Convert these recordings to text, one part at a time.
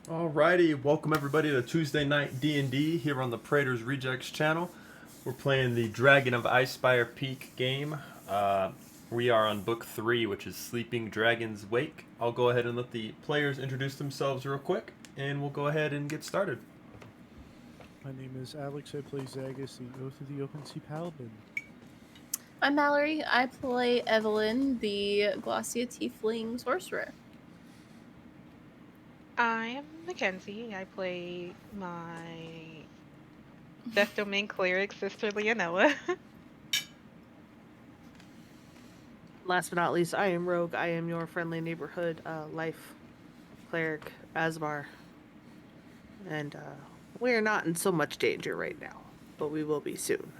Alrighty, welcome everybody to Tuesday Night D&D here on the Praetor's Rejects channel. We're playing the Dragon of Icespire Peak game. We are on Book 3, which is Sleeping Dragon's Wake. I'll go ahead and let the players introduce themselves real quick, and we'll go ahead and get started. My name is Alex. I play Zagus, the Oath of the Open Sea Paladin. I'm Mallory. I play Evelyn, the Glossia Tiefling Sorcerer. I am Mackenzie. I play my Death Domain Cleric, Sister Leonoa. Last but not least, I am Rogue. I am your friendly neighborhood life cleric, Asmar. And we're not in so much danger right now, but we will be soon.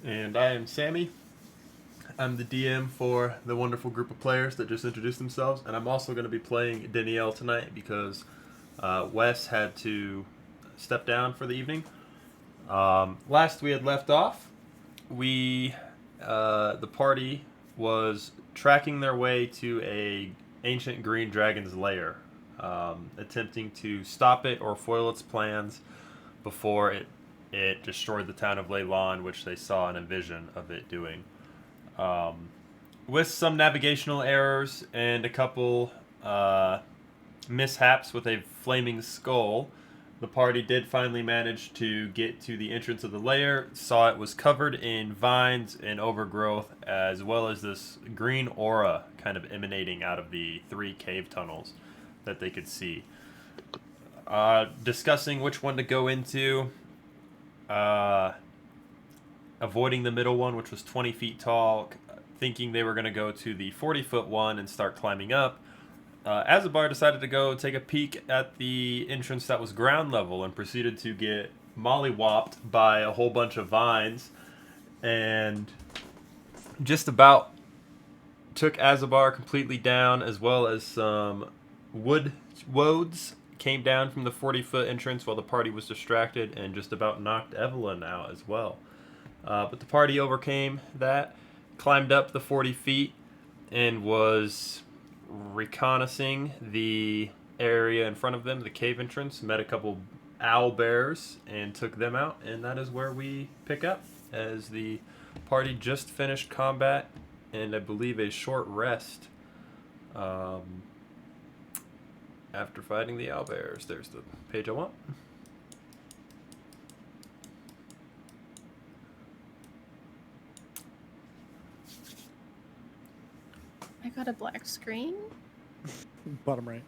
And I am Sammy. I'm the DM for the wonderful group of players that just introduced themselves, and I'm also going to be playing Danielle tonight because Wes had to step down for the evening. Last we had left off, the party was tracking their way to a ancient green dragon's lair, attempting to stop it or foil its plans before it destroyed the town of Leylon, which they saw in a vision of it doing. With some navigational errors and a couple mishaps with a flaming skull, the party did finally manage to get to the entrance of the lair, saw it was covered in vines and overgrowth, as well as this green aura kind of emanating out of the 3 cave tunnels that they could see. Discussing which one to go into, avoiding the middle one, which was 20 feet tall, thinking they were going to go to the 40-foot one and start climbing up. Azabar decided to go take a peek at the entrance that was ground level and proceeded to get mollywopped by a whole bunch of vines, and just about took Azabar completely down, as well as some woads came down from the 40-foot entrance while the party was distracted, and just about knocked Evelyn out as well. But the party overcame that, climbed up the 40 feet and was reconnaissing the area in front of them, the cave entrance, met a couple owl bears and took them out, and that is where we pick up as the party just finished combat and I believe a short rest after fighting the owl bears. There's the page I want. I got a black screen. Bottom right.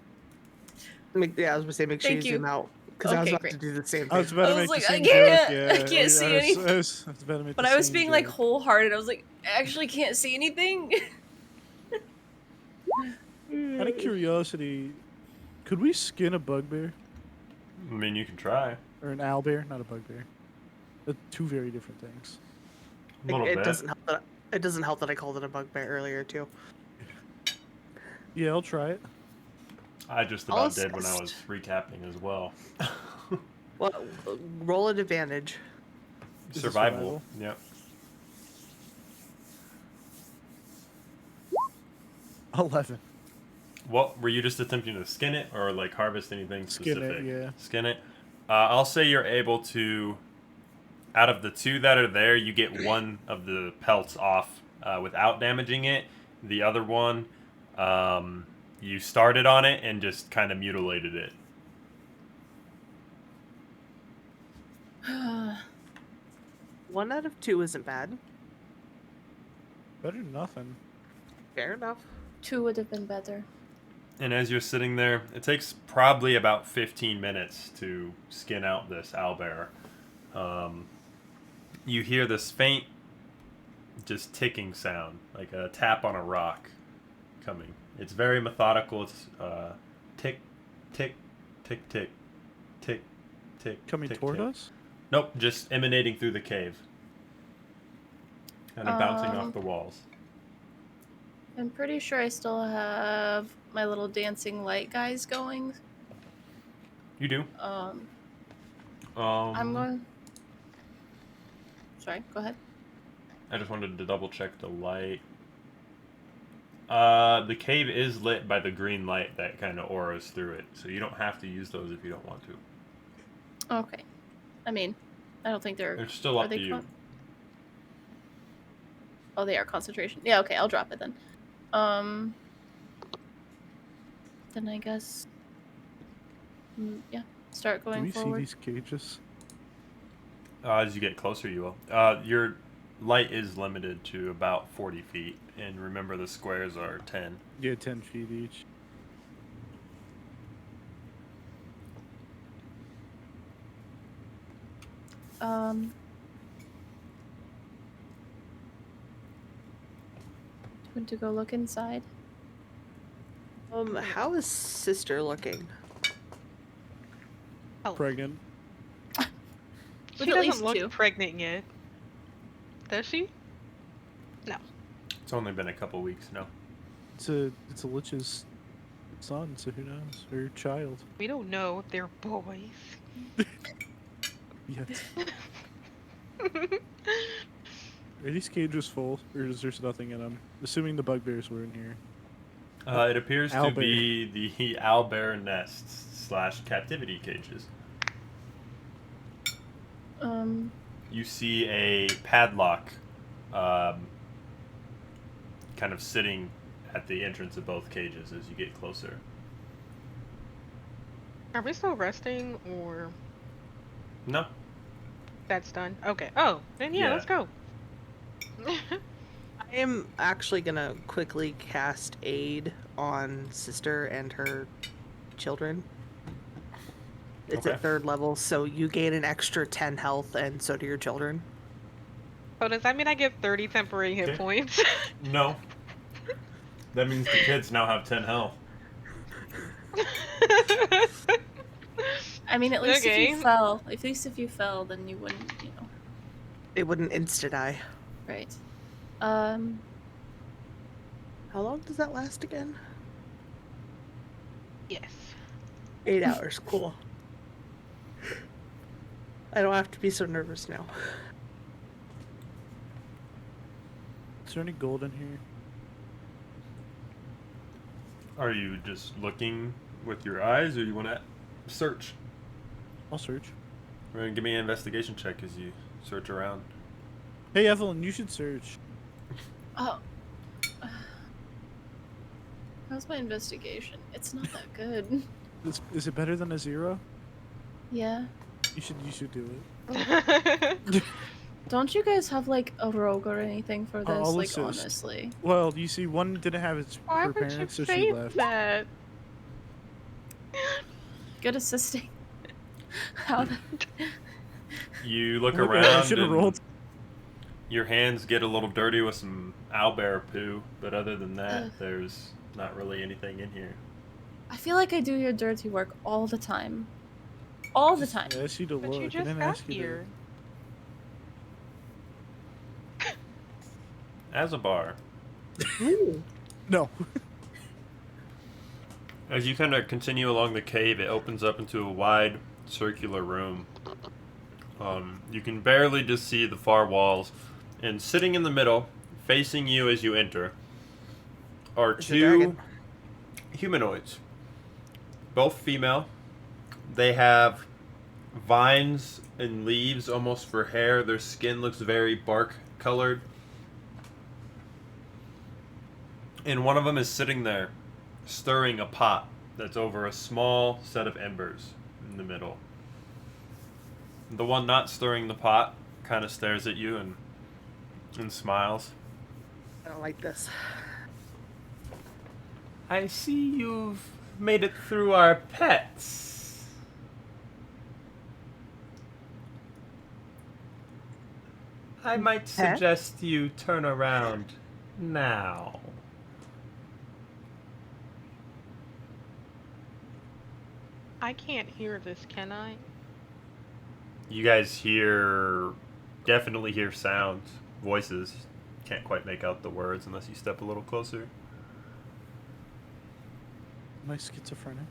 Yeah, I was gonna say make sure Thank you you. zoom out because I was Okay, about great. to do the same I was thing. about I to was make like, the I same can't- joke. I Yeah, can't see anything. I was about to make But the I was same being like joke. wholehearted. I was like, I actually can't see anything. Out of curiosity, could we skin a bugbear I mean, you can try. or an owlbear? Not a bugbear. They're two very different things. A little It bit. doesn't help that it doesn't help that I called it a bugbear earlier too. Yeah, I'll try it. I just I'll about did when I was assist. recapping as well. Well, roll an advantage. Is it Survival. Yep. 11. What were you just attempting to skin it or like harvest anything Skin it, specific? yeah. Skin it. I'll say you're able to. Out of the two that are there, you get one of the pelts off without damaging it. The other one, you started on it and just kind of mutilated it. 1 out of 2 isn't bad. Better than nothing. Fair enough. 2 would have been better. And as you're sitting there, it takes probably about 15 minutes to skin out this owlbear. You hear this faint, just ticking sound, like a tap on a rock coming. It's very methodical. It's tick, tick, tick, tick, tick, tick. Coming tick, toward tick. us? Nope, just emanating through the cave. Kind of bouncing off the walls. I'm pretty sure I still have my little dancing light guys going. You do. I'm going. Sorry, go ahead. I just wanted to double check the light. The cave is lit by the green light that kind of auras through it, so you don't have to use those if you don't want to. Okay. I mean, I don't think they're. It's still are up they to you. Oh, they are concentration. Yeah, okay, I'll drop it then. Then I guess. Yeah, start Do going we forward. see these cages? As you get closer, you will. Your light is limited to about 40 feet, and remember the squares are 10. Yeah, 10 feet each. Want to go look inside? How is sister looking? Pregnant. She With at doesn't least look 2. pregnant yet. Does she? No. It's only been a couple weeks now. It's a Lich's son, so who knows? Or child. We don't know if they're boys. Yet. Are these cages full, or is there nothing in them? Assuming the bugbears were in here. It appears to Owlbear. be the owlbear nests / captivity cages. You see a padlock kind of sitting at the entrance of both cages as you get closer. Are we still resting or No. that's done? Okay. Oh, then yeah. Yeah. Let's go. I am actually gonna quickly cast aid on sister and her children. It's Okay. at 3rd level, so you gain an extra 10 health, and so do your children. So does that mean I get 30 temporary hit Okay. points? No. That means the kids now have 10 health. I mean, at least if Okay. you fell, then you wouldn't, It wouldn't insta-die. right? How long does that last again? Yes. 8 hours. Cool. I don't have to be so nervous now. Is there any gold in here? Are you just looking with your eyes, or you want to search? I'll search. Give me an investigation check as you search around. Hey, Evelyn, you should search. Oh. How's my investigation? It's not that good. Is it better than a 0? Yeah. You should do it. Don't you guys have like a rogue or anything for this? I'll Like assist. honestly. Well, you see, one didn't have its Why her would you parents, so say she left. that? Good assisting. How? You look Look at that, I around, should have and rolled. your hands get a little dirty with some owlbear poo, but other than that, Ugh. there's not really anything in here. I feel like I do your dirty work all the time. All the time. I asked you to But look. you I just didn't got ask you here. Azabar, Ooh. No. as you kind of continue along the cave, it opens up into a wide circular room. You can barely just see the far walls, and sitting in the middle, facing you as you enter, are It's a two dragon. humanoids, both female. They have vines and leaves almost for hair. Their skin looks very bark colored. And one of them is sitting there, stirring a pot that's over a small set of embers in the middle. The one not stirring the pot kind of stares at you and smiles. I don't like this. I see you've made it through our pets. I might Pet? suggest you turn around now. I can't hear this, can I? You guys definitely hear sounds, voices. Can't quite make out the words unless you step a little closer. Am I schizophrenic?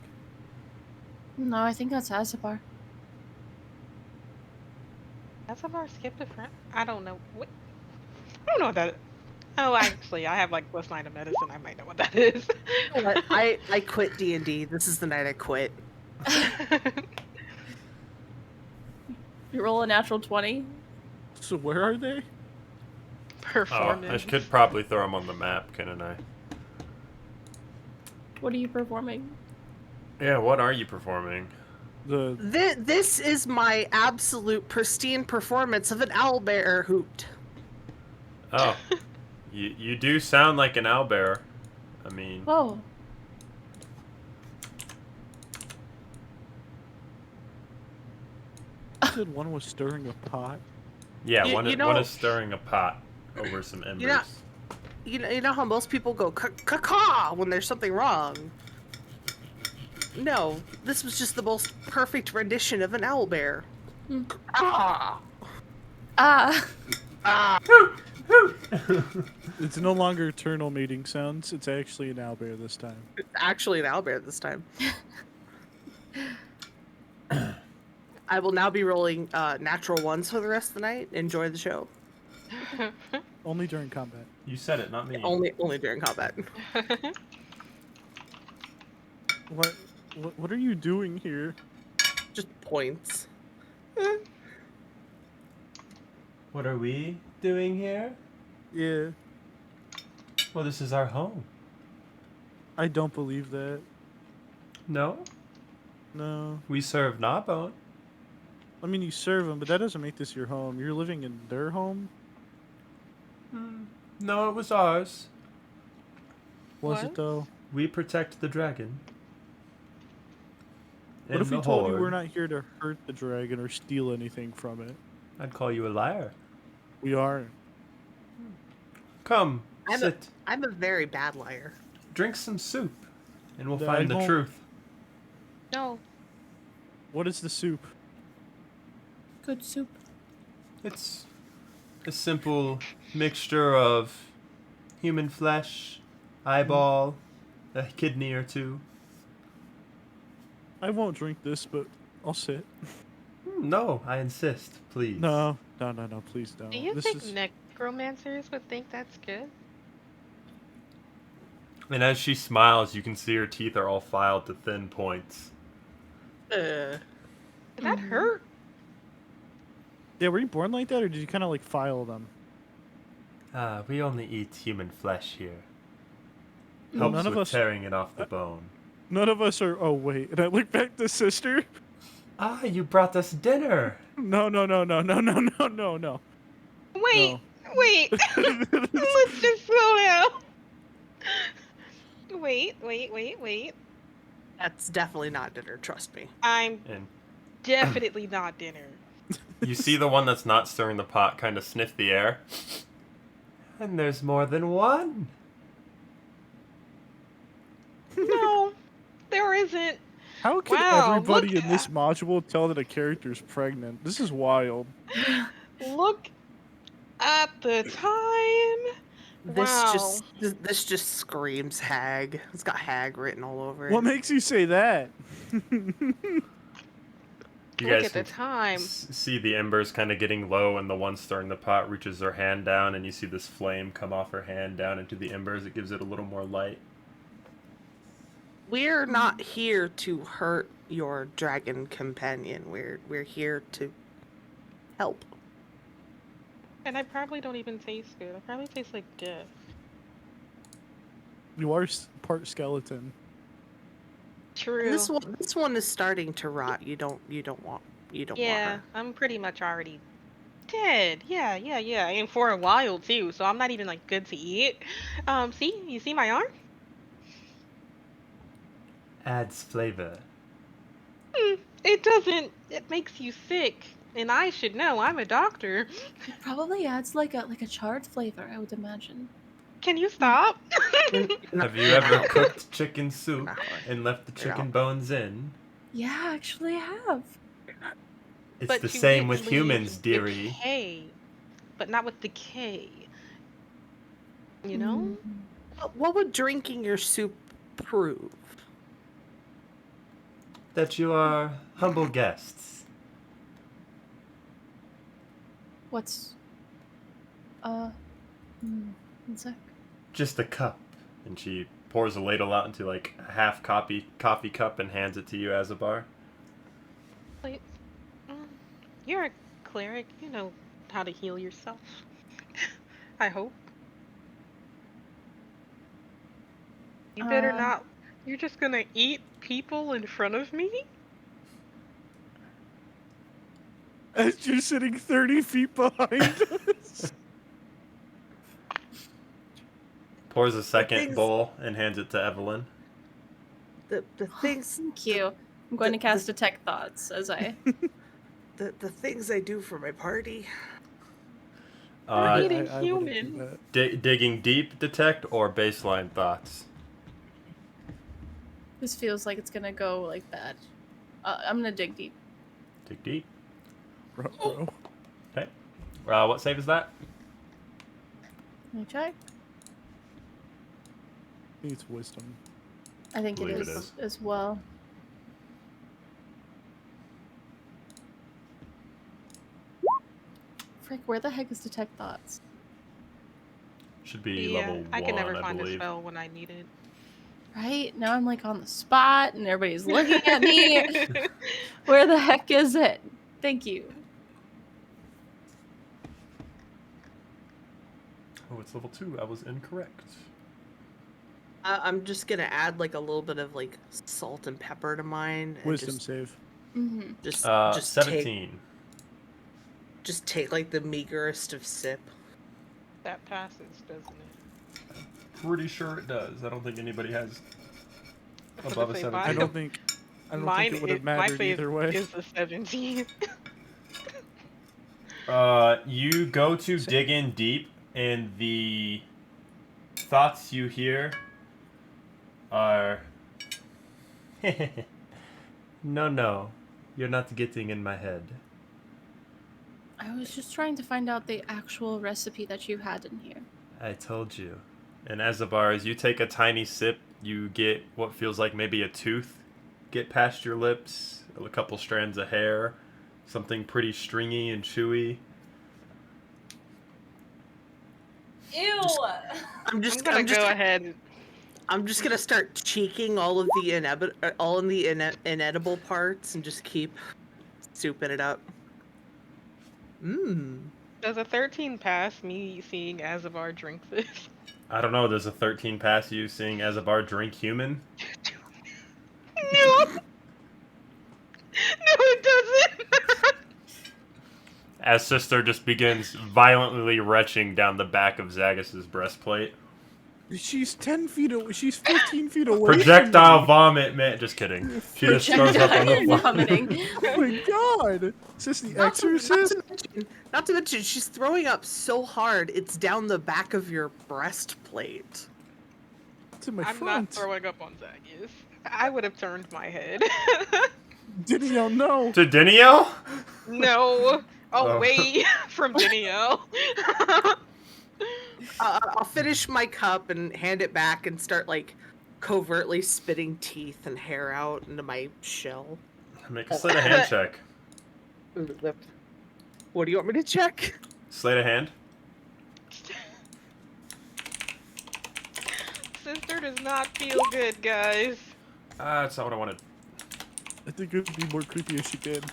No, I think that's Azabar. That's of our skipped a friend. I don't know. What? I don't know what that. Oh, actually, I have like plus 9 of medicine. I might know what that is. I quit D&D. This is the night I quit. You roll a natural 20. So where are they? Oh, I Performance. could probably throw them on the map, couldn't I? What are you performing? Yeah, what are you performing? The This is my absolute pristine performance of an owlbear hoot. Oh, you do sound like an owlbear. I mean, Whoa. you said one was stirring a pot. yeah, You- one you is know- stirring a pot over some embers. know- You know how most people go caw when there's something wrong? No, this was just the most perfect rendition of an owlbear. Hmm. Ah! Ah. Ah! It's no longer eternal mating sounds. It's actually an owlbear this time. It's actually an owlbear this time. I will now be rolling natural ones for the rest of the night. Enjoy the show. Only during combat. You said it, not me. Only during combat. What are you doing here? Just points. What are we doing here? Yeah, Well, this is our home. I don't believe that. No, No. we serve Gnawbone. I mean, you serve them, but that doesn't make this your home. You're living in their home? No, it was ours. Was What? it, though? We protect the dragon. What And if we the told you horde. we're not here to hurt the dragon or steal anything from it? I'd call you a liar. We are. Come, I'm sit, a very bad liar. drink some soup, and we'll I find the won't- truth. No. What is the soup? Good soup. It's a simple mixture of human flesh, eyeball, a kidney or two. I won't drink this, but I'll sit. No, I insist, please. No, please don't. Do you This think is necromancers would think that's good. And as she smiles, you can see her teeth are all filed to thin points. Did that hurt? Yeah, were you born like that, or did you kind of like file them? We only eat human flesh here. Well, Helps none of with us- tearing it off the bone. None of us are. Oh wait, and I look back to sister. Ah, you brought us dinner. No. No. Wait, wait. Let's just slow down. Wait. That's definitely not dinner, trust me. I'm And definitely not dinner. you see the one that's not stirring the pot kind of sniff the air. And there's more than one. No, there isn't. How can Wow, everybody look in this module tell that a character's pregnant? This is wild. Look at the time. Wow. This just screams hag. It's got hag written all over it. What makes you say that? You Look guys at the can time. see the embers kind of getting low, and the one stirring the pot reaches her hand down, and you see this flame come off her hand down into the embers. It gives it a little more light. We're not here to hurt your dragon companion. We're here to help. And I probably don't even taste good. I probably taste like death. You are part skeleton. True. This one is starting to rot. You don't want want Yeah, her. I'm pretty much already dead. Yeah. And for a while too, so I'm not even like good to eat. See? You see my arm? Adds flavor. It doesn't. It makes you sick. And I should know. I'm a doctor. It probably adds like a charred flavor, I would imagine. Can you stop? Have you ever cooked chicken soup Not really. and left the chicken No. bones in? Yeah, actually I have. It's But the you same didn't with leave humans, dearie. Decay, but not with decay. You know? What would drinking your soup prove? That you are humble guests. What's one sec. Just a cup. And she pours a ladle out into like a half coffee cup and hands it to you, Azabar. Like, you're a cleric. You know how to heal yourself. I hope. You better not. You're just gonna eat people in front of me? As you're sitting 30 feet behind us. Pours a second things- bowl and hands it to Evelyn. The things Thank you. I'm going to cast Detect Thoughts as I. the things I do for my party. We're eating I wouldn't do human. that. Digging deep detect or baseline thoughts? This feels like it's gonna go like bad. I'm gonna dig deep. Dig deep. Bro. Okay. What save is that? Can I check? I think it's wisdom. I think it Believe it is is. as well. Frick, where the heck is Detect Thoughts? Should be Yeah, level 1, I can never I find a believe. spell when I need it. Right? Now I'm like on the spot and everybody's looking at me. Where the heck is it? Thank you. Oh, it's level 2. I was incorrect. I'm just gonna add like a little bit of like salt and pepper to mine. And Wisdom save. Mm-hmm. Just 17. Just take like the meagerest of sip. That passes, doesn't it? Pretty sure it does. I don't think anybody has was above a gonna say, 17. I don't think it would have my mattered save either way. is the 17. You go to dig in deep, and the thoughts you hear are... No, you're not getting in my head. I was just trying to find out the actual recipe that you had in here. I told you. And Azabar, as you take a tiny sip, you get what feels like maybe a tooth get past your lips, a couple strands of hair, something pretty stringy and chewy. I'm just gonna go ahead. I'm just gonna start cheeking all of the inedible parts and just keep souping it up. Mmm. Does a 13 pass me seeing Azabar drink this? I don't know. There's a 13 pass you seeing Azabar drink human. No. No, it doesn't. As Sister just begins violently retching down the back of Zagus's breastplate. She's 10 feet away. She's 15 feet away. Projectile vomit, man. Just kidding. She just throws up on the Projectile floor. vomiting. Oh my god! Is this the Not to Exorcist? not to mention, she's throwing up so hard it's down the back of your breastplate. It's in my I'm front. not throwing up on Zagus. I would have turned my head. Didn't y'all know? To Dinio? No. Oh. Away from Dinio. I'll finish my cup and hand it back and start like covertly spitting teeth and hair out into my shell. Make a sleight of hand check. What do you want me to check? Sleight of hand. Sister does not feel good, guys. That's not what I wanted. I think it would be more creepy if she did.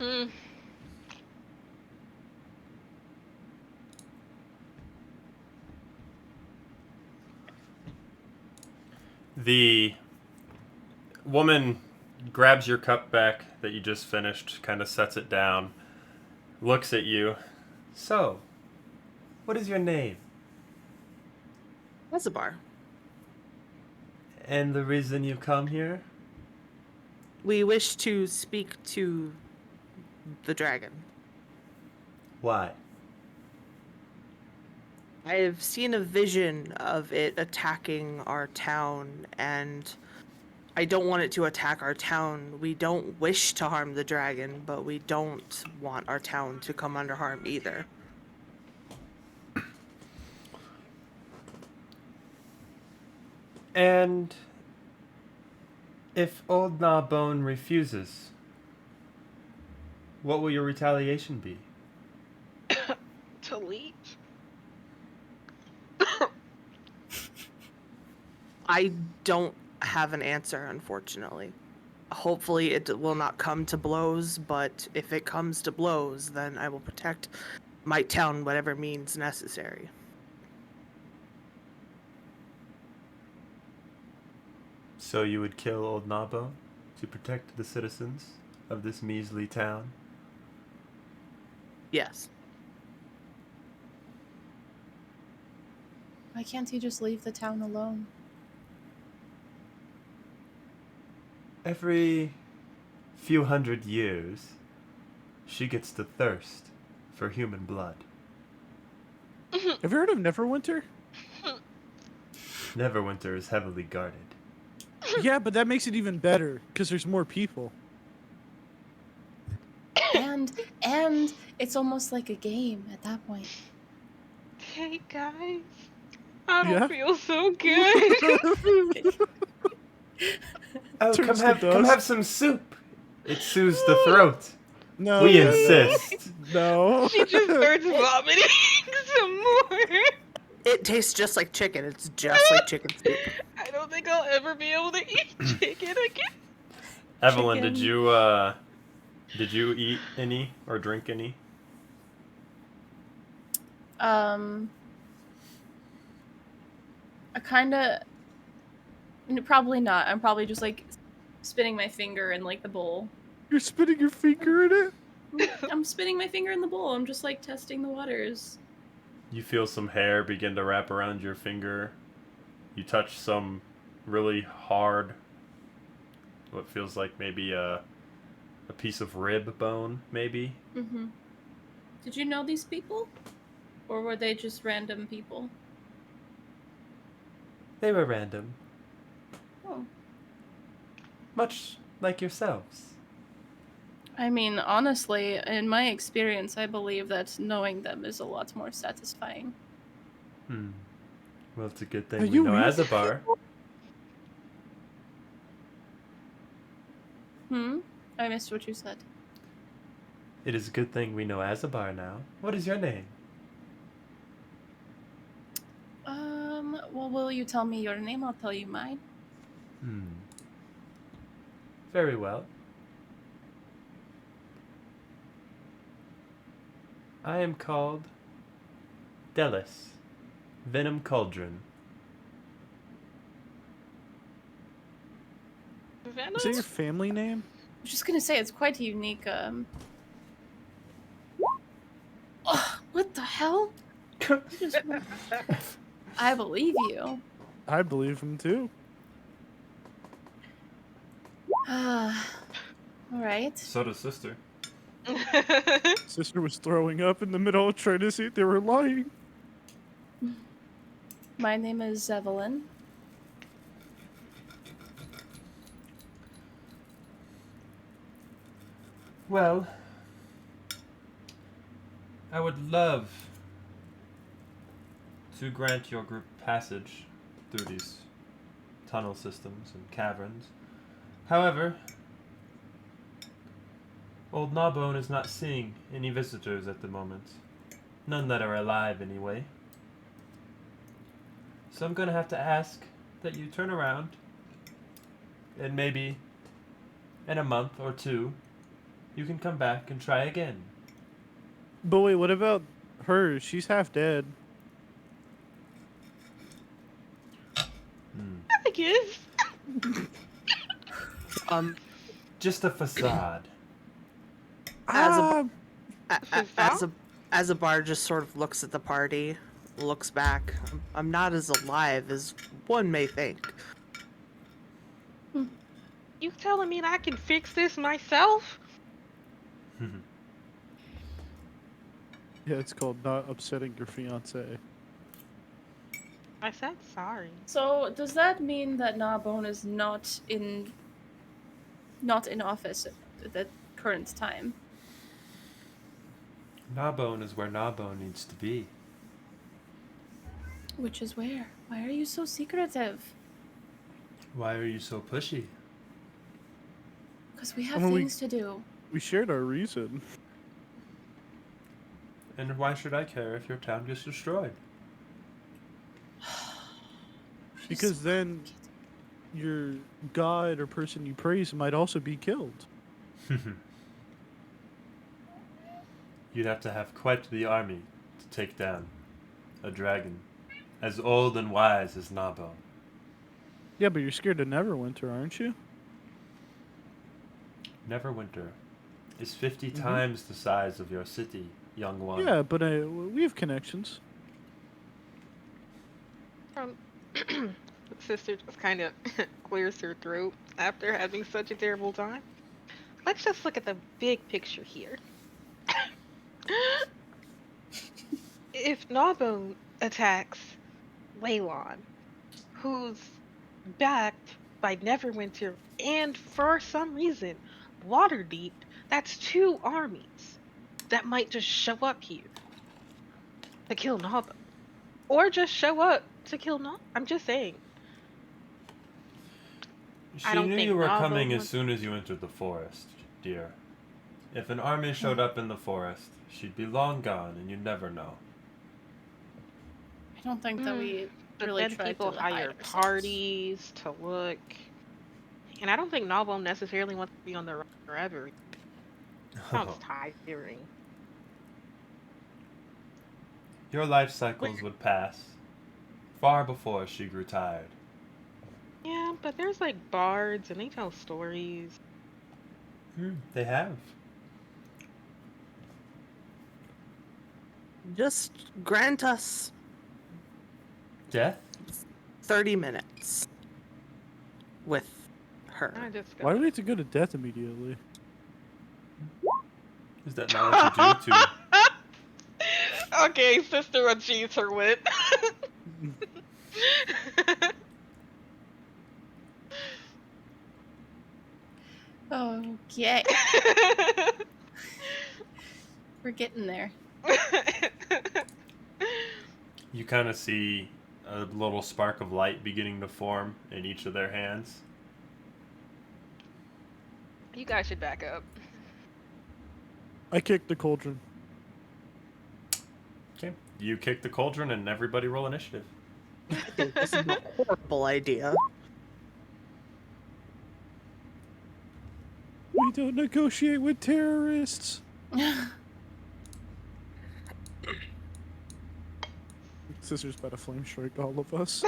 Mm. The woman grabs your cup back that you just finished, kind of sets it down, looks at you. So, what is your name? That's a bar. And the reason you've come here? We wish to speak to the dragon. Why? I have seen a vision of it attacking our town, and I don't want it to attack our town. We don't wish to harm the dragon, but we don't want our town to come under harm either. And if Old Gnawbone refuses, what will your retaliation be? To leave? I don't have an answer, unfortunately. Hopefully it will not come to blows, but if it comes to blows, then I will protect my town whatever means necessary. So you would kill Old Gnawbone to protect the citizens of this measly town? Yes. Why can't he just leave the town alone? Every few hundred years, she gets the thirst for human blood. Have you heard of Neverwinter? Neverwinter is heavily guarded. Yeah, but that makes it even better because there's more people. And it's almost like a game at that point. Hey, guys. I don't Yeah? feel so good. Oh, Turns come to dust. have some soup. It soothes the throat. No. We no, no. insist. No. She just starts vomiting some more. It tastes just like chicken. It's just like chicken soup. I don't think I'll ever be able to eat chicken again. Evelyn, Chicken. did you eat any or drink any? I kinda... Probably not. I'm probably just, like, spinning my finger in, like, the bowl. You're spitting your finger in it? I'm spinning my finger in the bowl. I'm just, like, testing the waters. You feel some hair begin to wrap around your finger. You touch some really hard, what feels like maybe a piece of rib bone, maybe. Mm-hmm. Did you know these people? Or were they just random people? They were random, Oh. much like yourselves. I mean, honestly, in my experience, I believe that knowing them is a lot more satisfying. Well, it's a good thing Are we you know really- Azabar. I missed what you said. It is a good thing we know Azabar now. What is your name? Well, will you tell me your name? I'll tell you mine. Very well. I am called Delis, Venom Cauldron. Venom? Is that your family name? I was just gonna say it's quite a unique. Oh, what the hell? I believe you. I believe him too. All right. So does sister. Sister was throwing up in the middle, trying to see if they were lying. My name is Evelyn. Well, I would love to grant your group passage through these tunnel systems and caverns. However, Old Gnawbone is not seeing any visitors at the moment. None that are alive, anyway. So I'm gonna have to ask that you turn around, and maybe in a month or two, you can come back and try again. But wait, what about her? She's half dead. I guess. Just a facade. As a bar just sort of looks at the party, looks back. I'm not as alive as one may think. You telling me that I can fix this myself? Yeah, it's called not upsetting your fiance. I said sorry. So does that mean that Gnawbone is not in office at the current time? Gnawbone is where Gnawbone needs to be. Which is where? Why are you so secretive? Why are you so pushy? Because we have Well, things to do. We shared our reason. And why should I care if your town gets destroyed? Because then your god or person you praise might also be killed. You'd have to have quite the army to take down a dragon as old and wise as Gnawbone. Yeah, but you're scared of Neverwinter, aren't you? Neverwinter is 50 times the size of your city, young one. Yeah, but we have connections. Sister just kind of clears her throat after having such a terrible time. Let's just look at the big picture here. If Gnawbone attacks Leylon, who's backed by Neverwinter and for some reason Waterdeep, that's 2 armies that might just show up here to kill Gnawbone. Or just show up to kill Gnawbone. I'm just saying. She I don't knew think you were Gnawbone coming as wants- soon as you entered the forest, dear. If an army showed up in the forest, she'd be long gone and you'd never know. I don't think that we But really then tried people to hide hire ourselves. parties to look. And I don't think Gnawbone necessarily wants to be on the run forever. Sounds tiring. Your life cycles would pass far before she grew tired. Yeah, but there's like bards and they tell stories. They have. Just grant us Death? 30 minutes with her. I just Why do we have to go to death immediately? Is that not what you do to... Okay, sister achieves her wit. Okay. We're getting there. You kind of see a little spark of light beginning to form in each of their hands. You guys should back up. I kicked the cauldron. Okay. You kick the cauldron and everybody roll initiative. I think this is a horrible idea. We don't negotiate with terrorists. Sister's about to flame strike all of us.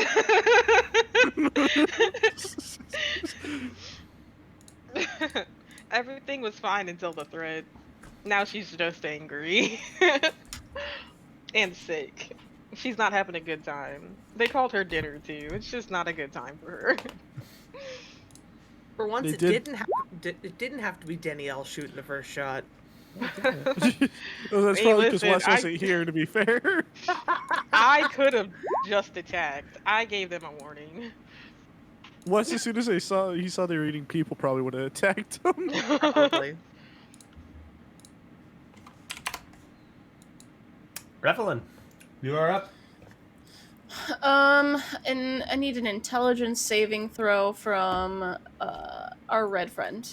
Everything was fine until the thread. Now she's just angry. And sick. She's not having a good time. They called her dinner too. It's just not a good time for her. For once, They it did- didn't have to be Danielle shooting the first shot. Well, that's Hey, probably because listen, Wes I- wasn't here, to be fair. I could have just attacked. I gave them a warning. Wes, as soon as he saw they were eating people, probably would have attacked them. Probably. Revelin, you are up. And I need an intelligence saving throw from our red friend.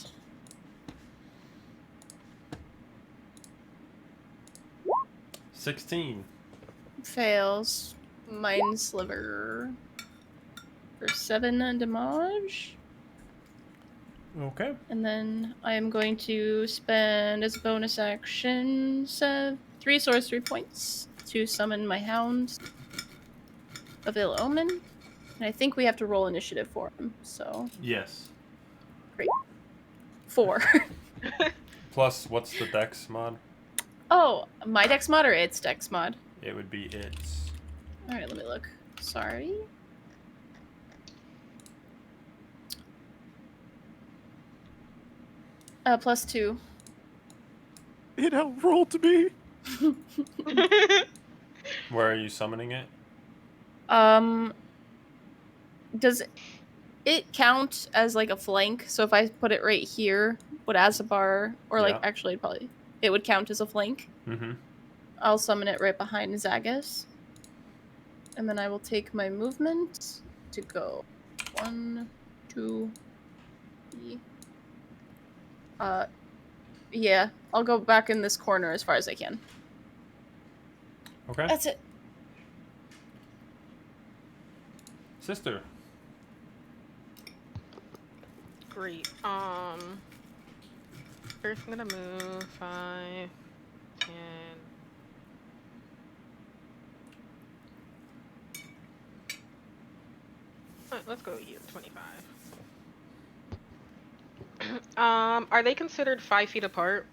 $16. Fails. Mind sliver for 7 damage. Okay. And then I am going to spend as a bonus action 3 sorcery points to summon my hound of ill omen. And I think we have to roll initiative for him. So Yes. 4. Plus, what's the dex mod? Oh, my dex mod or its dex mod? It would be its. Alright, let me look. Sorry. +2. It outrolled me. Where are you summoning it? Does it count as like a flank? So if I put it right here, would Azabar, or like Yeah. actually probably it would count as a flank. Mm-hmm. I'll summon it right behind Zagus. And then I will take my movement to go 1, 2, 3. Yeah, I'll go back in this corner as far as I can. Okay. That's it. Sister. Great. First I'm gonna move 5, 10. Alright, let's go you 25. Are they considered 5 feet apart?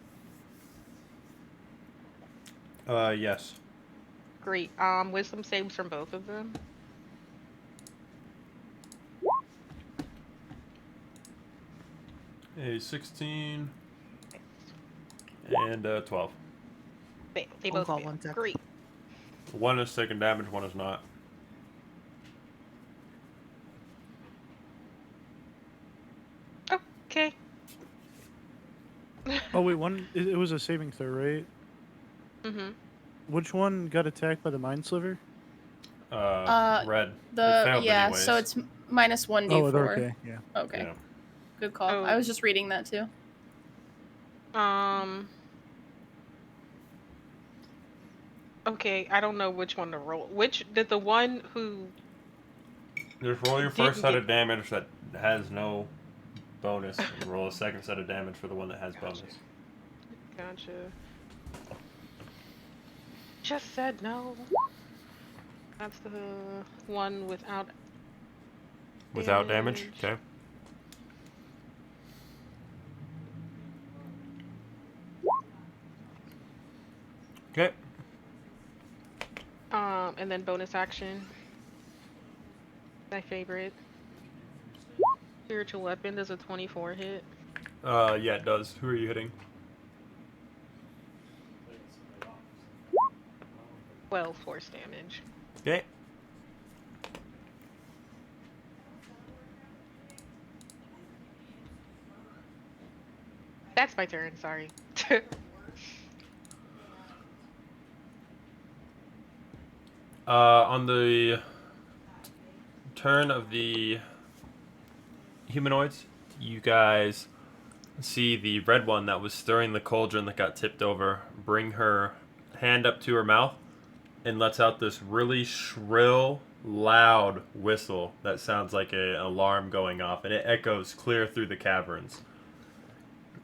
Yes. Great. Wisdom saves from both of them. A 16 and 12. They Phone both call, fail. 1 sec. Great. One is taking damage, one is not. Okay. Oh wait, it was a saving throw, right? Mhm. Which one got attacked by the mind sliver? Red. It failed anyways. so it's -1d4. Oh, they're okay. Yeah. Okay, Yeah. good call. Oh. I was just reading that too. Okay, I don't know which one to roll. Which did the one who? Just roll your Didn't first set get- of damage that has no bonus, and roll a second set of damage for the one that has bonus. Gotcha. Just said no. That's the one without. Without damage? Damage. Okay. Okay. And then bonus action. My favorite. Spiritual weapon does a 24 hit. Yeah, it does. Who are you hitting? 12 force damage. Okay. That's my turn, sorry. On the turn of the humanoids, you guys see the red one that was stirring the cauldron that got tipped over bring her hand up to her mouth and lets out this really shrill loud whistle that sounds like an alarm going off, and it echoes clear through the caverns.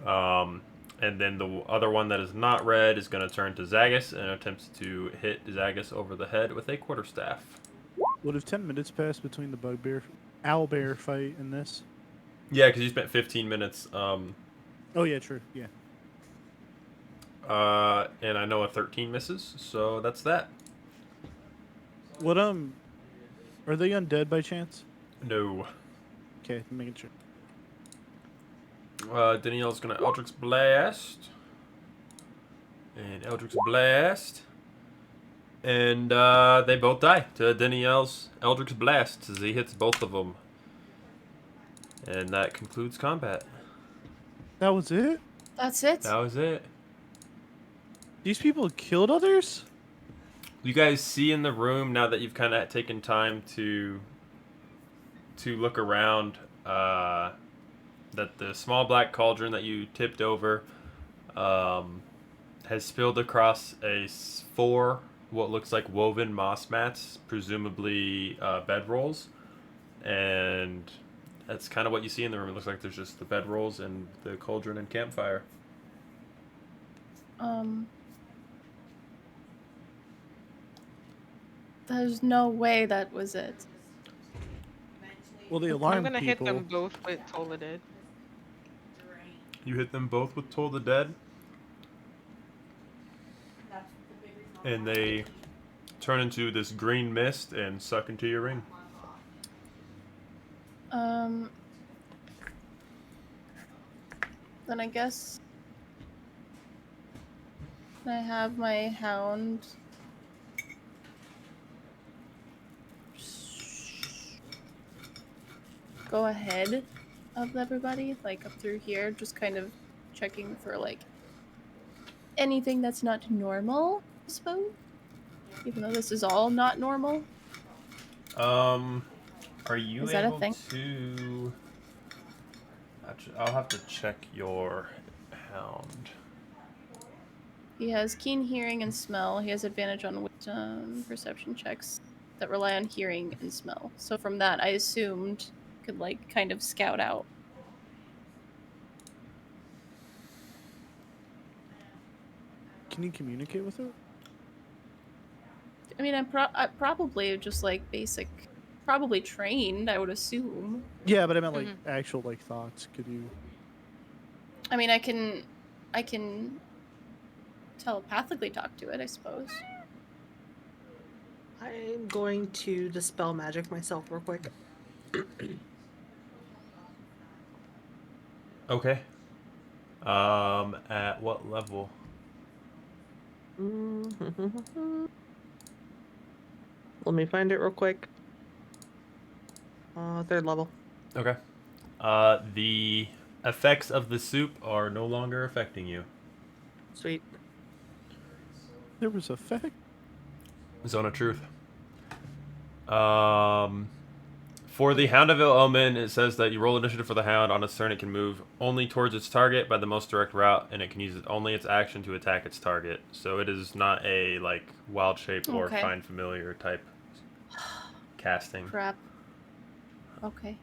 And then the other one that is not red is going to turn to Zagus and attempts to hit Zagus over the head with a quarterstaff. What if 10 minutes passed between the owlbear fight and this? Yeah, because you spent 15 minutes. Oh yeah, true. Yeah. And I know a 13 misses, so that's that. What are they undead by chance? No. Okay, making sure. Danielle's gonna Eldritch Blast. And Eldritch Blast. And they both die to Danielle's Eldritch Blast as he hits both of them. And that concludes combat. That was it? That's it. That was it. These people killed others? You guys see in the room, now that you've kind of taken time to look around, that the small black cauldron that you tipped over has spilled across four what looks like woven moss mats, presumably bedrolls, and that's kind of what you see in the room. It looks like there's just the bedrolls and the cauldron and campfire. There's no way that was it. Well, the I'm alarm gonna hit people. them both with Toll the Dead. You hit them both with Toll the Dead, and they turn into this green mist and suck into your ring. Then I guess I have my hound. Go ahead of everybody, like up through here, just kind of checking for like anything that's not normal, I suppose. Even though this is all not normal. Are you Is that a able thing? to? I'll have to check your hound. He has keen hearing and smell. He has advantage on wisdom perception checks that rely on hearing and smell. So from that, I assumed could like kind of scout out. Can you communicate with her? I mean, I probably just like basic, probably trained. I would assume. Yeah, but I meant like actual like thoughts. Could you? I mean, I can telepathically talk to it, I suppose. I'm going to dispel magic myself real quick. Okay. At what level? Let me find it real quick. 3rd level. Okay. The effects of the soup are no longer affecting you. Sweet. There was a fact. Zone of Truth. For the Hound of Ill Omen, it says that you roll initiative for the Hound. On its turn, it can move only towards its target by the most direct route, and it can use only its action to attack its target. So it is not a like wild shape or Okay. find familiar type casting. Crap. Okay.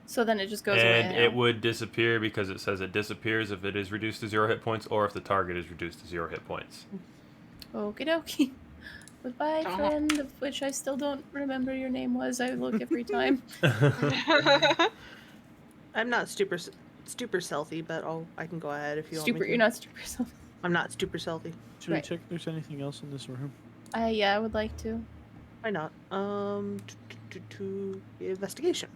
So then it just goes away. And it would disappear because it says it disappears if it is reduced to 0 hit points or if the target is reduced to 0 hit points. Okie dokie. Goodbye, friend, of which I still don't remember your name was. I look every time. I'm not super stealthy, but I can go ahead if you want me to. You're not super stealthy. I'm not super stealthy. Should Right. we check if there's anything else in this room? Yeah, I would like to. Why not? Investigation.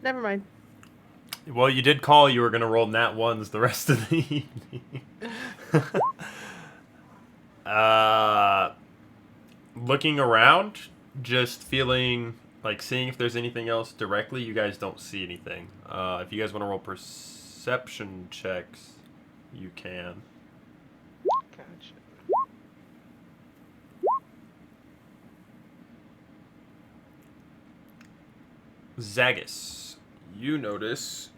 Never mind. Well, you did call you were going to roll nat ones the rest of the evening. Looking around, just feeling like seeing if there's anything else directly. You guys don't see anything. If you guys want to roll perception checks, you can. Gotcha. Zagus, you notice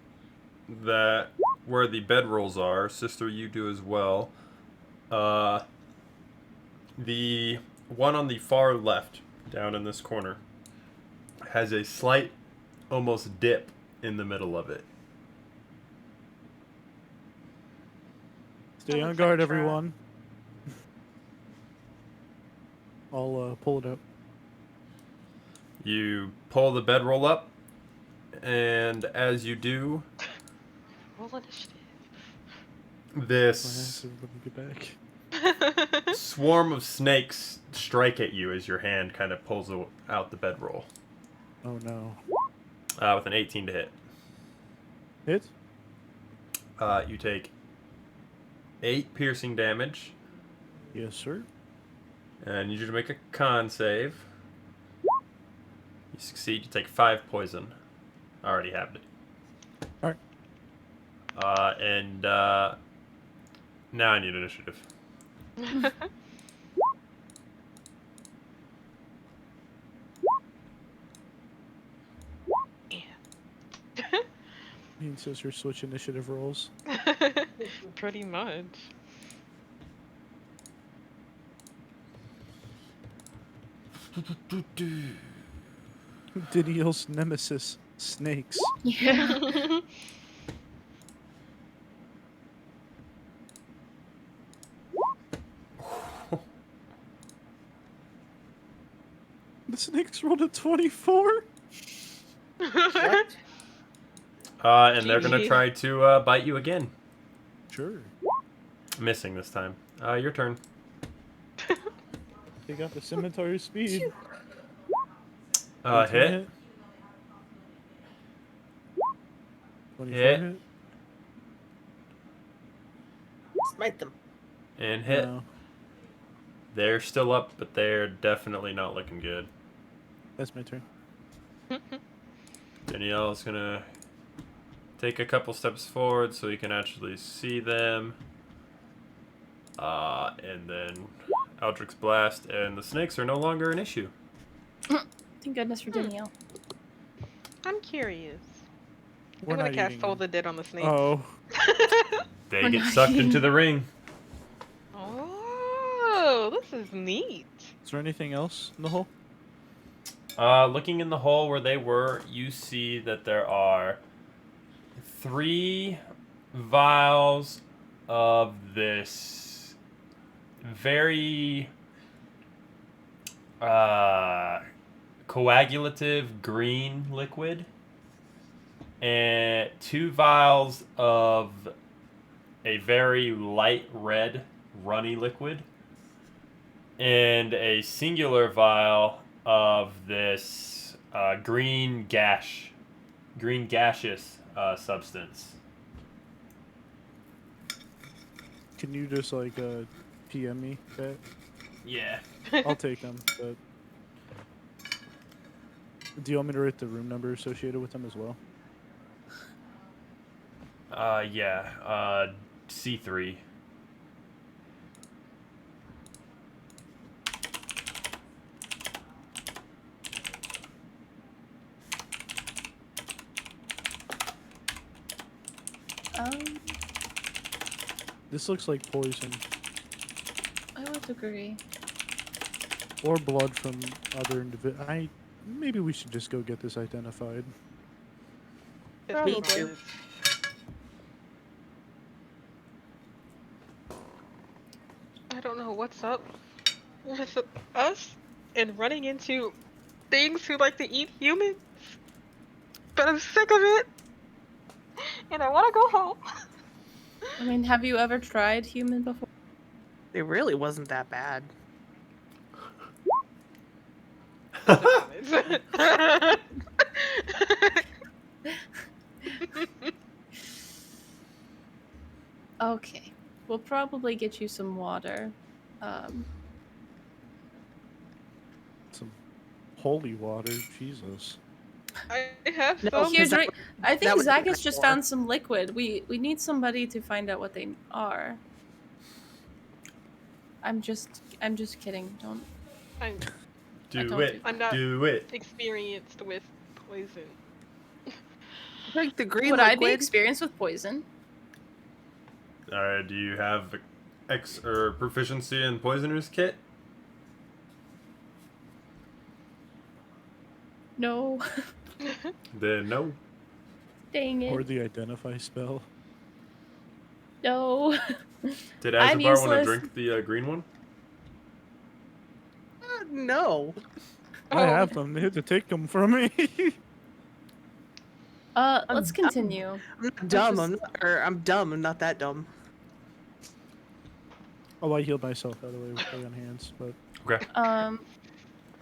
that where the bedrolls are, sister, you do as well. The one on the far left, down in this corner, has a slight, almost dip in the middle of it. Stay That on looks guard, like a trap. everyone. I'll pull it up. You pull the bedroll up, and as you do, Roll initiative. this Let me get back. swarm of snakes strike at you as your hand kind of pulls out the bedroll. Oh no. With an 18 to hit. Hit? You take 8 piercing damage, Yes, sir. and I need you to make a con save. You succeed, you take 5 poison. I already have it. Alright. And now I need initiative. It says your switch initiative rolls. Pretty much. Daniel's nemesis, snakes. Yeah. The snakes rolled a 24? What? And they're gonna GG. try to bite you again. Sure. Missing this time. Your turn. They got the scimitar speed. 18 Hit. 24 Hit. hit. Smite them. And hit. No, They're still up, but they're definitely not looking good. that's my turn. Danielle's gonna take a couple steps forward so you can actually see them. And then Eldrick's Blast, and the snakes are no longer an issue. Thank goodness for Danielle. I'm curious. We're I'm gonna not cast eating Toll them. the Dead on the snake. Oh, They We're get not sucked eating into the ring. Oh, this is neat. is there anything else in the hole? Looking in the hole where they were, you see that there are 3 vials of this very coagulative green liquid, and 2 vials of a very light red runny liquid, and a singular vial of this green gaseous substance. Can you just like PM me that? Yeah. I'll take them. But do you want me to write the room number associated with them as well? Yeah. C3. This looks like poison I would agree. or blood from other individuals. Maybe we should just go get this identified. It's Me blood. too. I don't know what's up with us and running into things who like to eat humans, but I'm sick of it, and I want to go home. I mean, have you ever tried human before? It really wasn't that bad. Okay. We'll probably get you some water. Some holy water, Jesus. I have No, some. Here's that right. I that think would Zach be has just more. found some liquid. We need somebody to find out what they are. I'm just kidding. Don't. I'm Do don't it. do I'm not Do it. experienced with poison. Like the green Would I be liquid. experienced with poison? Alright, do you have proficiency in poisoner's kit? No. Then no. Dang it. Or the identify spell. No. Did I'm Azabar want to useless. drink the green one? No. I Oh. have them. They had to take them from me. Let's continue. I'm not dumb. just- I'm dumb. I'm not that dumb. Oh, I healed myself, by the way, with play on hands. But Okay.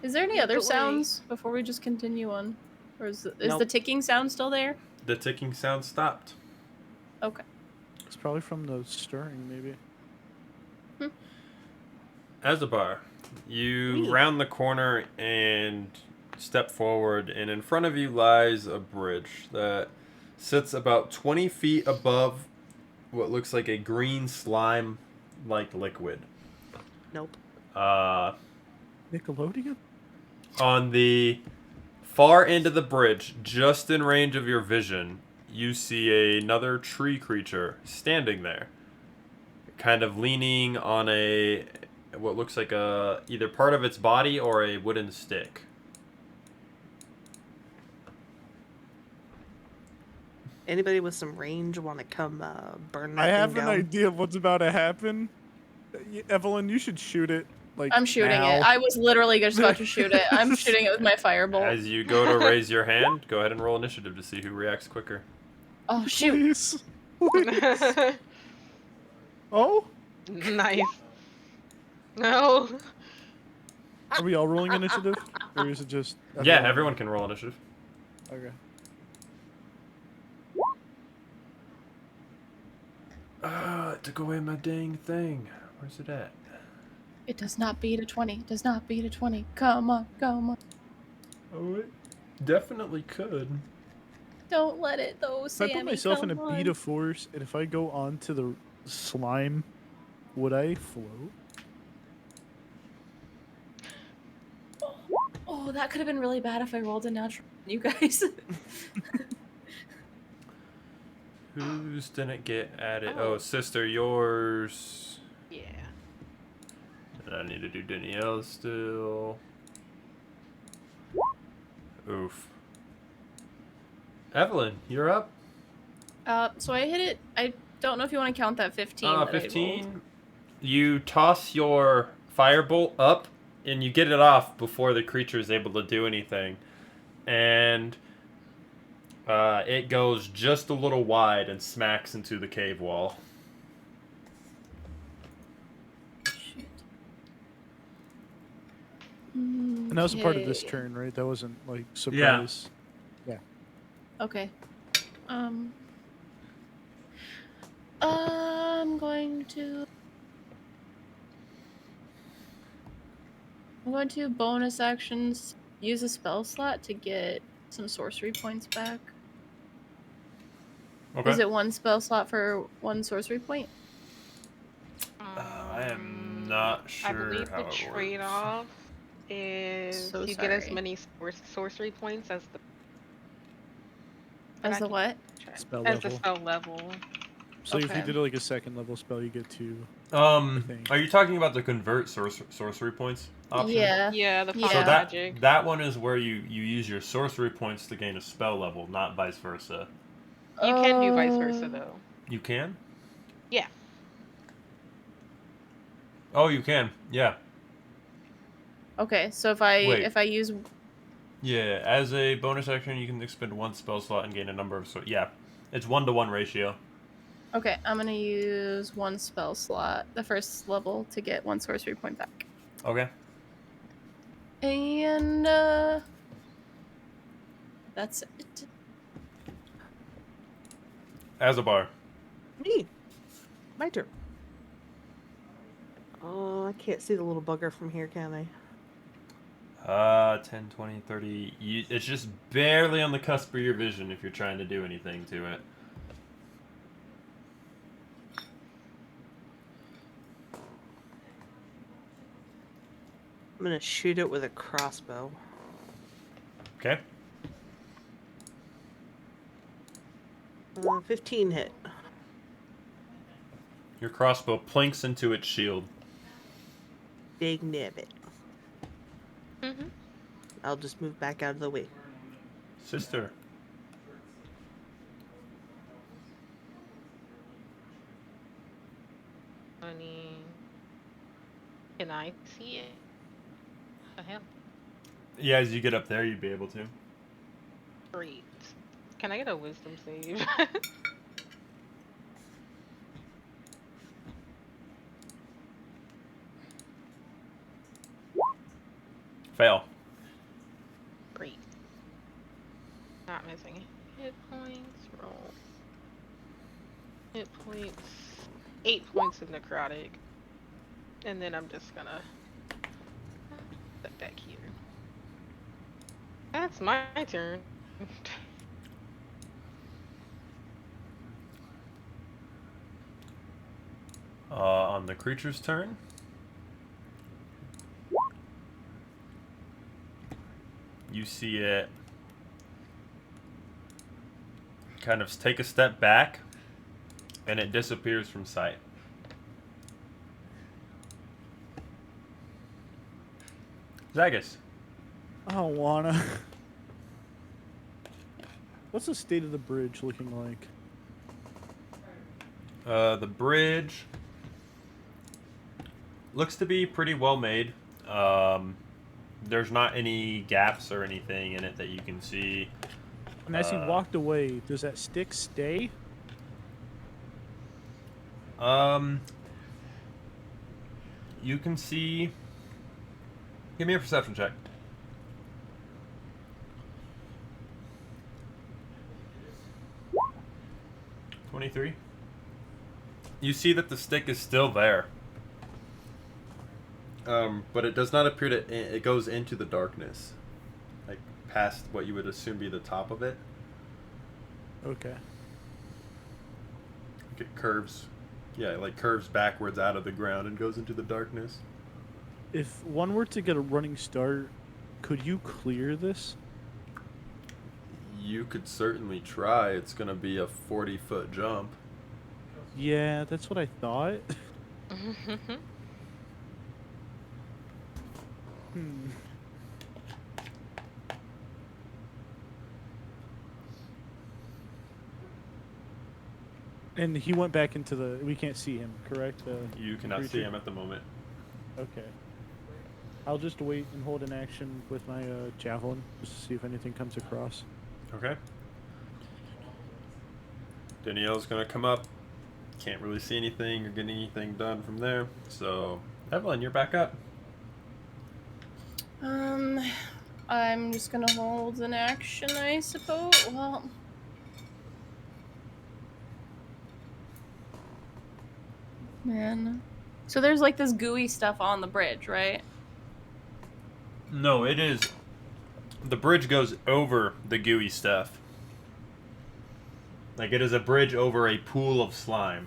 Is there any other But wait. sounds before we just continue on? Or is the Nope. ticking sound still there? The ticking sound stopped. Okay. it's probably from the stirring, maybe. Azabar, you Me. round the corner and step forward, and in front of you lies a bridge that sits about 20 feet above what looks like a green slime-like liquid. Nope. Nickelodeon? On the far end of the bridge, just in range of your vision, you see another tree creature standing there, kind of leaning on what looks like either part of its body or a wooden stick. Anybody with some range want to come burn that I thing have an down? idea of what's about to happen. Evelyn, you should shoot it. Like I'm shooting now. it. I was literally just about to shoot it. I'm shooting it with my firebolt. As you go to raise your hand, go ahead and roll initiative to see who reacts quicker. Oh, shoot. Please. Please. Oh? Nice. No. Are we all rolling initiative? Or is it just... Yeah, everyone can roll initiative. Okay. It took away my dang thing. Where's it at? It does not beat a 20. It does not beat a 20. Come on, come on. Oh, it definitely could. Don't let it, though, If I Sammy. put myself in a come beat on. of force, and if I go onto the slime, would I float? Oh, that could have been really bad if I rolled a natural. You guys. Whose didn't get added? Oh. Oh, sister, yours. Yeah. And I need to do Danielle still. Oof. Evelyn, you're up. So I hit it. I don't know if you want to count that 15. that I rolled. 15. You toss your firebolt up, and you get it off before the creature is able to do anything. And it goes just a little wide and smacks into the cave wall. Shoot. And that was a part of this Okay. turn, right? That wasn't, like, surprise. Okay. I'm going to bonus actions use a spell slot to get some sorcery points back. Okay. Is it one spell slot for one sorcery point? I am not I sure believe how the it works. trade-off is So you get as sorry. many sorcery points as the As the what? Spell as the level. spell level. So if you Okay. did like a second level spell, you get 2. think. Are you talking about the convert sorcery points option? Yeah. Yeah, the Yeah. So fire that magic. that one is where you use your sorcery points to gain a spell level, not vice versa. You can do vice Oh. versa though. You can? Yeah. Oh, you can. Yeah. Okay, so if Wait. I use Yeah. As a bonus action, you can expend one spell slot and gain a number of yeah. It's 1-to-1 ratio. okay, I'm gonna use one spell slot, the first level, to get one sorcery point back. Okay. And that's it. Azabar. Me. My turn. Oh, I can't see the little bugger from here, can I? 10, 20, 30. It's just barely on the cusp of your vision if you're trying to do anything to it. I'm gonna shoot it with a crossbow. Okay. 15 hit. Your crossbow plinks into its shield. Big nibbit. Mm-hmm. I'll just move back out of the way. Sister. Honey, can I see it? The hell? Yeah, as you get up there, you'd be able to. Great. Can I get a wisdom save? Fail. Great. Not missing hit points. Roll. Hit points. 8 points of necrotic. And then I'm just gonna step back here. That's my turn. On the creature's turn. You see it kind of take a step back, and it disappears from sight. Zagus. I don't wanna. What's the state of the bridge looking like? The bridge looks to be pretty well made. There's not any gaps or anything in it that you can see. And as he walked away, does that stick stay? You can see. Give me a perception check. $23. You see that the stick is still there. But it does not appear to. It goes into the darkness, like past what you would assume be the top of it. Okay. Like it curves, yeah, like curves backwards out of the ground and goes into the darkness. If one were to get a running start, could you clear this? You could certainly try. It's gonna be a 40-foot jump. Yeah, that's what I thought. Hmm. And he went back into the. We can't see him, correct? You cannot see creature? him at the moment. Okay. I'll just wait and hold an action with my javelin just to see if anything comes across. Okay. Danielle's gonna come up. Can't really see anything or get anything done from there. So, Evelyn, you're back up. I'm just gonna hold an action, I suppose. Well, man. So there's like this gooey stuff on the bridge, right? No, it is. The bridge goes over the gooey stuff. Like it is a bridge over a pool of slime.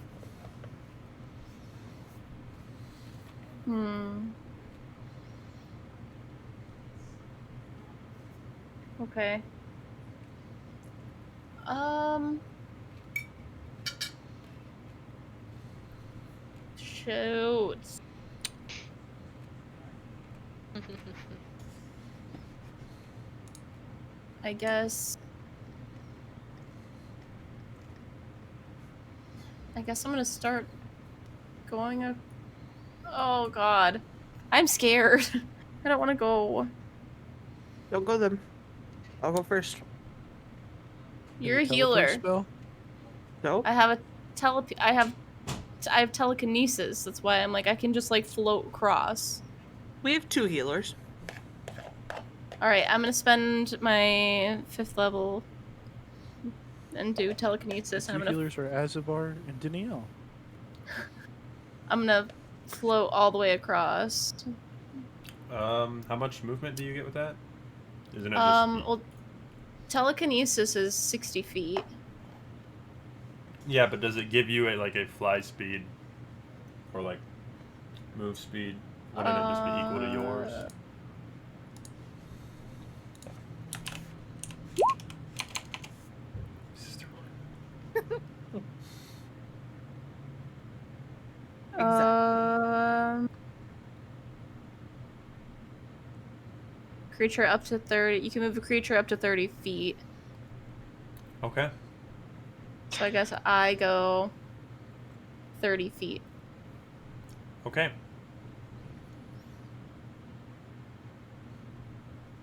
Okay. Shoot. I guess I'm gonna start going up. Oh god. I'm scared. I don't want to go. Don't go then. I'll go first. You're a Any healer. teleport spell? No? I have I have telekinesis. That's why I'm like I can just like float across. We have 2 healers. All right, I'm gonna spend my 5th level and do telekinesis, The and two healers are Azabar and Danielle. I'm gonna float all the way across. How much movement do you get with that? Isn't it just Well, telekinesis is 60 feet. yeah, but does it give you a fly speed or like move speed? Wouldn't it just be equal to yours? Creature up to 30. You can move a creature up to 30 feet. Okay. So I guess I go 30 feet. Okay.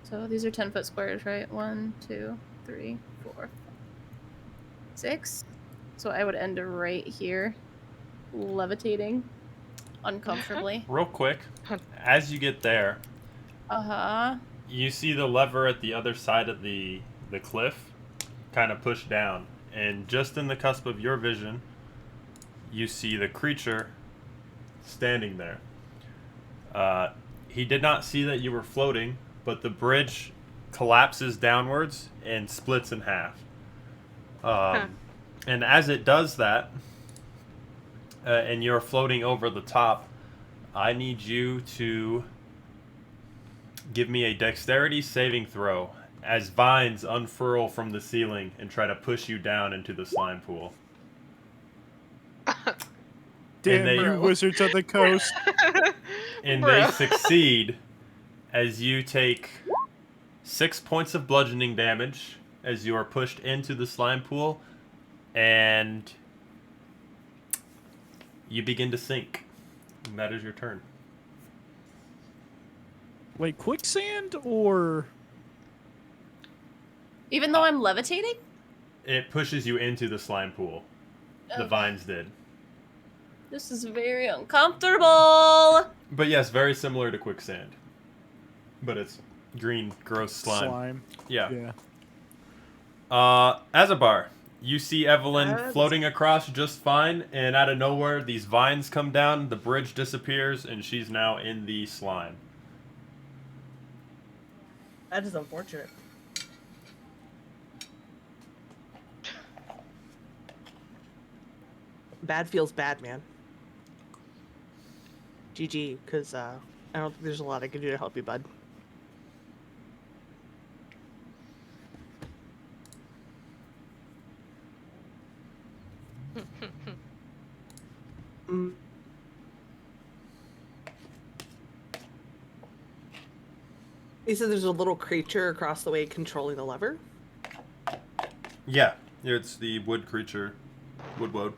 So these are 10-foot squares, right? 1, 2, 3, 4, 6. So I would end right here, levitating uncomfortably. Real quick, as you get there, Uh-huh. you see the lever at the other side of the cliff kind of push down, and just in the cusp of your vision, you see the creature standing there. He did not see that you were floating, but the bridge collapses downwards and splits in half. And as it does that, and you're floating over the top, I need you to give me a dexterity saving throw as vines unfurl from the ceiling and try to push you down into the slime pool. Damn they- you wizards of the coast. And Bruh. they succeed as you take 6 points of bludgeoning damage as you are pushed into the slime pool, and you begin to sink. And that is your turn. Like quicksand or Even though I'm levitating? It pushes you into the slime pool. The Okay. vines did. This is very uncomfortable. But yes, very similar to quicksand. But it's green, gross slime. Yeah. Yeah. Azabar, you see Evelyn That's- floating across just fine, and out of nowhere, these vines come down, the bridge disappears, and she's now in the slime. That is unfortunate. Bad feels bad, man. GG, because I don't think there's a lot I can do to help you, bud. Mm. You said there's a little creature across the way controlling the lever? Yeah, it's the wood creature. Wood.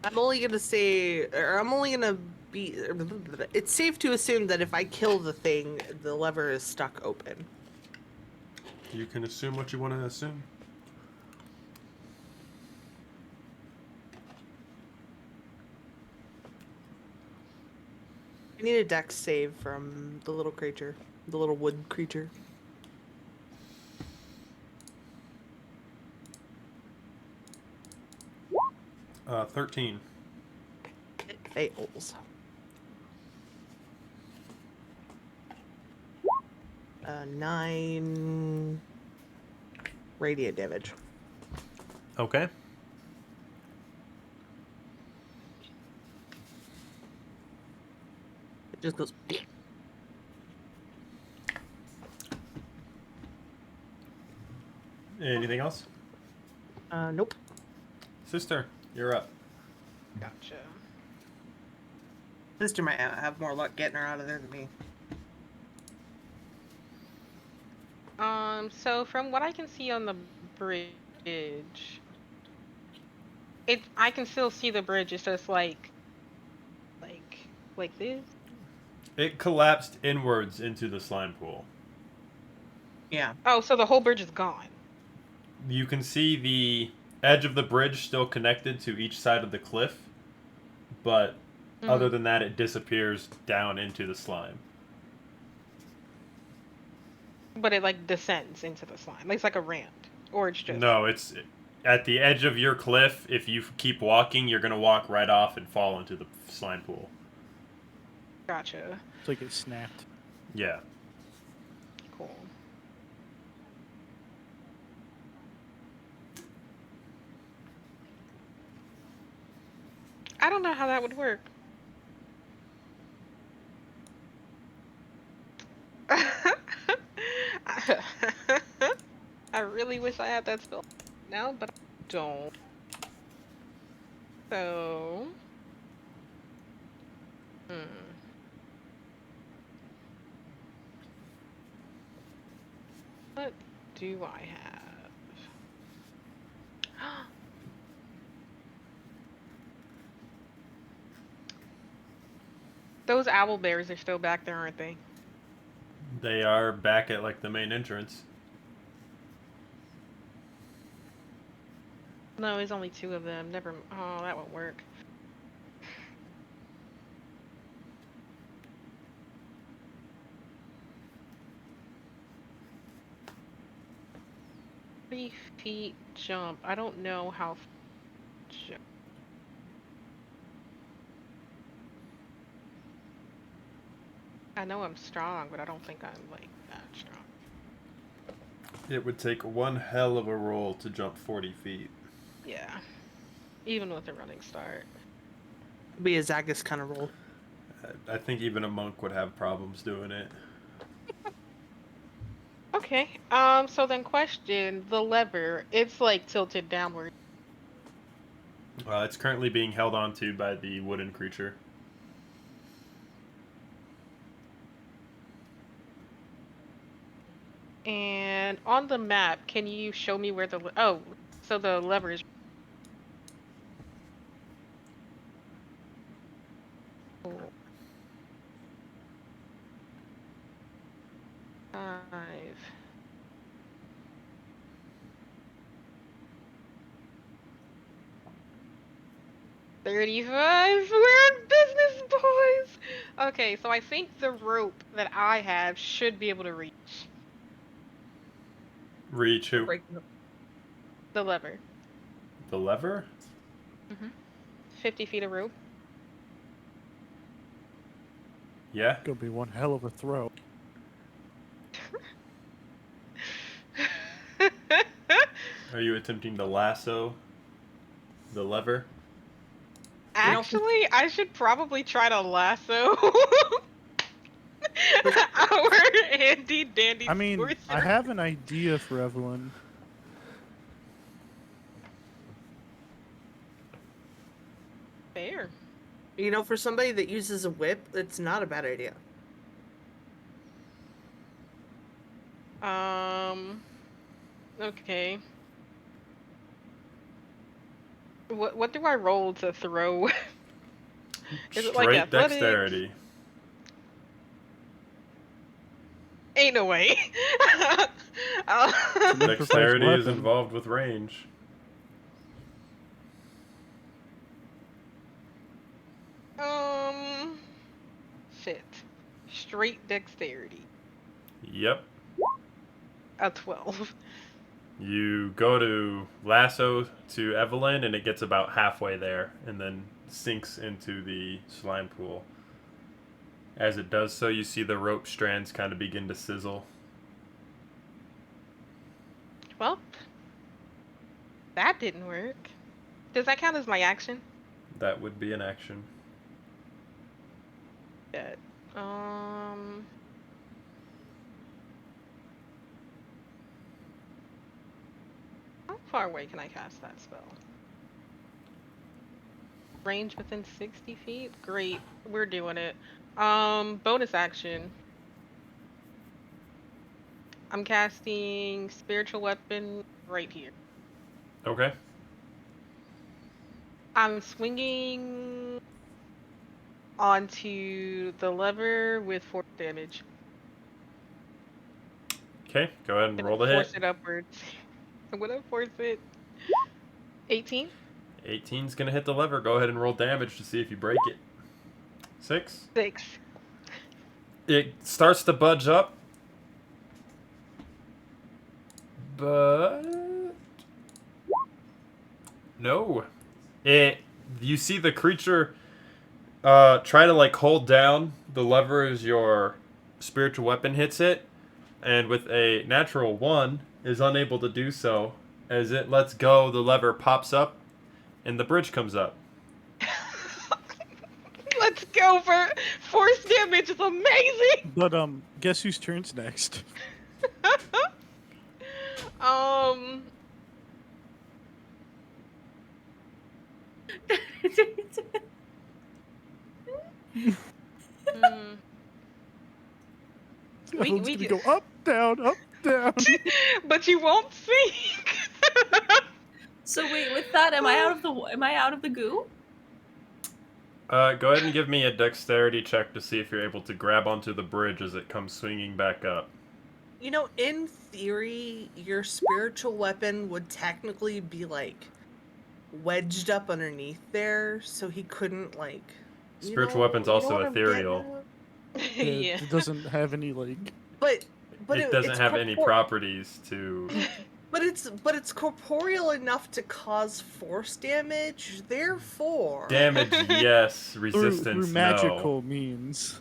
I'm only gonna say, or I'm only gonna be. It's safe to assume that if I kill the thing, the lever is stuck open. You can assume what you want to assume. I need a dex save from the little creature, the little wood creature. 13. It fails. 9 radiant damage. Okay. It just goes. Anything else? Nope. Sister, you're up. Gotcha. Sister might have more luck getting her out of there than me. So from what I can see on the bridge, I can still see the bridge. It's just like this. It collapsed inwards into the slime pool. Yeah. Oh, so the whole bridge is gone. You can see the edge of the bridge still connected to each side of the cliff, but other than that, it disappears down into the slime. But it like descends into the slime. Like, it's like a ramp, or it's just No, it's at the edge of your cliff. If you keep walking, you're going to walk right off and fall into the slime pool. Gotcha. It's like it snapped. Yeah. Cool. I don't know how that would work. I really wish I had that spell now, but I don't. So, What do I have? Those owl bears are still back there, aren't they? They are back at like the main entrance. No, there's only 2 of them. Never. Oh, that won't work. Feet jump. I don't know how. Jump. I know I'm strong, but I don't think I'm like that strong. It would take one hell of a roll to jump 40 feet. Yeah, even with a running start. Be a Zagus kind of roll. I think even a monk would have problems doing it. Okay. So then question, the lever, it's like tilted downward. It's currently being held onto by the wooden creature. And on the map, can you show me where the so the lever is 5. $35. We're in business, boys. Okay, so I think the rope that I have should be able to reach Reach who? the lever. The lever? 50 feet of rope. Yeah. Gonna be one hell of a throw. Are you attempting to lasso the lever? Actually, I should probably try to lasso our handy dandy I mean, sorcerer. I have an idea for Evelyn. Fair. You know, for somebody that uses a whip, it's not a bad idea. Okay. What do I roll to throw? Is it like Straight athletics? dexterity. Ain't no way. Dexterity is weapon. involved with range. Shit. Straight dexterity. Yep. A 12. You go to lasso to Evelyn, and it gets about halfway there, and then sinks into the slime pool. As it does so, you see the rope strands kind of begin to sizzle. Well, that didn't work. Does that count as my action? That would be an action. Yeah. How far away can I cast that spell? Range within 60 feet? Great. We're doing it. Bonus action. I'm casting spiritual weapon right here. Okay. I'm swinging onto the lever with force damage. Okay, go ahead and I'm roll gonna the force hit. it upwards. I'm gonna force it. 18? 18's gonna hit the lever. Go ahead and roll damage to see if you break it. 6. 6. It starts to budge up, but no. You see the creature try to like hold down the lever as your spiritual weapon hits it, and with a natural 1 is unable to do so. As it lets go, the lever pops up and the bridge comes up. Let's go for force damage is amazing. But guess whose turn's next? We Evelyn's gonna can- go up, down, down. But you won't sink. So wait, with that, am I out of the goo? Go ahead and give me a dexterity check to see if you're able to grab onto the bridge as it comes swinging back up. You know, in theory, your spiritual weapon would technically be, like, wedged up underneath there, so he couldn't, like... Spiritual weapon's also what I'm getting ethereal. at? Yeah. It doesn't have any, like... But It doesn't it's have any properties to... But it's corporeal enough to cause force damage, therefore... Damage, yes. Through Resistance, no. magical means.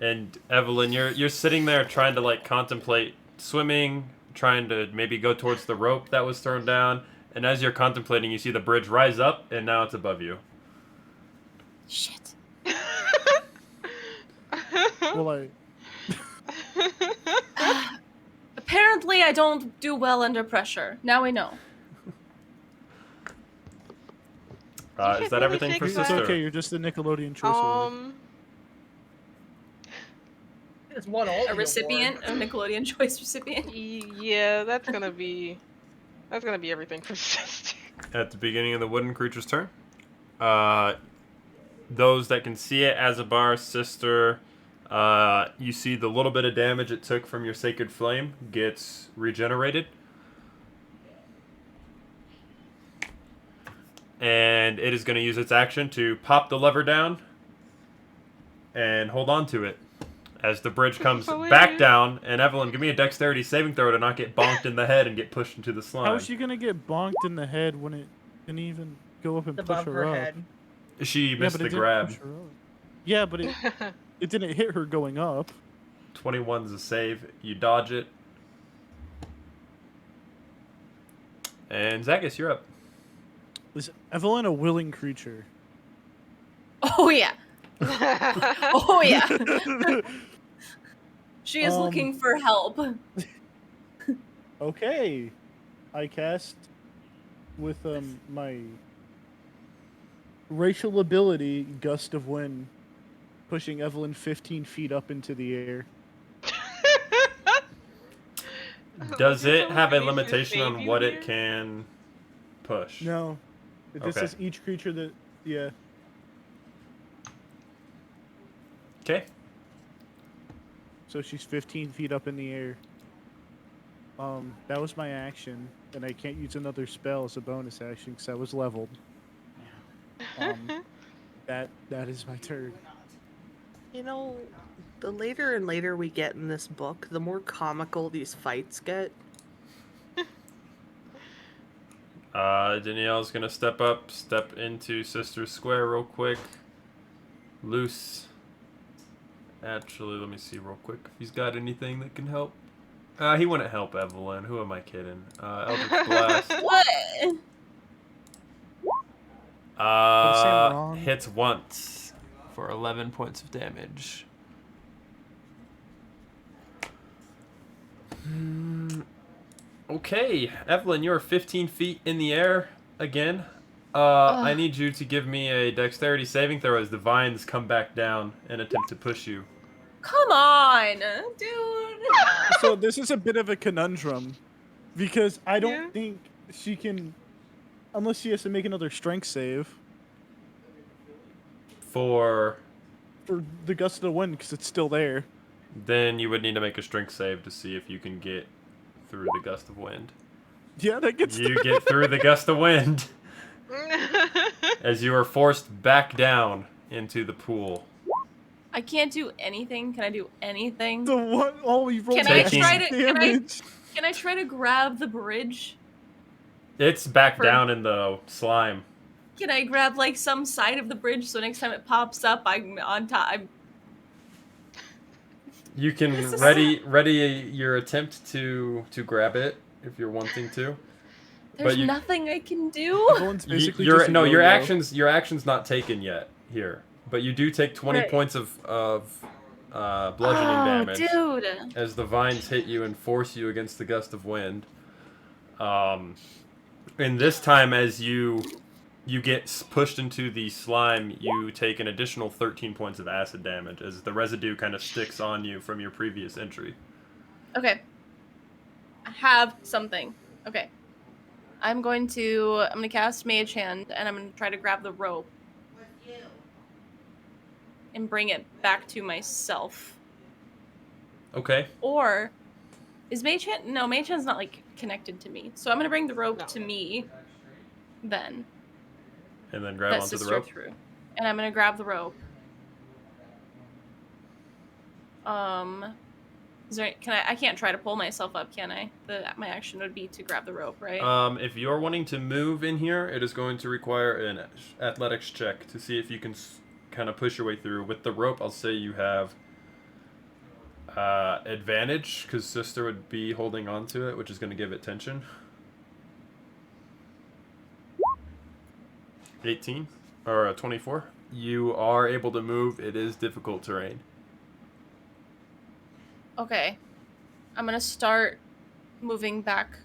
And Evelyn, you're sitting there trying to like contemplate swimming, trying to maybe go towards the rope that was thrown down, and as you're contemplating, you see the bridge rise up, and now it's above you. Shit. Well, Apparently, I don't do well under pressure. Now we know. Is that everything for fix it's Sister? okay. You're just a Nickelodeon choice award. It's one A recipient, a Nickelodeon Choice recipient. Yeah, that's gonna be everything for Sister. At the beginning of the wooden creature's turn, those that can see it, Azabar, Sister, you see the little bit of damage it took from your Sacred Flame gets regenerated. And it is going to use its action to pop the lever down and hold on to it as the bridge comes back down. And Evelyn, give me a dexterity saving throw to not get bonked in the head and get pushed into the slime. How is she gonna get bonked in the head when it didn't even go up and push above her her up? head. She Yeah, missed but the it didn't grab. push her up. Yeah, but it didn't hit her going up. 21's a save. You dodge it. And Zagus, you're up. Is Evelyn a willing creature? Oh yeah. Oh yeah. She is looking for help. Okay. I cast with my racial ability, Gust of Wind, pushing Evelyn 15 feet up into the air. Does it have a Somebody should limitation save on you what here? it can push? No. This Okay. is each creature that... Yeah. Okay. So she's 15 feet up in the air. That was my action, and I can't use another spell as a bonus action because I was leveled. That is my turn. You know, the later and later we get in this book, the more comical these fights get. Danielle's gonna step into Sister's Square real quick. Loose. Actually, let me see real quick if he's got anything that can help. He wouldn't help Evelyn. Who am I kidding? Eldritch Blast. What? Sam wrong? Hits once for 11 points of damage. Okay, Evelyn, you're 15 feet in the air again. I need you to give me a dexterity saving throw as the vines come back down and attempt to push you. Come on, dude. So this is a bit of a conundrum, because I don't Yeah. think she can, unless she has to make another strength save For the Gust of the Wind, because it's still there. then you would need to make a strength save to see if you can get through the gust of wind. Yeah, that gets You get through the gust of wind as you are forced back down into the pool. I can't do anything. Can I do anything? the one. Oh, we rolled Can I Taking- try to? damage. Can I try to grab the bridge? It's back For- down in the slime. Can I grab like some side of the bridge so next time it pops up, I'm on top? You can This is- ready your attempt to grab it if you're wanting to. There's you- nothing I can do. Everyone's basically Your just a your yo-yo. your action's not taken yet here, but you do take 20 Right. points of bludgeoning damage Dude. as the vines hit you and force you against the gust of wind. And this time, as you get pushed into the slime, you take an additional 13 points of acid damage as the residue kind of sticks on you from your previous entry. Okay. have something. Okay. I'm gonna cast Mage Hand, and I'm gonna try to grab the rope and bring it back to myself. Okay. Or is Mage Hand? No, Mage Hand's not like connected to me. So I'm gonna bring the rope No. to me. Then And then grab that onto the sister rope. threw, and I'm gonna grab the rope. Is there? I can't try to pull myself up, can I? My action would be to grab the rope, right? If you're wanting to move in here, it is going to require an athletics check to see if you can kind of push your way through. With the rope, I'll say you have advantage because sister would be holding on to it, which is going to give it tension. 18 or 24. You are able to move. It is difficult terrain. Okay. I'm gonna start moving back.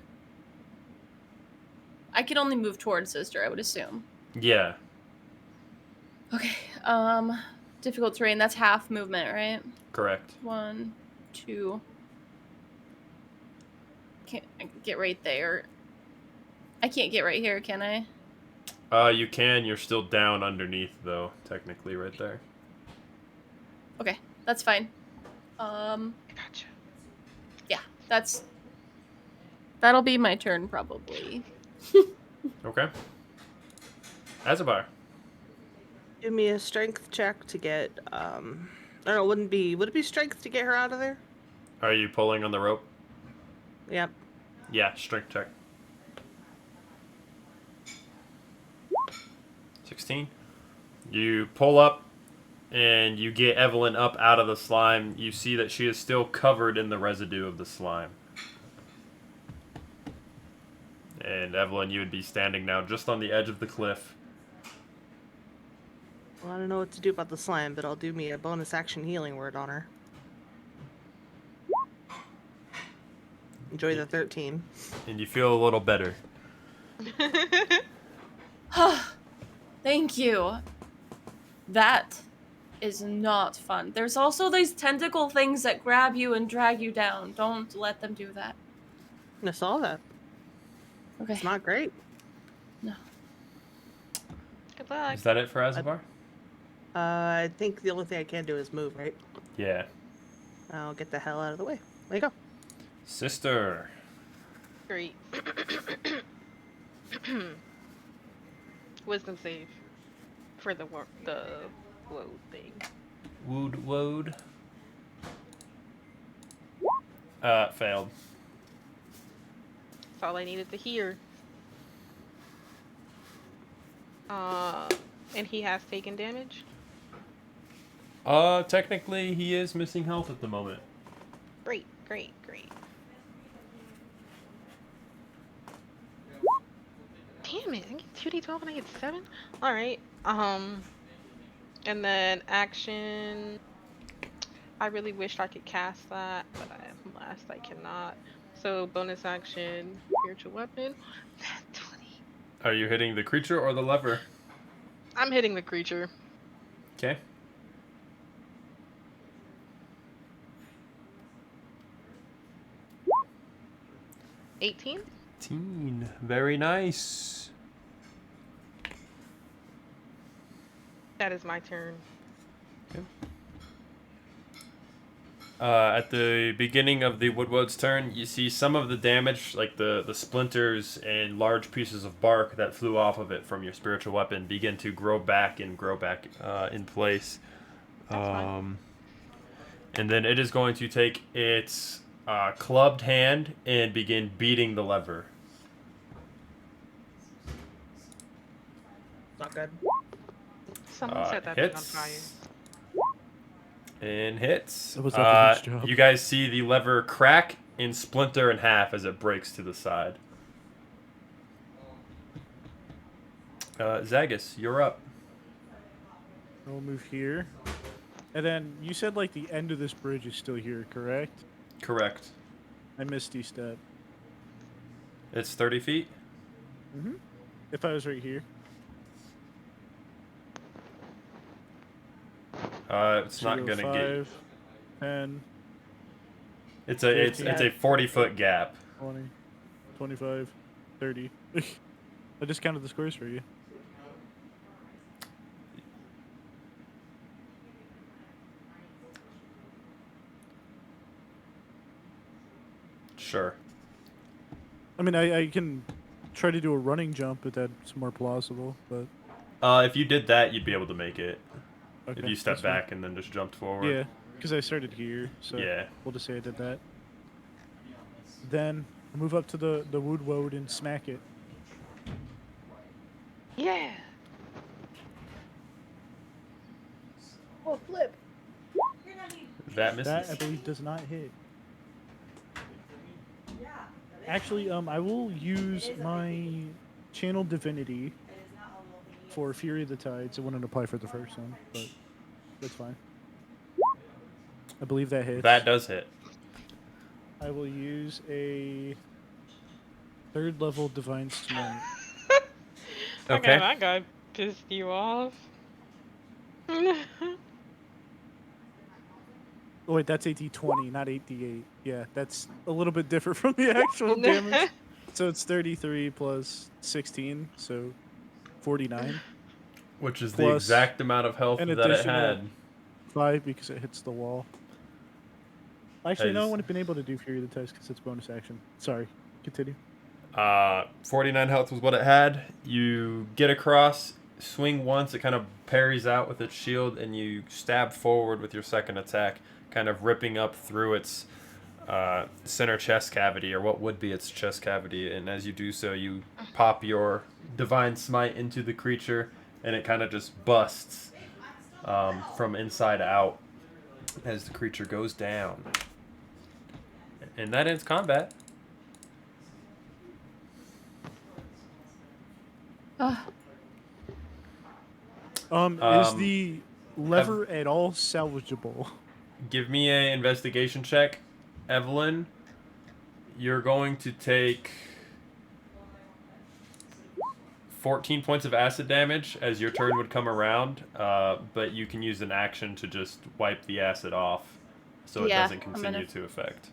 I can only move towards sister, I would assume. Yeah. Okay. Difficult terrain, that's half movement, right? Correct. 1, 2. Can't I can get right there. I can't get right here, can I? You can. You're still down underneath, though, technically, right there. Okay, that's fine. Gotcha. Yeah, that'll be my turn probably. Okay. Azabar. Give me a strength check to get, I don't know, would it be strength to get her out of there? Are you pulling on the rope? Yep. Yeah, strength check. 16. You pull up and you get Evelyn up out of the slime. You see that she is still covered in the residue of the slime. And Evelyn, you would be standing now just on the edge of the cliff. Well, I don't know what to do about the slime, but I'll do me a bonus action healing word on her. Enjoy the 13. And you feel a little better. Thank you. That is not fun. There's also these tentacle things that grab you and drag you down. Don't let them do that. I saw that. Okay. It's not great. No. Good luck. Is that it for Azabar? I think the only thing I can do is move, right? Yeah. I'll get the hell out of the way. There you go. Sister. Great. Wisdom save for the load thing. Wood. Failed. That's all I needed to hear. And he has taken damage. Technically, he is missing health at the moment. Great. Damn it! I get 2d12 and I get 7. All right. And then action. I really wished I could cast that, but I cannot. So bonus action, spiritual weapon. 20. Are you hitting the creature or the lever? I'm hitting the creature. Okay. $18. Very nice. That is my turn. Okay. At the beginning of the Woodwood's turn, you see some of the damage, like the splinters and large pieces of bark that flew off of it from your spiritual weapon, begin to grow back in place. That's fine. And then it is going to take its clubbed hand and begin beating the lever. Not good. Someone said that thing on Hits. fire. And hits. That was like a huge job. You guys see the lever crack and splinter in half as it breaks to the side. Zagus, you're up. I'll move here. And then you said like the end of this bridge is still here, correct? Correct. I misty step. It's 30 feet. Mm-hmm. If I was right here. It's not So gonna get. 5, 10. It's a 40-foot gap. 20, 25, 30. I just counted the squares for you. Sure. I mean, I can try to do a running jump if that's more plausible, but If you did that, you'd be able to make it. okay. If you stepped that's fine. back and then just jumped forward. Yeah, because I started here, so Yeah. we'll just say I did that. Then move up to the wood and smack it. Yeah. Oh, flip. That misses. That I believe does not hit. Actually, I will use my channel divinity for Fury of the Tides. It wouldn't apply for the first one, but that's fine. I believe that hits. That does hit. I will use a 3rd level divine smite. Okay. That guy pissed you off. Oh wait, that's a d20, not 8d8. Yeah, that's a little bit different from the actual damage. So it's 33 plus 16, so 49. Which is the Plus exact amount of health an that it additional had. 5 because it hits the wall. Actually, no, I As- wouldn't have been able to do Fury of the Test because it's bonus action. Sorry, continue. 49 health was what it had. You get across, swing once, it kind of parries out with its shield, and you stab forward with your second attack, kind of ripping up through its center chest cavity, or what would be its chest cavity. And as you do so, you pop your divine smite into the creature, and it kind of just busts from inside out as the creature goes down. And that ends combat. Is the lever at all salvageable? Give me a investigation check. Evelyn, you're going to take 14 points of acid damage as your turn would come around, but you can use an action to just wipe the acid off so it Yeah, doesn't I'm continue gonna- to affect.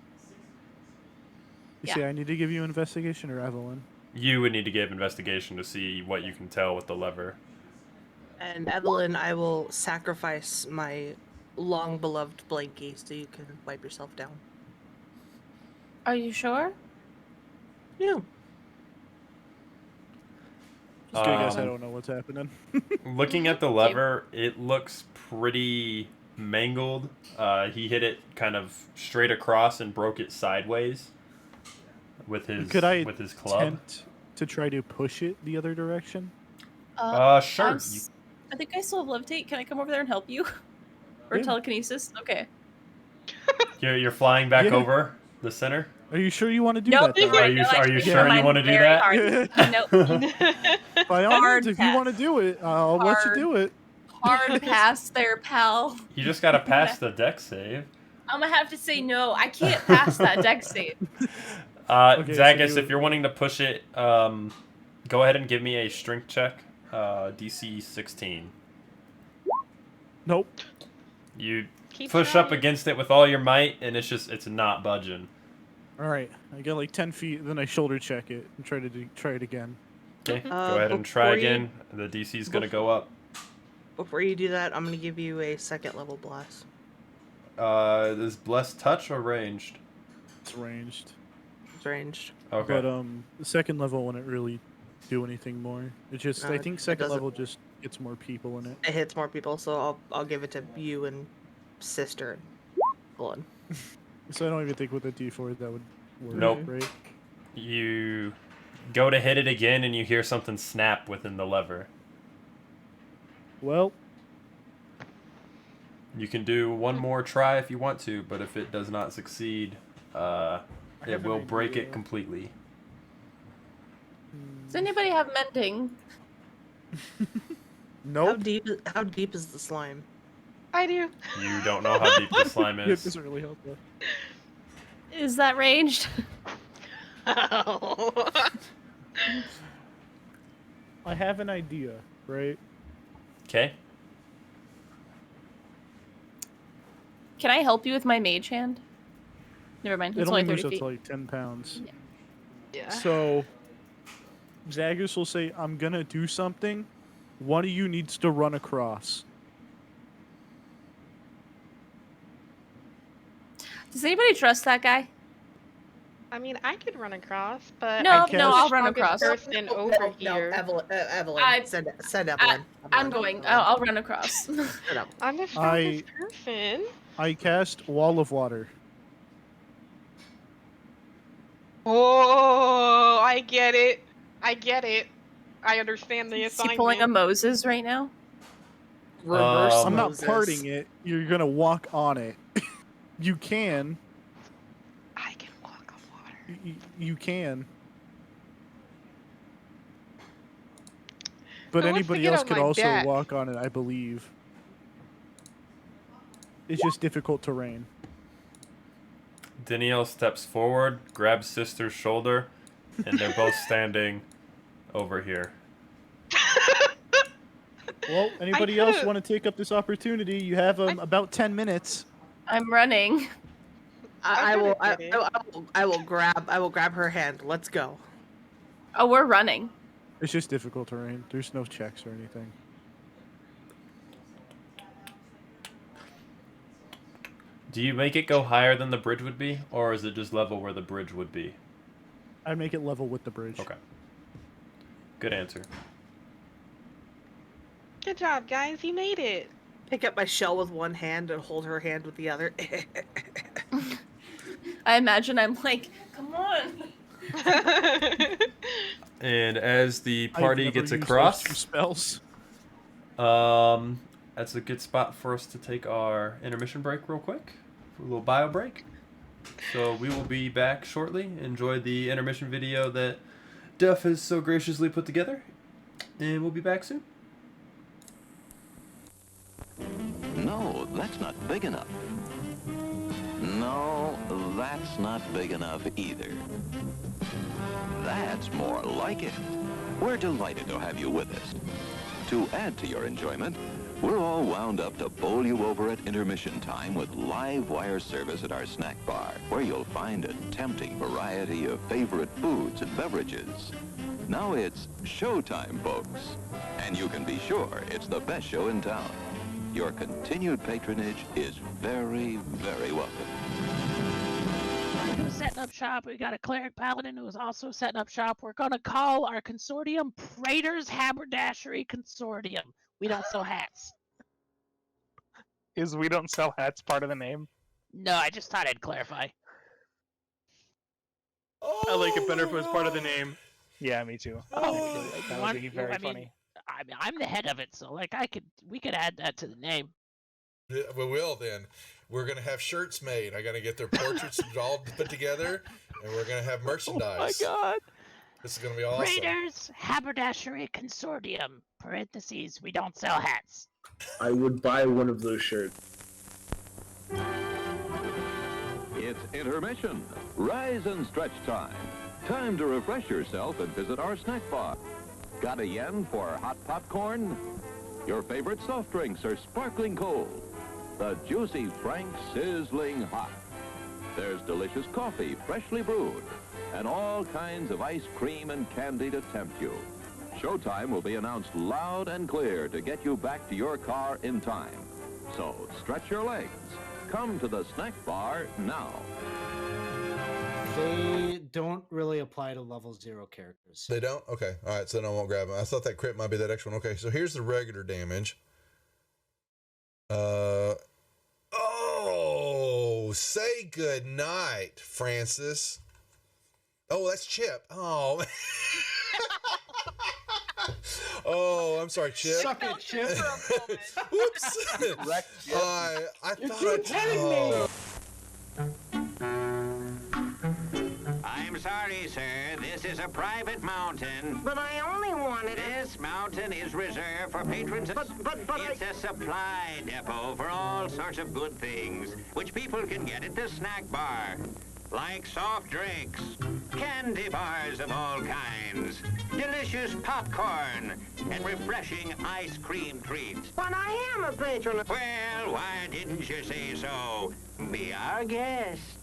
You Yeah. say I need to give you investigation or Evelyn? You would need to give investigation to see what you can tell with the lever. And Evelyn, I will sacrifice my long beloved blankie so you can wipe yourself down. Are you sure? Yeah. Just gonna guess I Um, don't know what's happening. Looking at the lever, it looks pretty mangled. He hit it kind of straight across and broke it sideways with his Could with his club. attempt to try to push it the other direction? Sure. I think I still have levitate. Can I come over there and help you? Or Yeah. telekinesis? Okay. You're flying back Yeah. over the center. Are you sure you want to do Nope. that? though? Are you sure you want to do Very that? hard. Nope. By all Hard means, if you want to pass. do it, I'll let you Hard. do it. Hard pass there, pal. You just gotta pass the deck save. I'm gonna have to say no. I can't pass that deck save. Okay, so Zagus, do if you're wanting to push it, go ahead and give me a strength check. DC 16. Nope. You Keep push up trying. against it with all your might, and it's not budging. All right, I get like 10 feet, then I shoulder check it and try it again. Okay, go ahead and try before you- again. The DC's gonna go up. Before you do that, I'm going to give you a 2nd level blast. Is blessed touch or ranged? It's ranged, It's ranged. Okay. but the second level wouldn't really do anything more. It just No, I think it second doesn't. level just gets more people in it. It hits more people, so I'll give it to you and sister and Evelyn. So I don't even think with a D4 that would work. Nope. Right? You go to hit it again, and you hear something snap within the lever. Well, You can do one more try if you want to, but if it does not succeed, have it an will break idea. it completely. Does anybody have mending? How nope. How deep is the slime? I do. You don't know how deep the slime It is. doesn't really help though. Is that ranged? I have an idea, right? Okay. Can I help you with my mage hand? Never mind. It It's only only moves 30 up feet. to like 10 pounds. Yeah. So, Zagus will say, I'm going to do something. One of you needs to run across. Does anybody trust that guy? I mean, I could run across, but No, I no, think I'll the run strongest across. person over here. Evelyn. I- Send Evelyn. I'm going. I'll run across. Send Evelyn. I'm the strongest person. I cast Wall of Water. Oh, I get it. I get it. I understand the Is he pulling a assignment. Moses right now? Reverse I'm not Moses. parting it. You're going to walk on it. You can. I can walk on water. You can. But Who wants to anybody get else on could my also back? walk on it, I believe. It's just difficult terrain. Danielle steps forward, grabs sister's shoulder, and they're both standing over here. Well, anybody else could've- want to take up this opportunity? You have about 10 minutes. I'm running. I will. I could've did it. I will grab her hand. Let's go. Oh, we're running. It's just difficult terrain. There's no checks or anything. Do you make it go higher than the bridge would be, or is it just level where the bridge would be? I'd make it level with the bridge. Okay. Good answer. Good job, guys. You made it. Pick up my shell with one hand and hold her hand with the other. I imagine I'm like, come on. And as the I've party never gets used across, those two spells. that's a good spot for us to take our intermission break real quick. For a little bio break. So we will be back shortly. Enjoy the intermission video that Duff has so graciously put together. And we'll be back soon. No, that's not big enough. No, that's not big enough either. That's more like it. We're delighted to have you with us. To add to your enjoyment, we're all wound up to bowl you over at intermission time with live wire service at our snack bar, where you'll find a tempting variety of favorite foods and beverages. Now it's showtime, folks. And you can be sure it's the best show in town. Your continued patronage is very, very welcome. Who's setting up shop? We got a cleric paladin who is also setting up shop. We're gonna call our consortium Praetor's Haberdashery Consortium. We don't sell hats. Is we don't sell hats part of the name? No, I just thought I'd clarify. I like it better if it was part of the name. Yeah, me too. Oh, That would be very funny. I'm the head of it, so like we could add that to the name. Yeah, we will then. We're gonna have shirts made. I gotta get their portraits all put together, and we're gonna have merchandise. Oh my god! This is gonna be awesome. Praetor's Haberdashery Consortium. Parentheses. We don't sell hats. I would buy one of those shirts. It's intermission. Rise and stretch time. Time to refresh yourself and visit our snack bar. Got a yen for hot popcorn? Your favorite soft drinks are sparkling cold. The juicy Frank sizzling hot. There's delicious coffee, freshly brewed, and all kinds of ice cream and candy to tempt you. Showtime will be announced loud and clear to get you back to your car in time. So stretch your legs. Come to the snack bar now. They don't really apply to level 0 characters. They don't? Okay. All right. So then I won't grab them. I thought that crit might be that extra one. Okay. So here's the regular damage. Oh, say good night, Francis. Oh, that's Chip. Oh. Oh, I'm sorry, Chip. Suck it, Chip. Whoops. I thought I'm sorry, sir. This is a private mountain. But I only wanted This mountain is reserved for patrons. It's a supply depot for all sorts of good things, which people can get at the snack bar. Like soft drinks, candy bars of all kinds, delicious popcorn, and refreshing ice cream treats. But I am a patron. Well, why didn't you say so? Be our guest.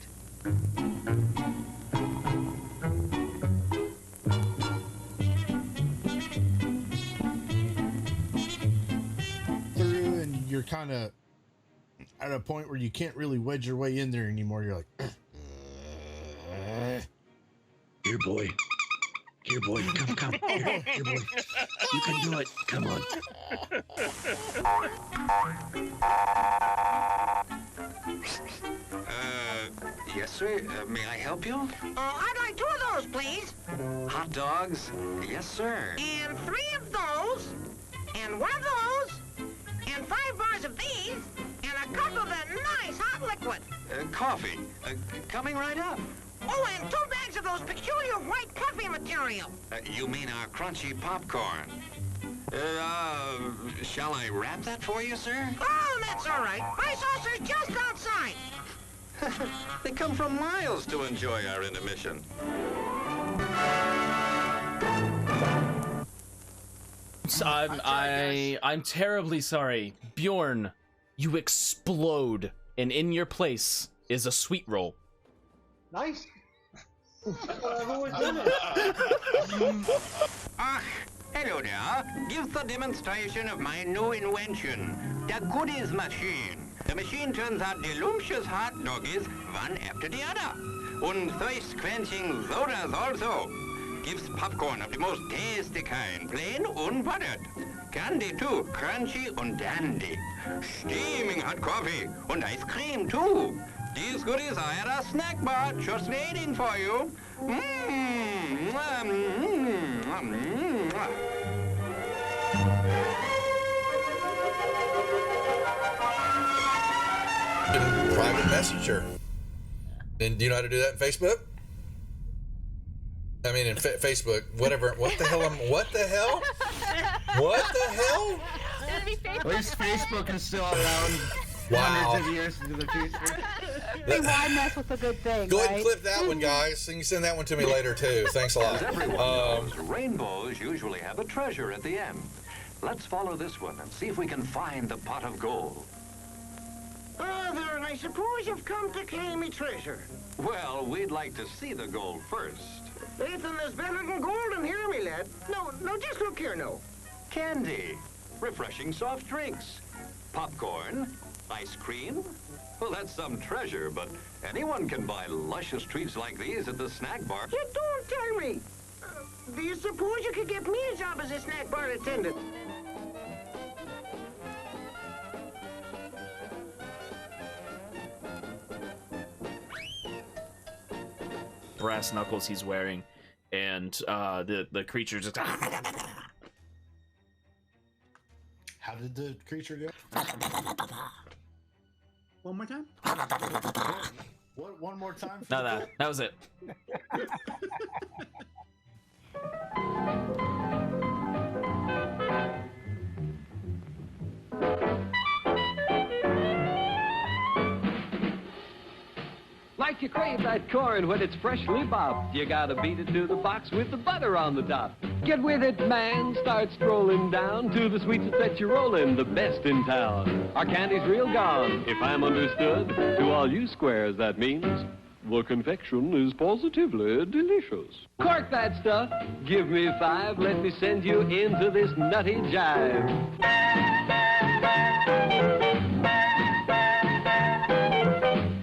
you're kind of at a point where you can't really wedge your way in there anymore. You're like, here, boy. Here, boy. Come. Here, boy. You can do it. Come on. Yes, sir. May I help you? I'd like 2 of those, please. Hot dogs? Yes, sir. And 3 of those. And 1 of those. And 5 bars of these. And a cup of that nice hot liquid. Coffee. Coming right up. Oh, and 2 bags of those peculiar white puffy material. You mean our crunchy popcorn? Shall I wrap that for you, sir? Oh, that's all right. My saucer's just outside. They come from miles to enjoy our intermission. I'm terribly sorry. Bjorn, you explode, and in your place is a sweet roll. Nice. Hello there. Give the demonstration of my new invention, the goodies machine. The machine turns out delicious hot doggies one after the other. And thirst-quenching sodas also. Gives popcorn of the most tasty kind, plain unbuttered. Candy too, crunchy and dandy. Steaming hot coffee and ice cream too. These goodies are at a snack bar just waiting for you. Private messenger. And do you know how to do that in Facebook? I mean, in Facebook, whatever. What the hell? What the hell? What the hell? At least Facebook is still around hundreds of years into the future. Hey, why mess with a good thing? Go ahead and clip that one, guys. You can send that one to me later too. Thanks a lot. As everyone knows, rainbows usually have a treasure at the end. Let's follow this one and see if we can find the pot of gold. Father, and I suppose you've come to claim me treasure. Well, we'd like to see the gold first. Nathan, there's better than gold in here, me lad. No, just look here, no. Candy, refreshing soft drinks, popcorn, ice cream. Well, that's some treasure, but anyone can buy luscious treats like these at the snack bar. You don't tell me. Do you suppose you could get me a job as a snack bar attendant? Brass knuckles he's wearing, and the creature just. How did the creature go? One more time? What? One more time? No, that was it. Like you crave that corn when it's freshly bobbed, you gotta beat it to the box with the butter on the top. Get with it, man, start strolling down to the sweets that you're rolling, the best in town. Our candy's real gone, if I'm understood. To all you squares, that means the confection is positively delicious. Cork that stuff, give me 5, let me send you into this nutty jive.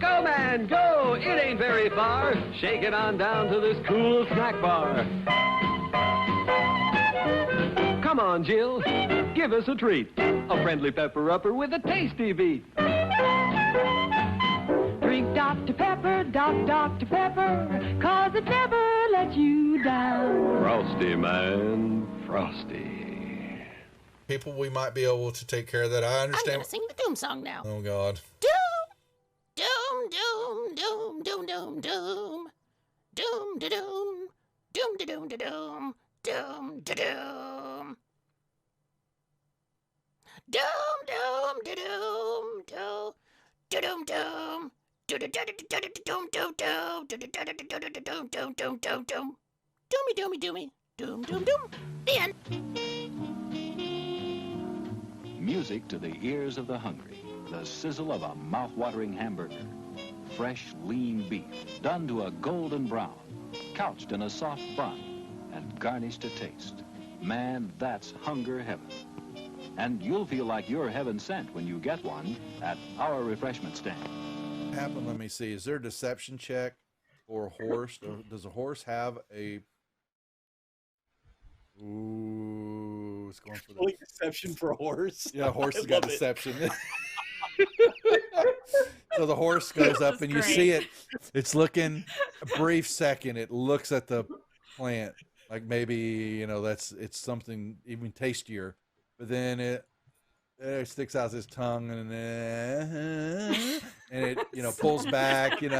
Go, man, go! It ain't very far. Shake it on down to this cool snack bar. Come on, Jill, give us a treat. A friendly pepper-upper with a tasty beat. Drink Dr. Pepper, Dr. Pepper, 'cause it never lets you down. Frosty, man, frosty. People, we might be able to take care of that. I I'm understand. gonna sing the doom song now. Oh God. Doom, doom, doom, doom, doom, doom, doom, doom, da doom, doom, da doom, da doom, doom, da doom, doom, doom, da doom, doom, da doom, doom. Doomy doomy, doom doom doom. The end. Music to the ears of the hungry. The sizzle of a mouth-watering hamburger. Fresh, lean beef, done to a golden brown. Couched in a soft bun and garnished to taste. Man, that's hunger heaven. And you'll feel like you're heaven sent when you get one at our refreshment stand. Happen. Let me see. Is there a deception check for a horse? Does a horse have a? Ooh, it's going for the deception for a horse. Yeah, horse I has got love it. deception. So the horse goes up, and you see it. It's looking a brief second. It looks at the plant like maybe it's something even tastier, but then it sticks out his tongue and it pulls back, and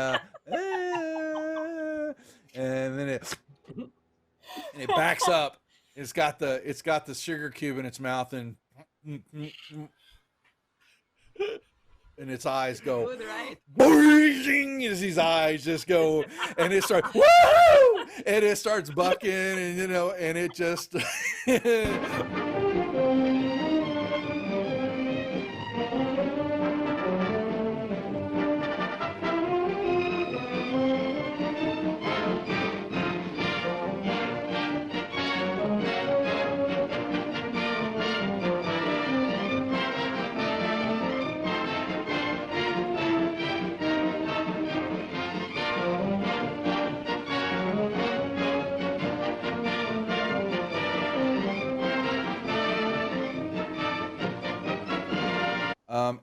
then it backs up. It's got the sugar cube in its mouth and its eyes go boing as his eyes just go, and it starts woo, and it starts bucking, and and it just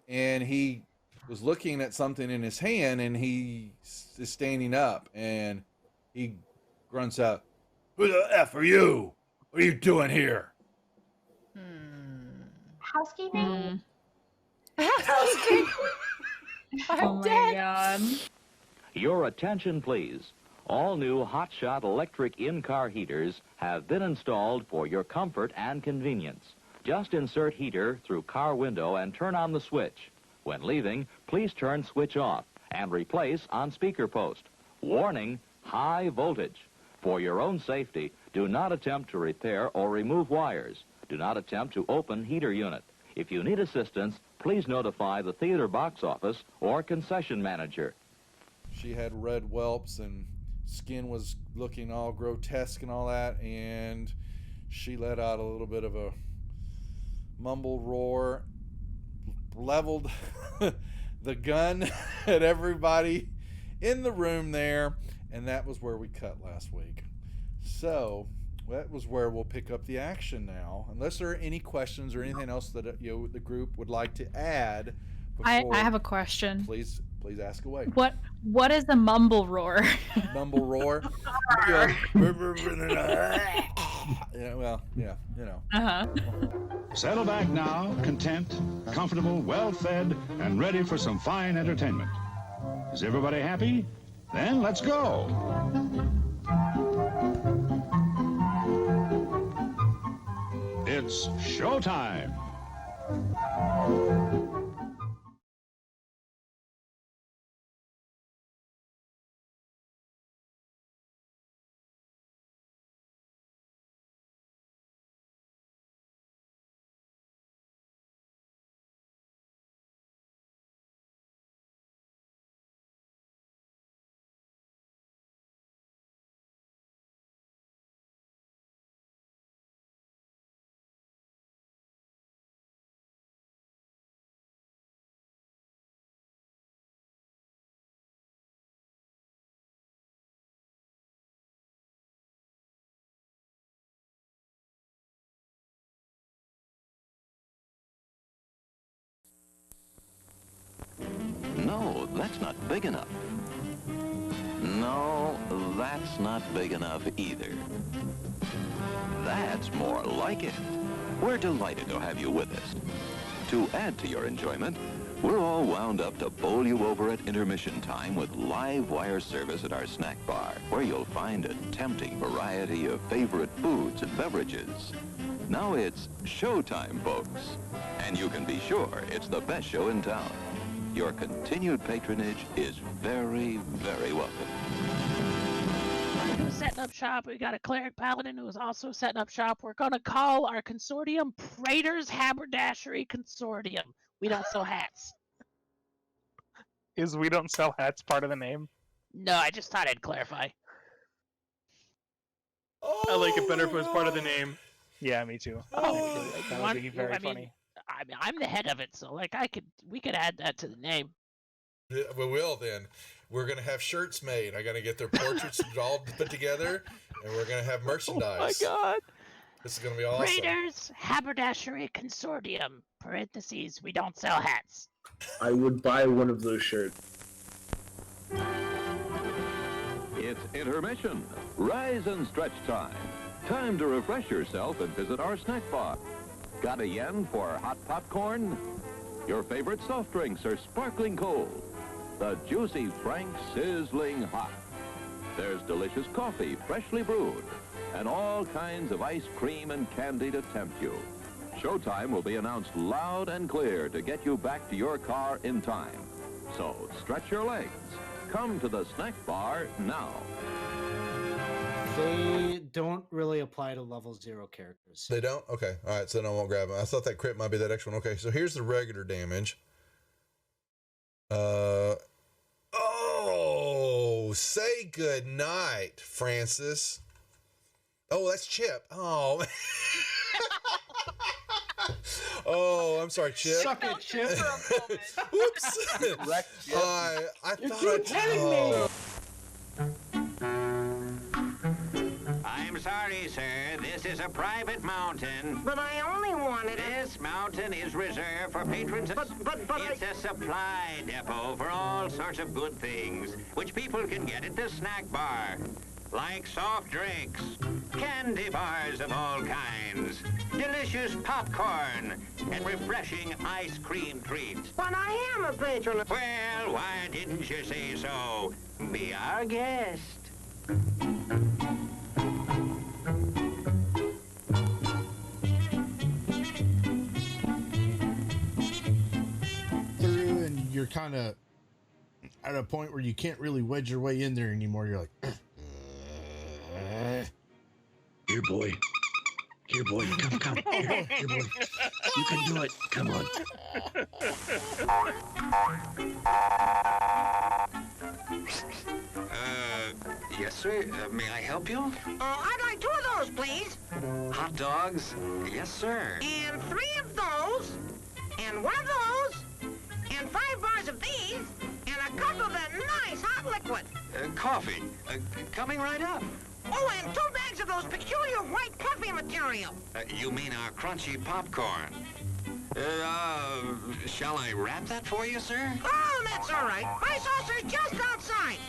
and he was looking at something in his hand, and he is standing up, and he grunts out, "Who the F are you? What are you doing here?" Housekeeping? Housekeeping? I'm my God. Your attention, please. All new hotshot electric in-car heaters have been installed for your comfort and convenience. Just insert heater through car window and turn on the switch. When leaving, please turn switch off and replace on speaker post. Warning, high voltage. For your own safety, do not attempt to repair or remove wires. Do not attempt to open heater unit. If you need assistance, please notify the theater box office or concession manager. She had red whelps and skin was looking all grotesque and all that, and she let out a little bit of a mumbled roar, leveled the gun at everybody in the room there, and that was where we cut last week. So that was where we'll pick up the action now, unless there are any questions or anything else that the group would like to add. I have a question. Please ask away. What is a mumble roar? Mumble roar. Settle back now, content, comfortable, well-fed, and ready for some fine entertainment. Is everybody happy? Then let's go. It's showtime. No, that's not big enough. No, that's not big enough either. That's more like it. We're delighted to have you with us. To add to your enjoyment, we're all wound up to bowl you over at intermission time with live wire service at our snack bar, where you'll find a tempting variety of favorite foods and beverages. Now it's showtime, folks. And you can be sure it's the best show in town. Your continued patronage is very, very welcome. Who's setting up shop? We got a cleric paladin who is also setting up shop. We're going to call our consortium Praetor's Haberdashery Consortium. We don't sell hats. Is we don't sell hats part of the name? No, I just thought I'd clarify. I like it better if it was part of the name. Yeah, me too. Oh, That would be very funny. I mean, I'm the head of it, so like we could add that to the name. We will then. We're gonna have shirts made. I gotta get their portraits all put together, and we're gonna have merchandise. Oh my god! This is gonna be awesome. Raiders Haberdashery Consortium. Parentheses. We don't sell hats. I would buy one of those shirts. It's intermission. Rise and stretch time. Time to refresh yourself and visit our snack bar. Got a yen for hot popcorn? Your favorite soft drinks are sparkling cold. The juicy Frank sizzling hot. There's delicious coffee, freshly brewed, and all kinds of ice cream and candy to tempt you. Showtime will be announced loud and clear to get you back to your car in time. So stretch your legs. Come to the snack bar now. They don't really apply to level 0 characters. They don't? Okay. All right. So then I won't grab them. I thought that crit might be that extra one. Okay. So here's the regular damage. Oh, say good night, Francis. Oh, that's Chip. Oh. Oh, I'm sorry, Chip. Suck it, Chip. Whoops. I thought me. I'm sorry, sir. This is a private mountain. But I only wanted it. This mountain is reserved for patrons. But it's a supply depot for all sorts of good things, which people can get at the snack bar. Like soft drinks, candy bars of all kinds, delicious popcorn, and refreshing ice cream treats. But I am a patron. Well, why didn't you say so? Be our guest. Through, and you're kind of at a point where you can't really wedge your way in there anymore. You're like, Here, boy. Here, boy. Come. Here, boy. You can do it. Come on. Yes, sir. May I help you? I'd like 2 of those, please. Hot dogs? Yes, sir. And 3 of those. And 1 of those. And 5 bars of these. And a cup of the nice hot liquid. Coffee. Coming right up. Oh, and 2 bags of those peculiar white puffy material. You mean our crunchy popcorn? Shall I wrap that for you, sir? Oh, that's all right. My saucer's just outside.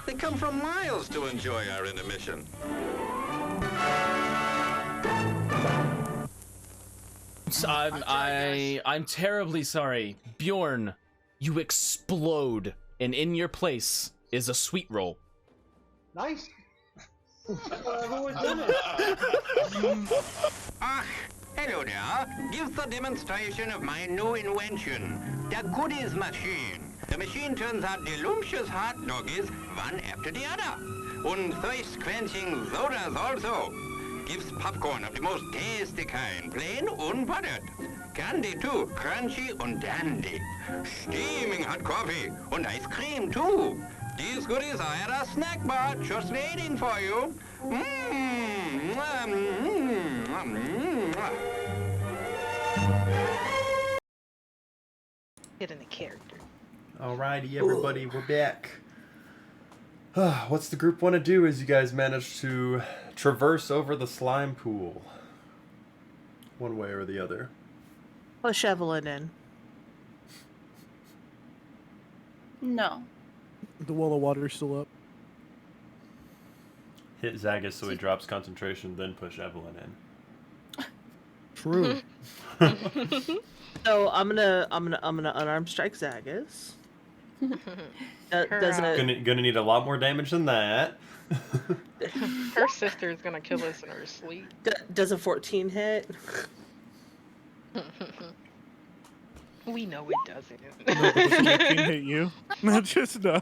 They come from miles to enjoy our intermission. I'm terribly sorry. Bjorn, you explode, and in your place is a sweet roll. Nice. Hello there. Give the demonstration of my new invention, the goodies machine. The machine turns out delicious hot doggies one after the other. And thirst-quenching sodas also. Gives popcorn of the most tasty kind, plain unbuttered. Candy too, crunchy and dandy. Steaming hot coffee and ice cream too. These goodies are at our snack bar, just waiting for you. Get in the character. Alrighty, everybody, we're back. What's the group want to do as you guys manage to traverse over the slime pool? One way or the other. Push Evelyn in. No. The wall of water is still up. Hit Zagus so he drops concentration, then push Evelyn in. True. So I'm gonna unarmed strike Zagus. Gonna need a lot more damage than that. Her sister is gonna kill us in her sleep. Does a 14 hit? We know it doesn't. No, but does 14 hit you? Not just no.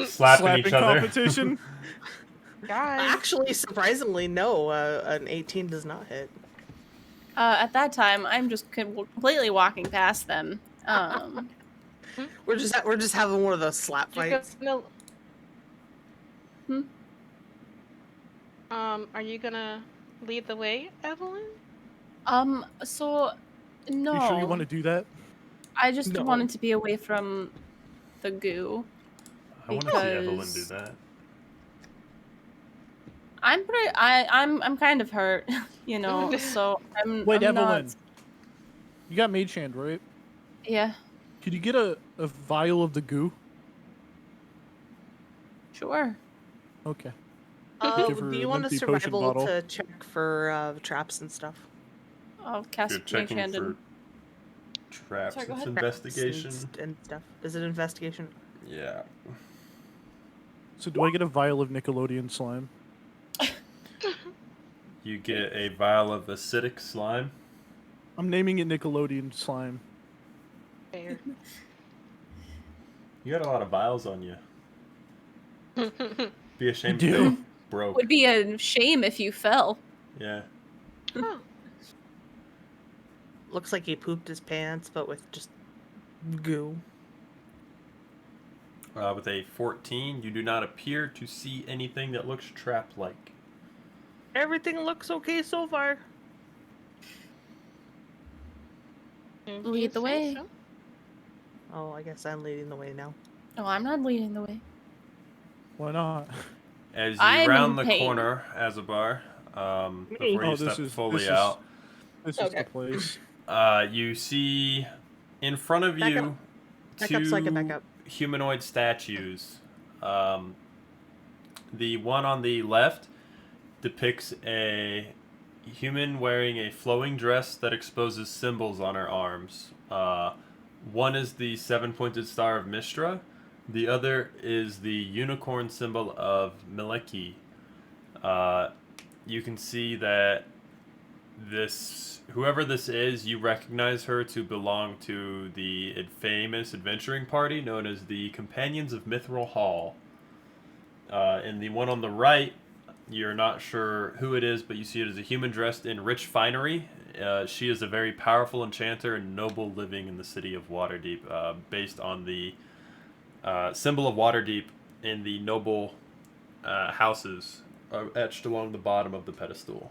Slapping each other. Competition. Guys. Actually, surprisingly, no. An 18 does not hit. At that time, I'm just completely walking past them. We're just having one of those slap fights. Are you gonna lead the way, Evelyn? So no. You sure you want to do that? I just No. wanted to be away from the goo. I want to see Evelyn do that. I'm kind of hurt, you know. So Wait, I'm Evelyn. not. You got Mage Hand, right? Yeah. Could you get a vial of the goo? Sure. Okay. Do Give her you an want a empty potion survival bottle. to check for traps and stuff? I'll cast You're Mage checking Hand for and traps. Sorry, go It's ahead. investigation. And stuff. Is it investigation? Yeah. So do I get a vial of Nickelodeon slime? You get a vial of acidic slime. I'm naming it Nickelodeon slime. Fair. You got a lot of vials on you. Be ashamed You if do. they broke. would be a shame if you fell. Yeah. Looks like he pooped his pants, but with just goo. With a 14, you do not appear to see anything that looks trap-like. Everything looks okay so far. Lead the way. Oh, I guess I'm leading the way now. No, I'm not leading the way. Why not? As you I'm round in the pain. corner, Azabar, before Oh, you this step is- fully this is- out, This is the place. you see in front of Back you up. Back up so I can back up. humanoid statues. The one on the left depicts a human wearing a flowing dress that exposes symbols on her arms. One is the seven-pointed star of Mistra. The other is the unicorn symbol of Mileki. You can see that whoever this is, you recognize her to belong to the famous adventuring party known as the Companions of Mithril Hall. And the one on the right, you're not sure who it is, but you see it as a human dressed in rich finery. She is a very powerful enchanter and noble living in the city of Waterdeep, based on the symbol of Waterdeep in the noble houses etched along the bottom of the pedestal.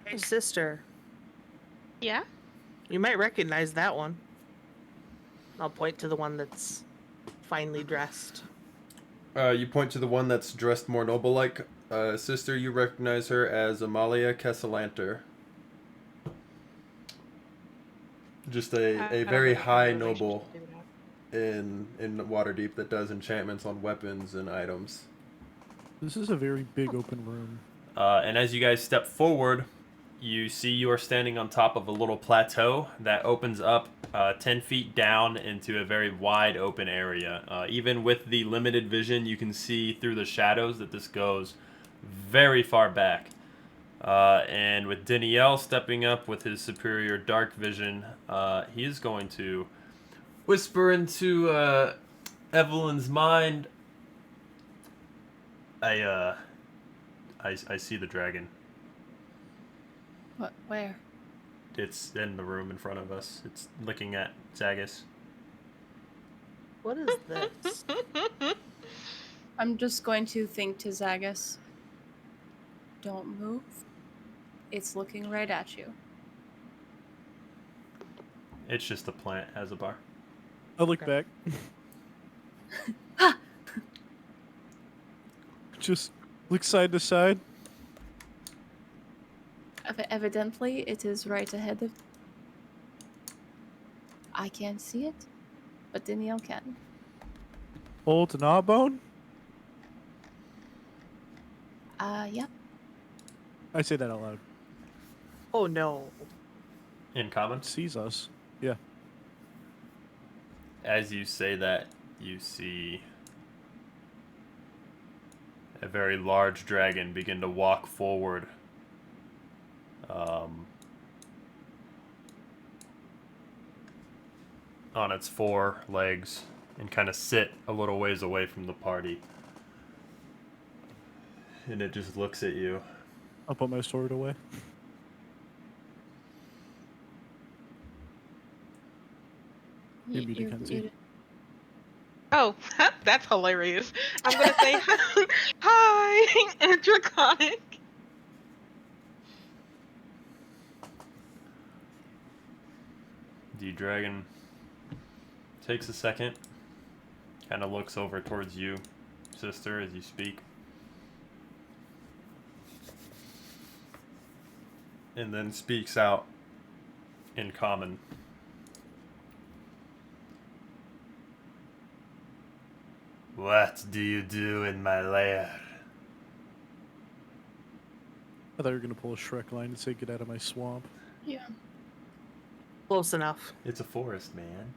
Hey, sister. Yeah? You might recognize that one. I'll point to the one that's finely dressed. You point to the one that's dressed more noble-like. Sister, you recognize her as Amalia Cassalanter. Just a very high noble in Waterdeep that does enchantments on weapons and items. This is a very big open room. And as you guys step forward, you see you are standing on top of a little plateau that opens up 10 feet down into a very wide open area. Even with the limited vision, you can see through the shadows that this goes very far back. And with Danielle stepping up with his superior dark vision, he is going to whisper into Evelyn's mind. I see the dragon. What? Where? It's in the room in front of us. It's looking at Zagus. What is this? I'm just going to think to Zagus. Don't move. It's looking right at you. It's just a plant, Azabar. I look back. Just look side to side. Evidently, it is right ahead of. I can't see it, but Danielle can. Old Gnawbone? Yep. I say that out loud. Oh no. In common? Sees us. Yeah. As you say that, you see a very large dragon begin to walk forward. On its four legs and kind of sit a little ways away from the party. And it just looks at you. I'll put my sword away. Maybe Kenzie. Oh, that's hilarious. I'm gonna say hi, Draconic. The dragon takes a second, kind of looks over towards you, sister, as you speak. And then speaks out in common. What do you do in my lair? I thought you were going to pull a Shrek line and say, get out of my swamp. Yeah. Close enough. It's a forest, man.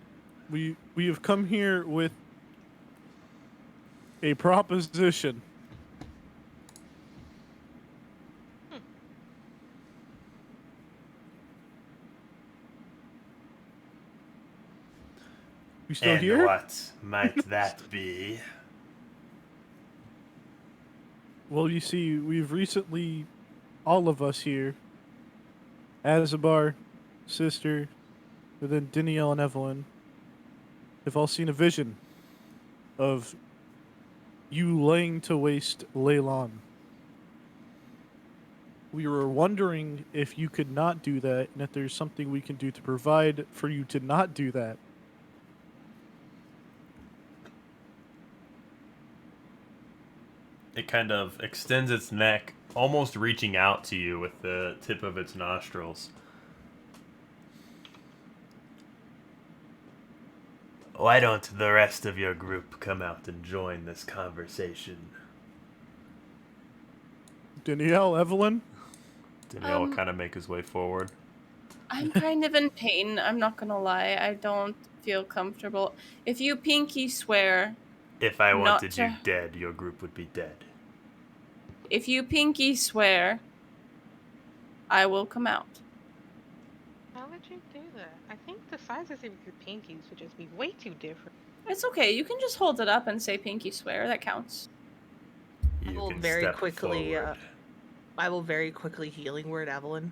We have come here with a proposition. You still And here? what might that be? Well, you see, we've recently, all of us here, Azabar, sister, and then Danielle and Evelyn, have all seen a vision of you laying to waste Leylon. We were wondering if you could not do that, and if there's something we can do to provide for you to not do that. It kind of extends its neck, almost reaching out to you with the tip of its nostrils. Why don't the rest of your group come out and join this conversation? Danielle, Evelyn? Danielle will kind of make his way forward. I'm kind of in pain. I'm not gonna lie. I don't feel comfortable. If you pinky swear, If I not wanted you to- dead, your group would be dead. if you pinky swear, I will come out. How would you do that? I think the sizes of your pinkies would just be way too different. It's okay. You can just hold it up and say pinky swear. That counts. I You will can very step quickly. forward. I will very quickly healing word Evelyn.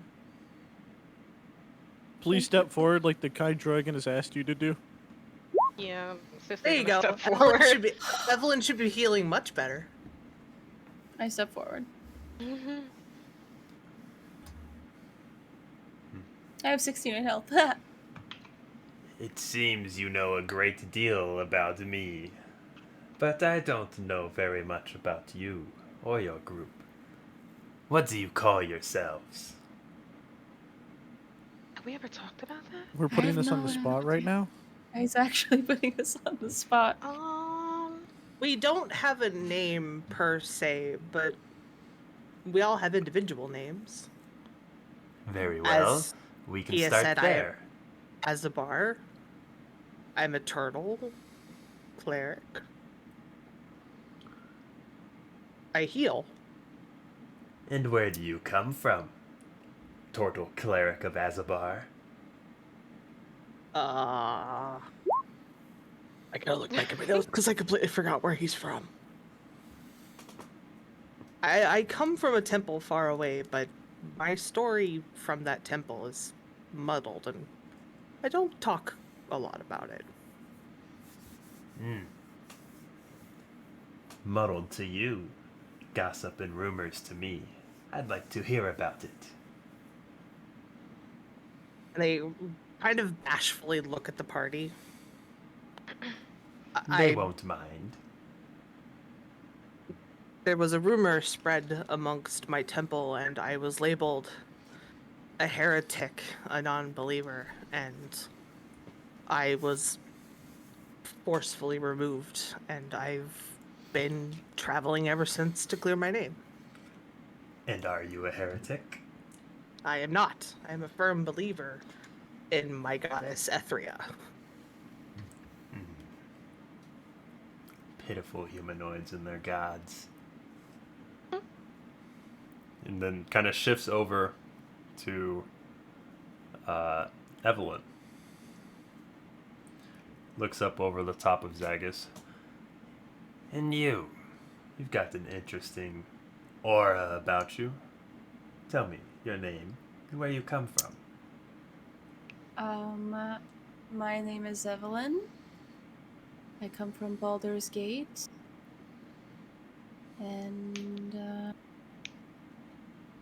Please step forward like the Kai dragon has asked you to do. Yeah, sister. There you go. Step forward. Evelyn should be healing much better. I step forward. Mm-hmm. I have 16 in health. It seems you know a great deal about me, but I don't know very much about you or your group. What do you call yourselves? Have we ever talked about that? We're putting this on the spot right now? He's actually putting us on the spot. We don't have a name per se, but we all have individual names. Very well. As We can he has start said, there. As a bar, I'm a turtle cleric. I heal. And where do you come from, Turtle Cleric of Azabar? I gotta look back at my notes because I completely forgot where he's from. I come from a temple far away, but my story from that temple is muddled, and I don't talk a lot about it. Muddled to you, gossip and rumors to me. I'd like to hear about it. And they kind of bashfully look at the party. They won't mind. There was a rumor spread amongst my temple, and I was labeled a heretic, a non-believer, and I was forcefully removed, and I've been traveling ever since to clear my name. And are you a heretic? I am not. I am a firm believer in my goddess Ethria. Pitiful humanoids and their gods. And then kind of shifts over to Evelyn. Looks up over the top of Zagus. And you've got an interesting aura about you. Tell me your name and where you come from. My name is Evelyn. I come from Baldur's Gate. And,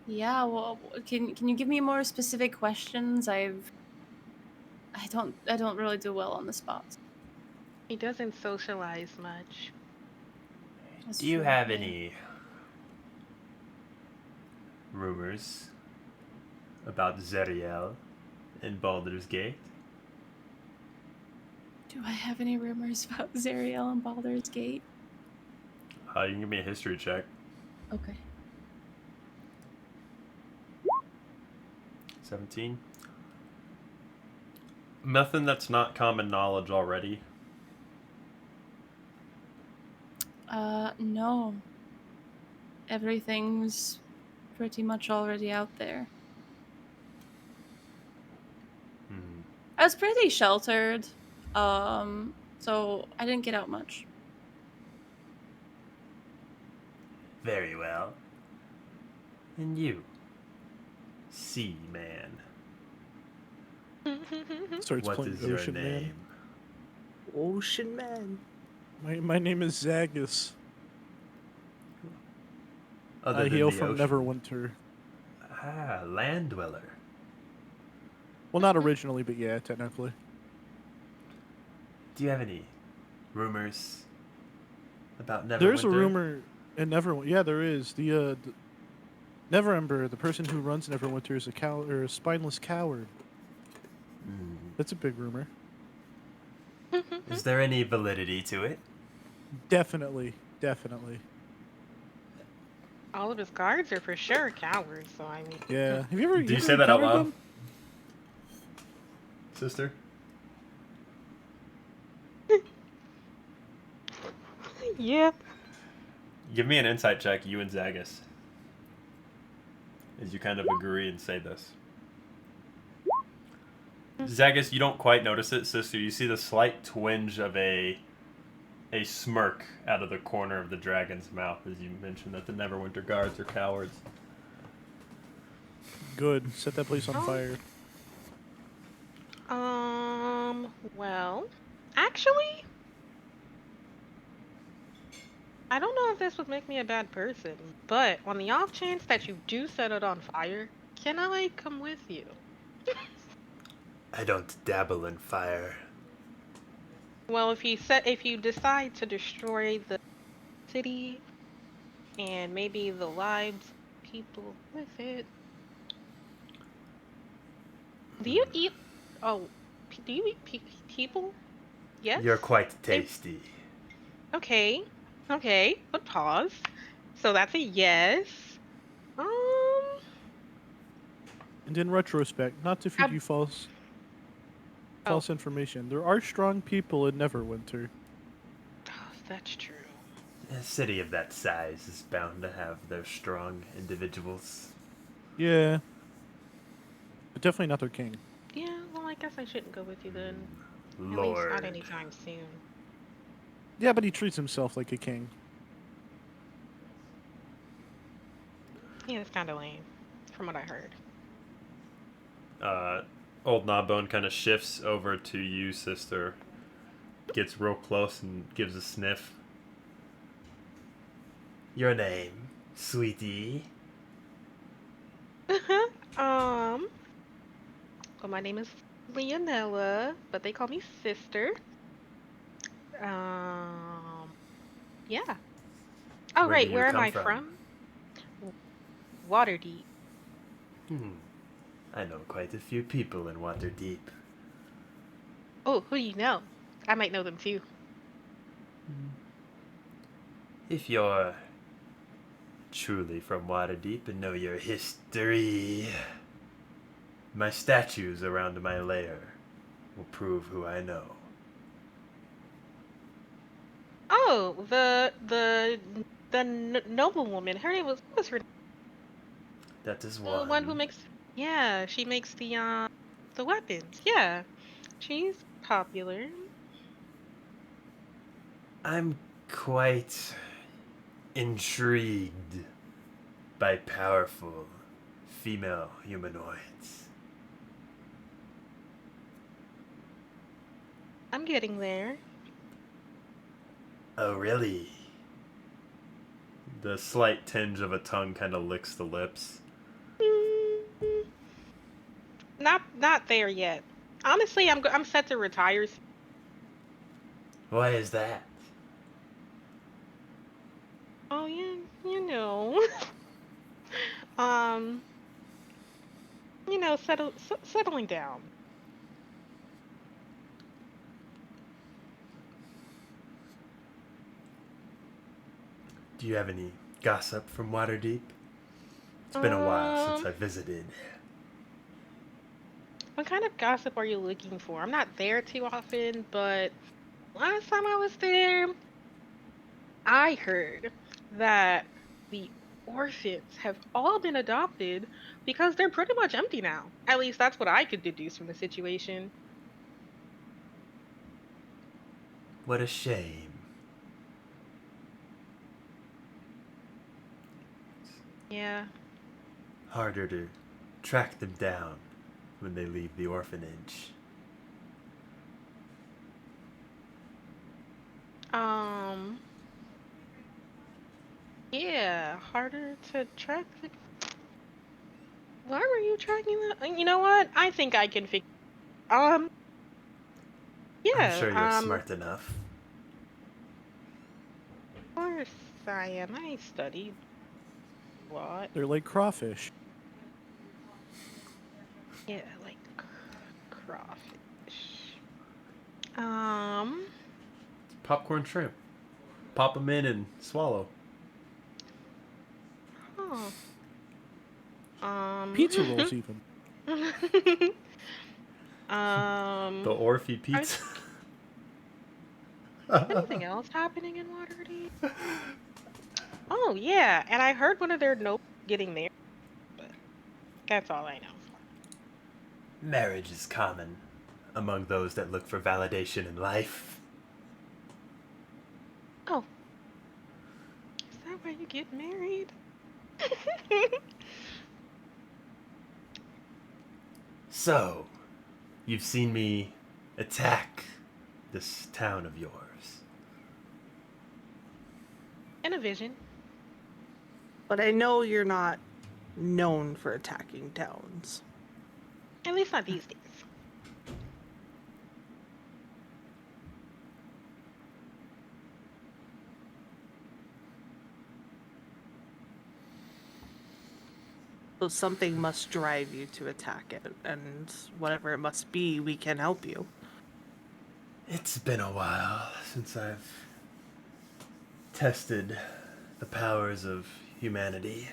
yeah, well, can you give me more specific questions? I've I don't really do well on the spot. He doesn't socialize much. Do you have any rumors about Zeriel in Baldur's Gate? Do I have any rumors about Zeriel and Baldur's Gate? You can give me a history check. Okay. 17. Nothing that's not common knowledge already. No. Everything's pretty much already out there. I was pretty sheltered, so I didn't get out much. Very well. And you, Sea Man. Starts What playing is your Ocean Man. name? Ocean Man. My name is Zagus. Other I than hail the from ocean. Neverwinter. Land dweller. Well, not originally, but yeah, technically. Do you have any rumors about Neverwinter? There's a rumor in Neverwinter. Yeah, there is. The Neverember, the person who runs Neverwinter, is a spineless coward. That's a big rumor. Is there any validity to it? Definitely. All of his guards are for sure cowards, so I mean. Yeah. Have you ever? Do you say that out encountered loud? them? Sister? Yeah. Give me an insight check, you and Zagus. As you kind of agree and say this. Zagus, you don't quite notice it, sister. You see the slight twinge of a smirk out of the corner of the dragon's mouth as you mentioned that the Neverwinter guards are cowards. Good. Set that place on fire. Well, actually, I don't know if this would make me a bad person, but on the off chance that you do set it on fire, can I come with you? I don't dabble in fire. Well, if you decide to destroy the city and maybe the lives of people with it, do you eat? Oh, do you eat people? Yes. You're quite tasty. Okay. But pause. So that's a yes. And in retrospect, not to feed you false information, there are strong people in Neverwinter. That's true. A city of that size is bound to have their strong individuals. Yeah. But definitely not their king. Yeah, well, I guess I shouldn't go with you then. At least Lord. not anytime soon. Yeah, but he treats himself like a king. Yeah, it's kind of lame, from what I heard. Old Gnawbone kind of shifts over to you, sister. Gets real close and gives a sniff. Your name, sweetie? Well, my name is Leonella, but they call me sister. Yeah. Oh, right, where am I from? Waterdeep. I know quite a few people in Waterdeep. Oh, who do you know? I might know them too. If you're truly from Waterdeep and know your history, my statues around my lair will prove who I know. Oh, the noblewoman. Her name was, what was her name? That is The one. one who makes, yeah, she makes the weapons. Yeah, she's popular. I'm quite intrigued by powerful female humanoids. I'm getting there. Oh, really? The slight tinge of a tongue kind of licks the lips. Not there yet. Honestly, I'm set to retire. Why is that? Oh yeah, you know. um, settling down. Do you have any gossip from Waterdeep? It's been a while since I visited. What kind of gossip are you looking for? I'm not there too often, but last time I was there, I heard that the orphans have all been adopted because they're pretty much empty now. At least that's what I could deduce from the situation. What a shame. Yeah. Harder to track them down when they leave the orphanage. Yeah, harder to track. Why were you tracking that? You know what? I think I can figure. Yeah. I'm sure you're smart enough. Of course I am. I studied a lot. They're like crawfish. Yeah, like crawfish. Popcorn shrimp. Pop them in and swallow. Pizza rolls even. The Orphe pizza. Anything else happening in Waterdeep? Oh yeah, and I heard one of their notes getting married, but that's all I know. Marriage is common among those that look for validation in life. Oh, is that why you get married? So, you've seen me attack this town of yours. In a vision. But I know you're not known for attacking towns. At least not these days. So something must drive you to attack it, and whatever it must be, we can help you. It's been a while since I've tested the powers of humanity.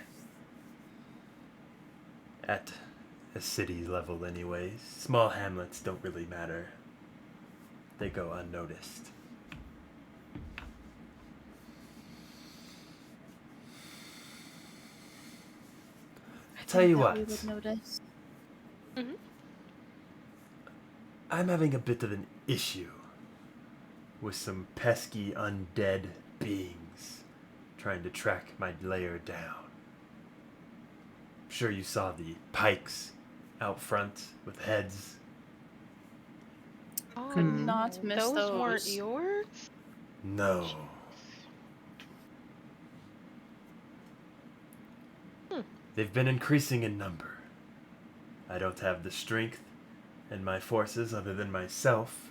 At a city level anyways. Small hamlets don't really matter. They go unnoticed. Tell you what. We would notice. I'm having a bit of an issue with some pesky undead beings trying to track my lair down. I'm sure you saw the pikes out front with heads. Oh, Could not miss those weren't those. yours? No. They've been increasing in number. I don't have the strength in my forces other than myself,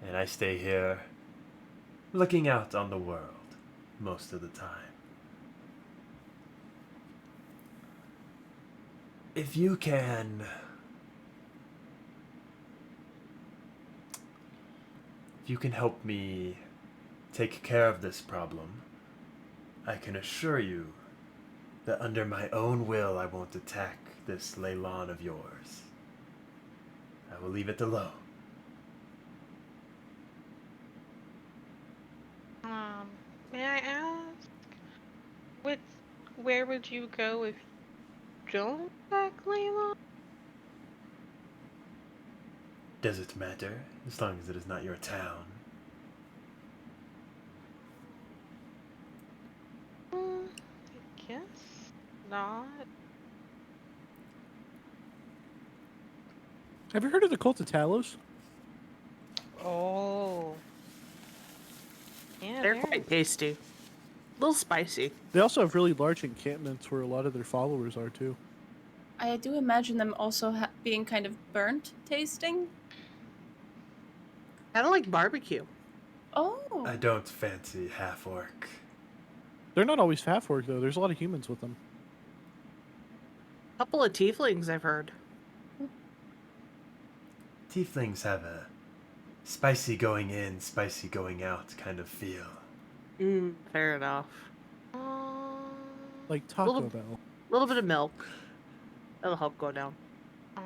and I stay here looking out on the world most of the time. If you can help me take care of this problem, I can assure you that under my own will I won't attack this Leylon of yours. I will leave it alone. May I ask, where would you go if you don't attack Layla? Does it matter, as long as it is not your town? I guess not. Have you heard of the Cult of Talos? Oh. Yeah, They're quite tasty. A little spicy. They also have really large encampments where a lot of their followers are too. I do imagine them also being kind of burnt tasting. I don't like barbecue. Oh. I don't fancy half-orc. They're not always half-orc, though. There's a lot of humans with them. Couple of tieflings, I've heard. Tieflings have a spicy going in, spicy going out kind of feel. Fair enough. Like Taco Bell. A little bit of milk. That'll help go down. You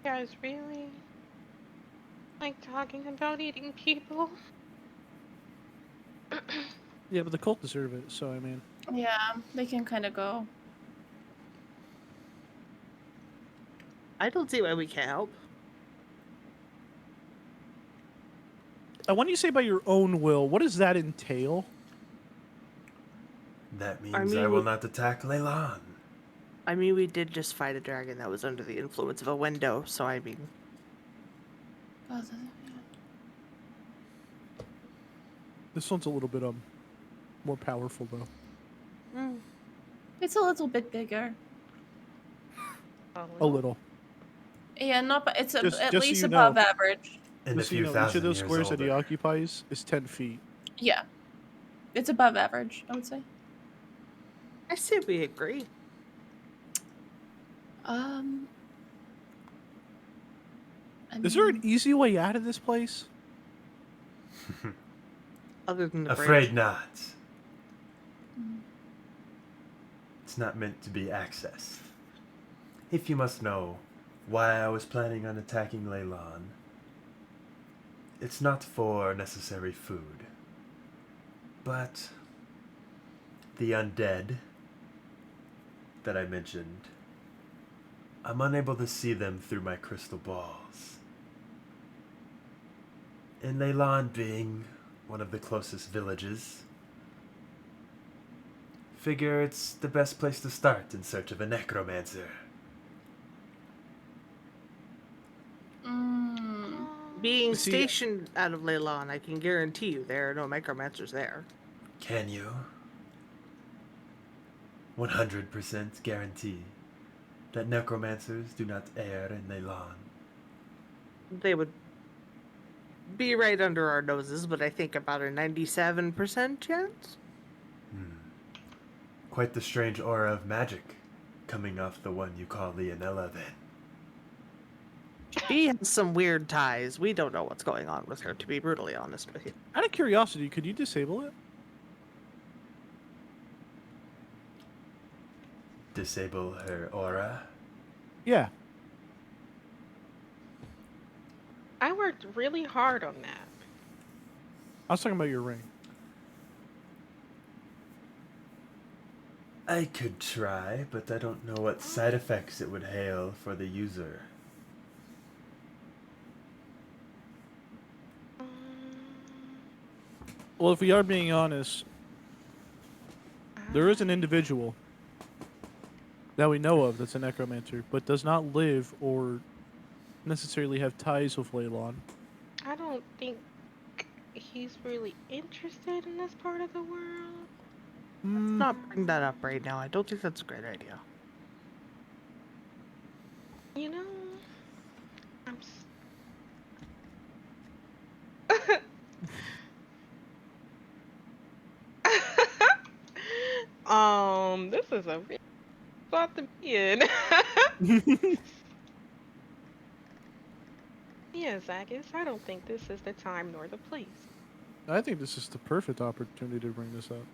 guys really like talking about eating people? Yeah, but the cult deserve it, so I mean. Yeah, they can kind of go. I don't see why we can't help. When you say by your own will, what does that entail? That means I will not attack Leyland. I mean, we did just fight a dragon that was under the influence of a window, so I mean... This one's a little bit more powerful, though. It's a little bit bigger. A little. Yeah, not. It's at so least you above know. average. And a So you few know, each thousand of those years squares that he older. occupies is 10 feet. Yeah, it's above average, I would say. I say we agree. Is there an easy way out of this place? Other than the Afraid bridge. not. It's not meant to be accessed. If you must know why I was planning on attacking Leyland, it's not for necessary food, but the undead that I mentioned, I'm unable to see them through my crystal balls. And Leyland being one of the closest villages, figure it's the best place to start in search of a necromancer. Being stationed out of Leyland, I can guarantee you there are no necromancers there. Can you? 100% guarantee that necromancers do not err in Leyland. They would be right under our noses, but I think about a 97% chance. Quite the strange aura of magic coming off the one you call Leonella, then. She has some weird ties. We don't know what's going on with her, to be brutally honest with you. Out of curiosity, could you disable it? Disable her aura? Yeah. I worked really hard on that. I was talking about your ring. I could try, but I don't know what side effects it would hail for the user. Well, if we are being honest, there is an individual that we know of that's a necromancer, but does not live or necessarily have ties with Leyland. I don't think he's really interested in this part of the world. Let's not bring that up right now. I don't think that's a great idea. You know, this is a real spot to be in. Yes, Agus, I don't think this is the time nor the place. I think this is the perfect opportunity to bring this up.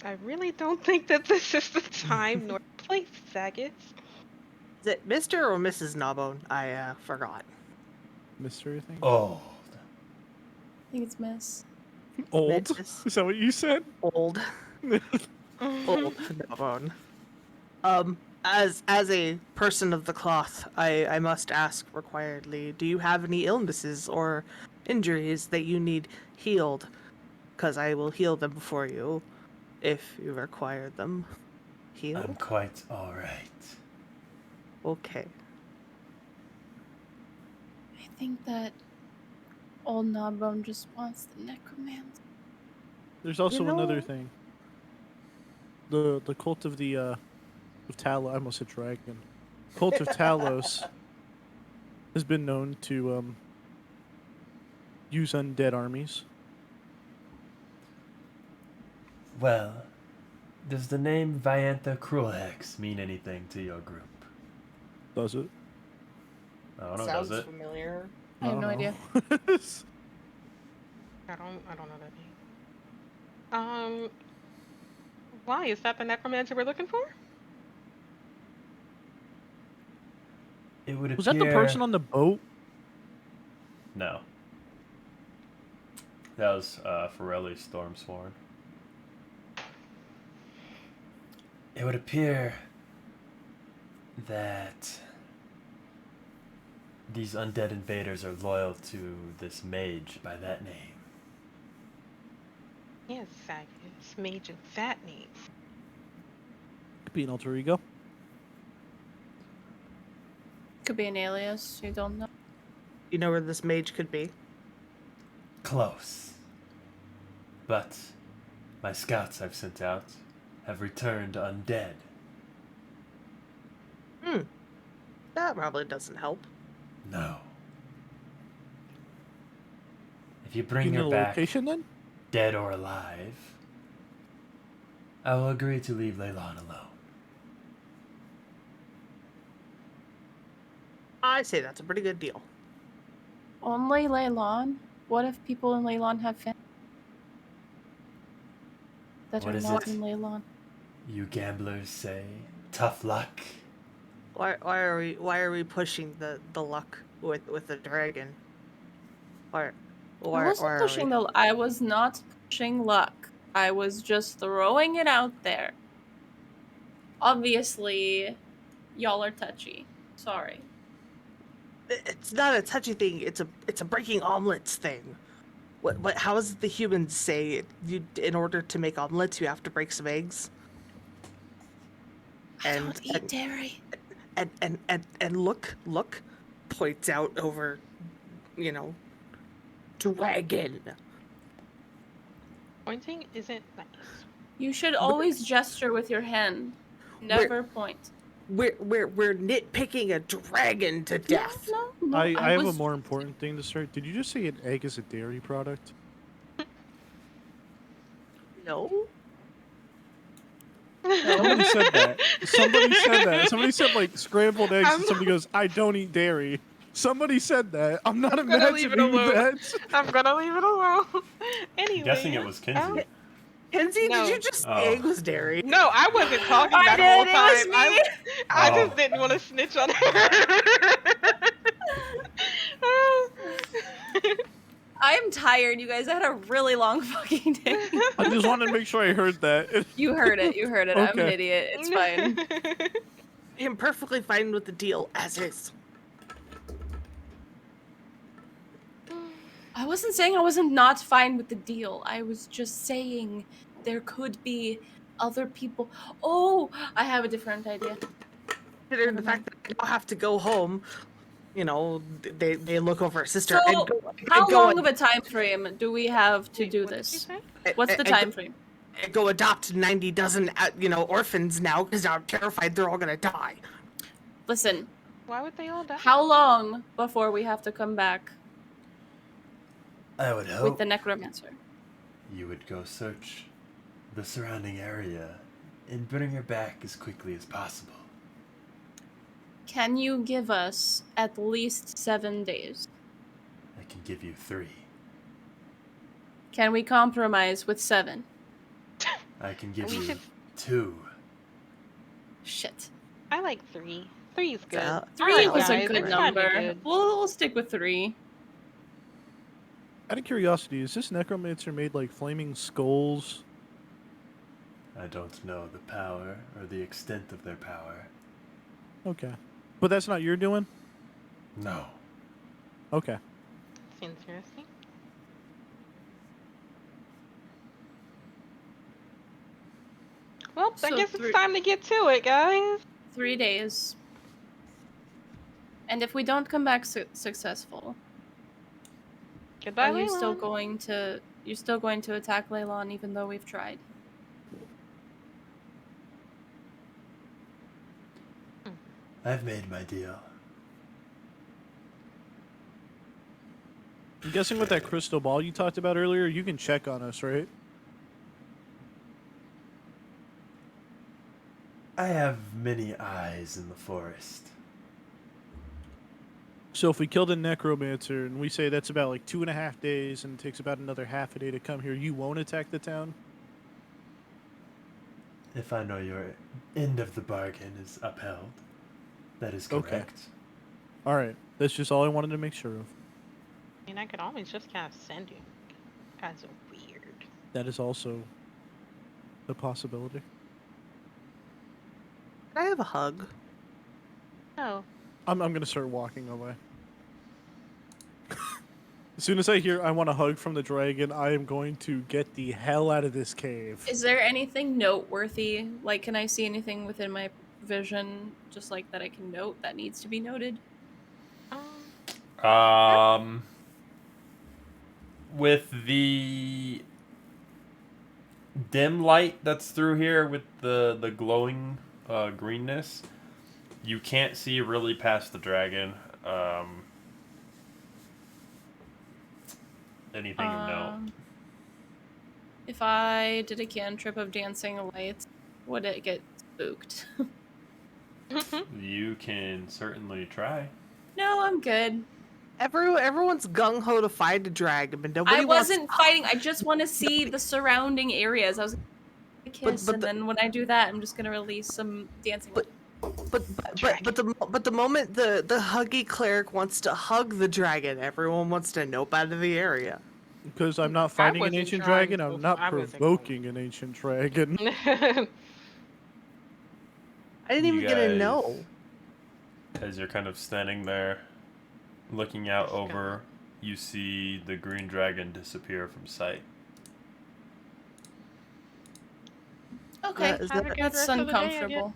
I really don't think that this is the time nor place, Agus. Is it Mr. or Mrs. Gnawbone? I forgot. Mr. I think? Oh. I think it's Miss. Old? Is that what you said? Old. Old Gnawbone. As a person of the cloth, I must ask requiredly, do you have any illnesses or injuries that you need healed? Because I will heal them for you if you require them healed. I'm quite alright. Okay. I think that old Gnawbone just wants the necromancer. There's also know- another thing. The cult of the of Talos. I almost said dragon. Cult of Talos has been known to use undead armies. Well, does the name Viantha Cruelhex mean anything to your group? Does it? I don't know, Sounds does it? familiar. I have no idea. I don't know that name. Why is that the necromancer we're looking for? It would appear... Was that the person on the boat? No. That was Forelli's Stormsworn. It would appear that these undead invaders are loyal to this mage by that name. Yes, it's mage and fat name. Could be an alter ego. Could be an alias. You don't know. You know where this mage could be? Close. But my scouts I've sent out have returned undead. That probably doesn't help. No. If you bring You know her the back, location then? dead or alive, I will agree to leave Leylon alone. I say that's a pretty good deal. Only Leylon? What if people in Leylon have family that What are is not it? in Leylon? You gamblers say, tough luck. Why are we pushing the luck with the dragon? I wasn't pushing I was not pushing luck. I was just throwing it out there. Obviously, y'all are touchy. Sorry. It's not a touchy thing. It's a breaking omelets thing. What? How does the humans say? In order to make omelets, you have to break some eggs. I don't eat dairy. And look, points out over, dragon. Pointing isn't nice. You should always gesture with your hand. Never point. We're nitpicking a dragon to death. No, I have a more important thing to start. Did you just say an egg is a dairy product? No. Somebody said that. Somebody said like scrambled eggs, and somebody goes, "I don't eat dairy." Somebody said that. I'm not imagining that. I'm gonna leave it alone. Anyway. I'm guessing it was Kinsey. Kenzie, No. did you just Oh. say egg was dairy? No, I wasn't talking I that did, whole it time. was me. I Oh. just didn't want to snitch on her. I'm tired, you guys. I had a really long fucking day. I just wanted to make sure I heard that. You heard it. I'm an Okay. idiot. It's fine. I'm perfectly fine with the deal as is. I wasn't saying I wasn't not fine with the deal. I was just saying there could be other people. Oh, I have a different idea. Considering the fact that they don't have to go home, they look over her sister. So, and go, how and go long of a time frame do we have to do this? What's the time frame? And go adopt 90 dozen, orphans now because I'm terrified they're all gonna die. Listen. Why would they all die? How long before we have to come back I would hope with the necromancer? you would go search the surrounding area and bring her back as quickly as possible. Can you give us at least 7 days? I can give you 3. Can we compromise with 7? I can give We you should- 2. Shit. I like 3. 3 is good. 3 was guys, a good it's gotta be number. good. We'll stick with 3. Out of curiosity, is this necromancer made like flaming skulls? I don't know the power or the extent of their power. Okay. But that's not your doing? No. Okay. It's interesting. Well, I So guess 3 it's time to get to it, guys. 3 days. And if we don't come back successful, Goodbye, are you still Leylon. going to you're still going to attack Leylon even though we've tried. I've made my deal. I'm guessing with that crystal ball you talked about earlier, you can check on us, right? I have many eyes in the forest. So if we killed a necromancer and we say that's about like 2.5 days and it takes about another half a day to come here, you won't attack the town? If I know your end of the bargain is upheld, that is correct. Okay. Alright, that's just all I wanted to make sure of. I mean, I could always just kind of send you. Guys are weird. That is also a possibility. Can I have a hug? No. I'm gonna start walking away. As soon as I hear I want a hug from the dragon, I am going to get the hell out of this cave. Is there anything noteworthy? Like, can I see anything within my vision, just like that I can note that needs to be noted? With the dim light that's through here with the glowing greenness, you can't see really past the dragon. Anything of note? If I did a cantrip of dancing lights, would it get spooked? You can certainly try. No, I'm good. Everyone's gung ho to fight a dragon, but nobody I wasn't wants... fighting. I just want to see the surrounding areas. I was gonna kiss, and then when I do that, I'm just gonna release some dancing. But the moment the huggy cleric wants to hug the dragon, everyone wants to nope out of the area. Because I'm not fighting an wasn't ancient trying dragon, to- I'm not I wasn't provoking an ancient dragon. I didn't even get a no. As you're kind of standing there, looking out over, you see the green dragon disappear from sight. Okay, Is that's uncomfortable.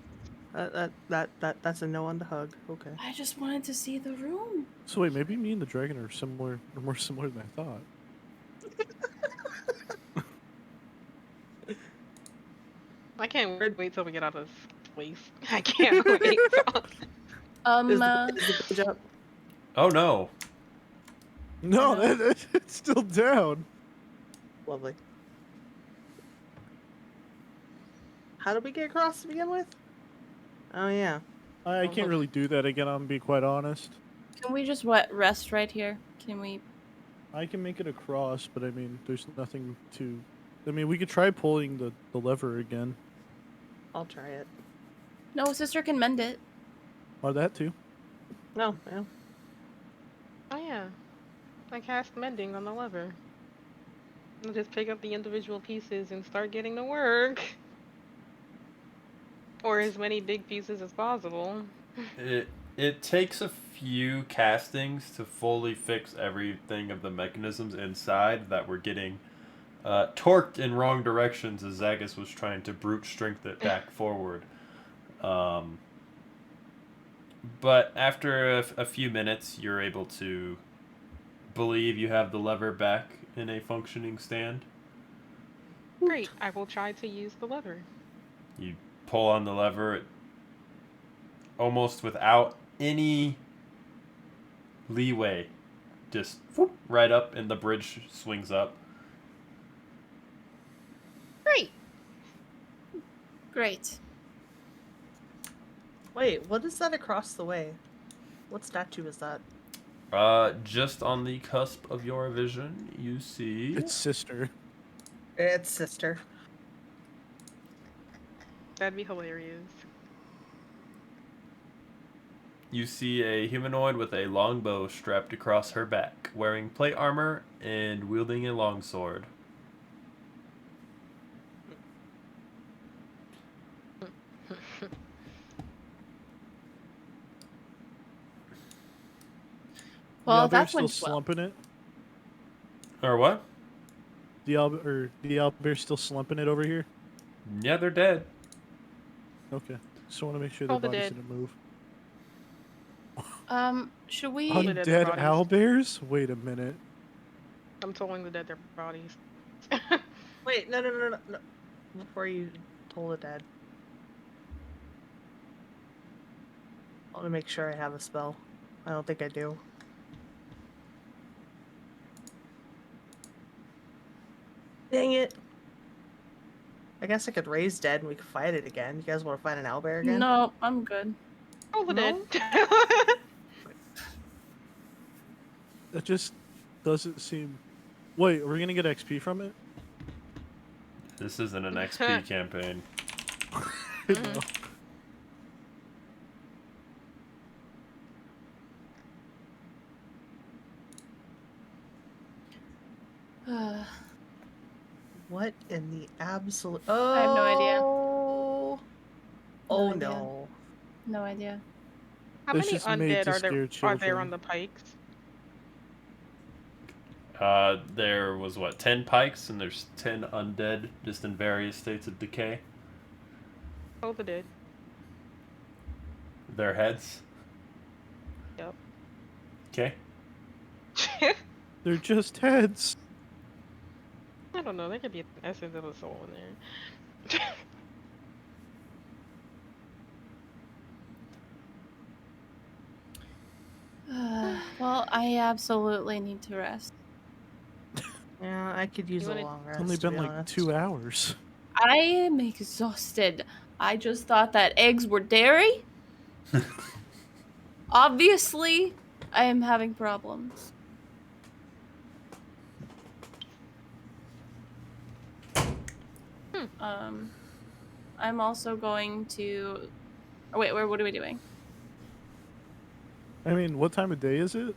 That's a no on the hug. Okay. I just wanted to see the room. So wait, maybe me and the dragon are similar, or more similar than I thought. I can't wait till we get out of this place. I can't wait. Is the bridge up? Oh no. No, it's still down. Lovely. How did we get across to begin with? Oh yeah. I can't really do that again, I'm gonna be quite honest. Can we just rest right here? Can we? I can make it across, but I mean, there's nothing to... I mean, we could try pulling the lever again. I'll try it. No, sister can mend it. Or that too. No, yeah. Oh yeah. I cast mending on the lever. I'll just pick up the individual pieces and start getting to work. Or as many big pieces as possible. It takes a few castings to fully fix everything of the mechanisms inside that were getting torqued in wrong directions as Zagus was trying to brute strength it back forward. But after a few minutes, you're able to believe you have the lever back in a functioning stand. Great, I will try to use the lever. You pull on the lever, it, almost without any leeway, just whoop, right up, and the bridge swings up. Great. Great. Wait, what is that across the way? What statue is that? Just on the cusp of your vision, you see... It's sister. It's sister. That'd be hilarious. You see a humanoid with a longbow strapped across her back, wearing plate armor and wielding a longsword. Well, the that still went well. slumping it. Or what? The owlbear's still slumping it over here. Yeah, they're dead. Okay, just want to make sure their Probably bodies dead. didn't move. Should we? Undead owlbears? Wait a minute. I'm tolling the dead bodies. Wait, no. Before you toll the dead. I want to make sure I have a spell. I don't think I do. Dang it. I guess I could raise dead and we could fight it again. You guys want to fight an owlbear again? No, I'm good. Oh, the dead. That just doesn't seem. Wait, are we gonna get XP from it? This isn't an XP campaign. No. What in the absolute... Oh! I have no idea. Oh No idea. no. No idea. How It's many just made undead to are scare there children. on the pikes? There was, 10 pikes, and there's 10 undead, just in various states of decay. Oh, the dead. Their heads. Yep. Okay. They're just heads. I don't know. There could be an essence of a soul in there. Well, I absolutely need to rest. Yeah, I could use a long rest. It's only to been be like honest. 2 hours. I am exhausted. I just thought that eggs were dairy. Obviously, I am having problems. I'm also going to... Oh, wait, what are we doing? I mean, what time of day is it?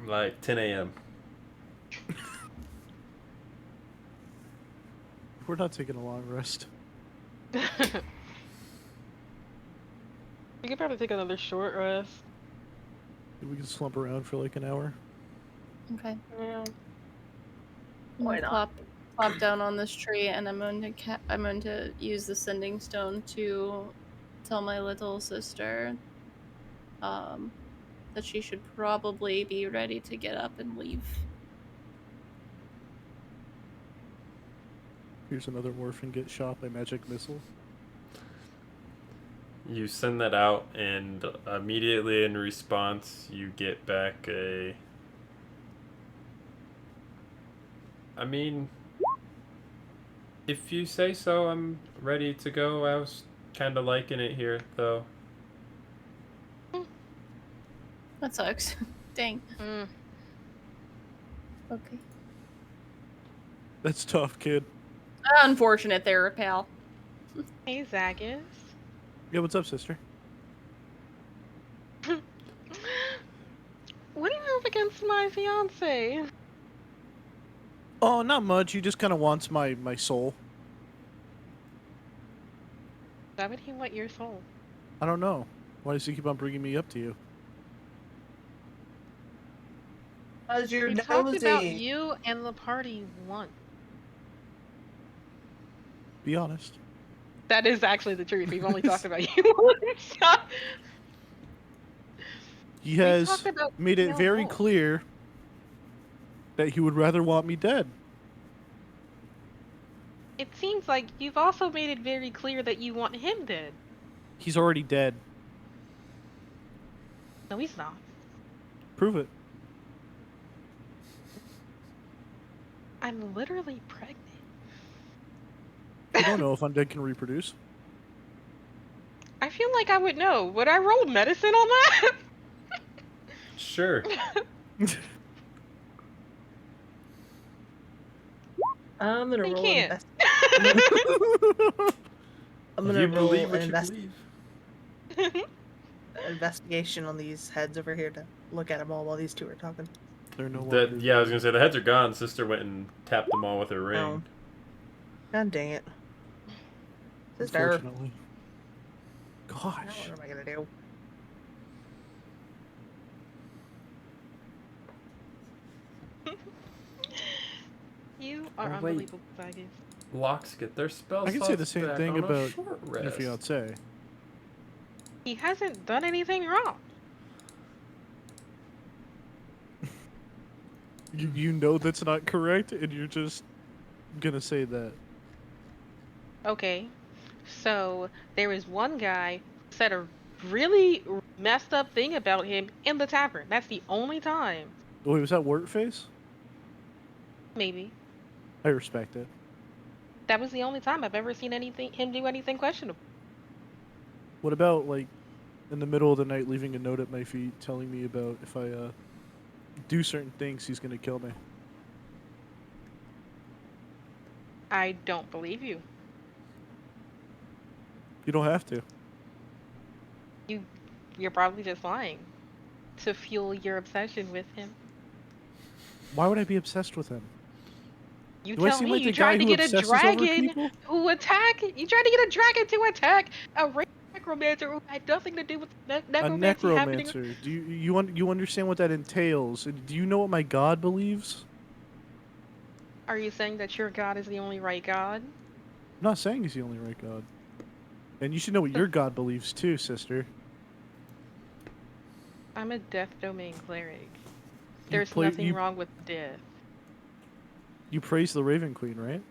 Like 10 a.m. We're not taking a long rest. We could probably take another short rest. We can slump around for like an hour. Okay. Yeah. Why I'm not? plop down on this tree, and I'm going to use the sending stone to tell my little sister that she should probably be ready to get up and leave. Here's another orphan get shot by magic missile. You send that out, and immediately in response, you get back a... I mean, if you say so, I'm ready to go. I was kind of liking it here, though. That sucks. Dang. Okay. That's tough, kid. Unfortunate there, pal. Hey, Zagus. Yeah, what's up, sister? What do you have against my fiance? Oh, not much. He just kind of wants my soul. Why would he want your soul? I don't know. Why does he keep on bringing me up to you? Because you're We nosy. talked about you and the party once. Be honest. That is actually the truth. We've only talked about you once. He has talked about made it female very roles. clear that he would rather want me dead. It seems like you've also made it very clear that you want him dead. He's already dead. No, he's not. Prove it. I'm literally pregnant. I don't know if undead can reproduce. I feel like I would know. Would I roll medicine on that? Sure. I'm gonna I roll can't. I'm gonna You roll believe an what you believe. investigation on these heads over here to look at them all while these two are talking. They're no The, longer. yeah, I was gonna say the heads are gone. Sister went and tapped them all with her ring. Oh. God dang it. Sister. Unfortunately. Gosh. What am I gonna do? You are Oh, wait. unbelievable, Zagus. Locks get their spell I can say the slots same back thing on a about short your rest. fiance. He hasn't done anything wrong. You know that's not correct, and you're just gonna say that. Okay. So there was one guy who said a really messed up thing about him in the tavern. That's the only time. Wait, was that Wortface? Maybe. I respect it. That was the only time I've ever seen him do anything questionable. What about, like, in the middle of the night leaving a note at my feet telling me about if I do certain things, he's gonna kill me? I don't believe you. You don't have to. You're probably just lying to fuel your obsession with him. Why would I be obsessed with him? You Do I tell seem me like you the guy tried to who get a obsesses over dragon people? who attack. You tried to get a dragon to attack a necromancer who had nothing to do with A necromancy happening. necromancer. Do you understand what that entails? Do you know what my god believes? Are you saying that your god is the only right god? I'm not saying he's the only right god. And you should know what your god believes too, sister. I'm a death domain cleric. There's nothing wrong with death. You praise the Raven Queen, right?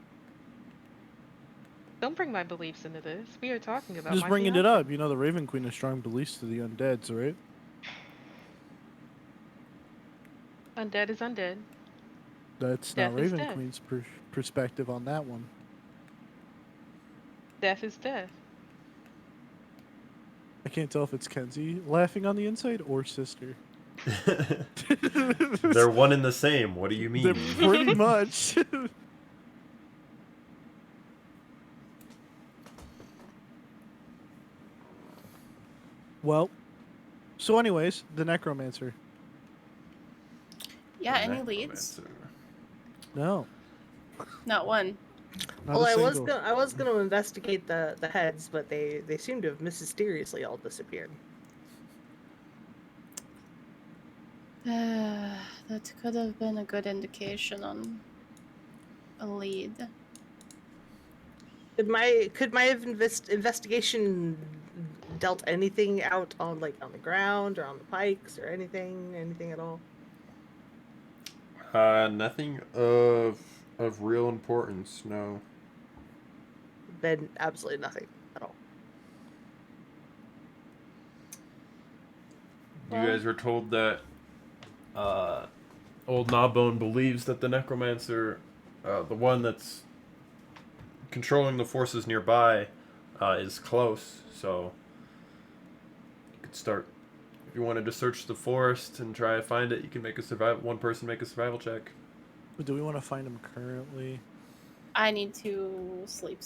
Don't bring my beliefs into this. We are talking about Just my bringing it fiancé. up. You know the Raven Queen has strong beliefs to the undeads, right? Undead is undead. That's Death not is Raven death. Queen's perspective on that one. Death is death. I can't tell if it's Kenzie laughing on the inside or sister. They're one and the same. What do you mean? They're pretty much. Well, so anyways, the necromancer. Yeah, any leads? No. Not one. Not Well, a I was gonna investigate the heads, but they seem to have mysteriously all disappeared. That could have been a good indication on a lead. Could my investigation dealt anything out on the ground or on the pikes or anything at all? Nothing of real importance. No. Been absolutely nothing at all. You guys were told that old Gnawbone believes that the necromancer, the one that's controlling the forces nearby, is close. So you could start, if you wanted to search the forest and try to find it, you can make a one person make a survival check. But do we want to find him currently? I need to sleep.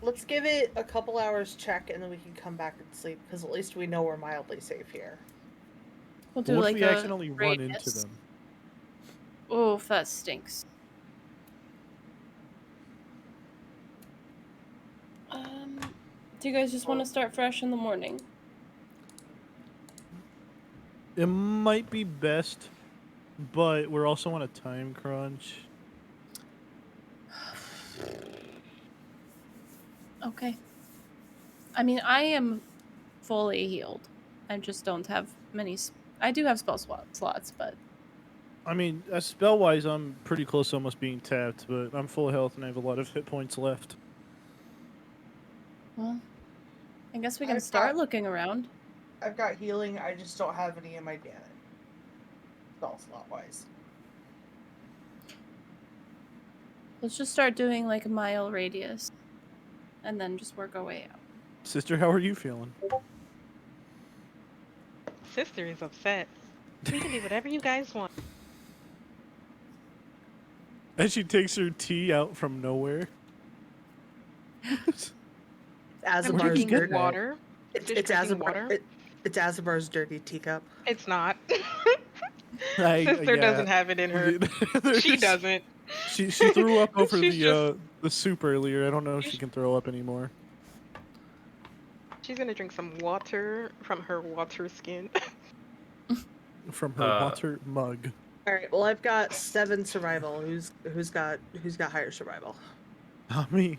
Let's give it a couple hours check, and then we can come back and sleep, because at least we know we're mildly safe here. We'll do What like if we a accidentally run into radius. them? Oof, that stinks. Do you guys just want to start fresh in the morning? It might be best, but we're also on a time crunch. Okay. I mean, I am fully healed. I just don't have many. I do have spell slots, but I mean, spell-wise, I'm pretty close to almost being tapped, but I'm full of health and I have a lot of hit points left. well, I guess we can start looking around. I've got healing, I just don't have any in my damage. Spell slot-wise. Let's just start doing like a mile radius, and then just work our way out. Sister, how are you feeling? Sister is upset. We can do whatever you guys want. As she takes her tea out from nowhere. Azabar's drinking dirty water. It's Just drinking water. It's Azabar's dirty teacup. It's not. Yeah. Sister doesn't have it in her. She doesn't. She threw up over She's the soup earlier. I don't know if she can throw up anymore. She's gonna drink some water from her water skin. From her water mug. All right. Well, I've got 7 survival. Who's got higher survival? Not me.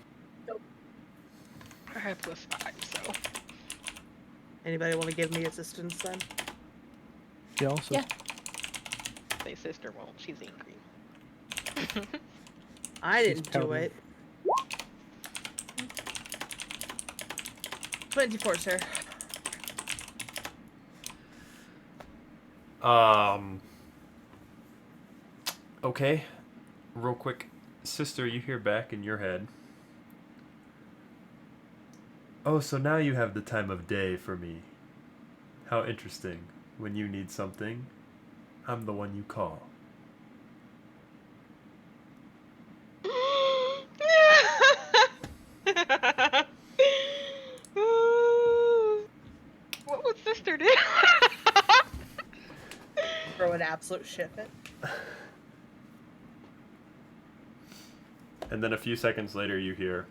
I have +5, so. Anybody want to give me assistance then? Yeah. Also. Yeah. birthday. Sister won't. She's angry. I didn't do pouting. it. 24, sir. Okay. Real quick. Sister, you hear back in your head. Oh, so now you have the time of day for me. How interesting. When you need something, I'm the one you call. What would sister do? Throw an absolute shit fit. And then a few seconds later, you hear,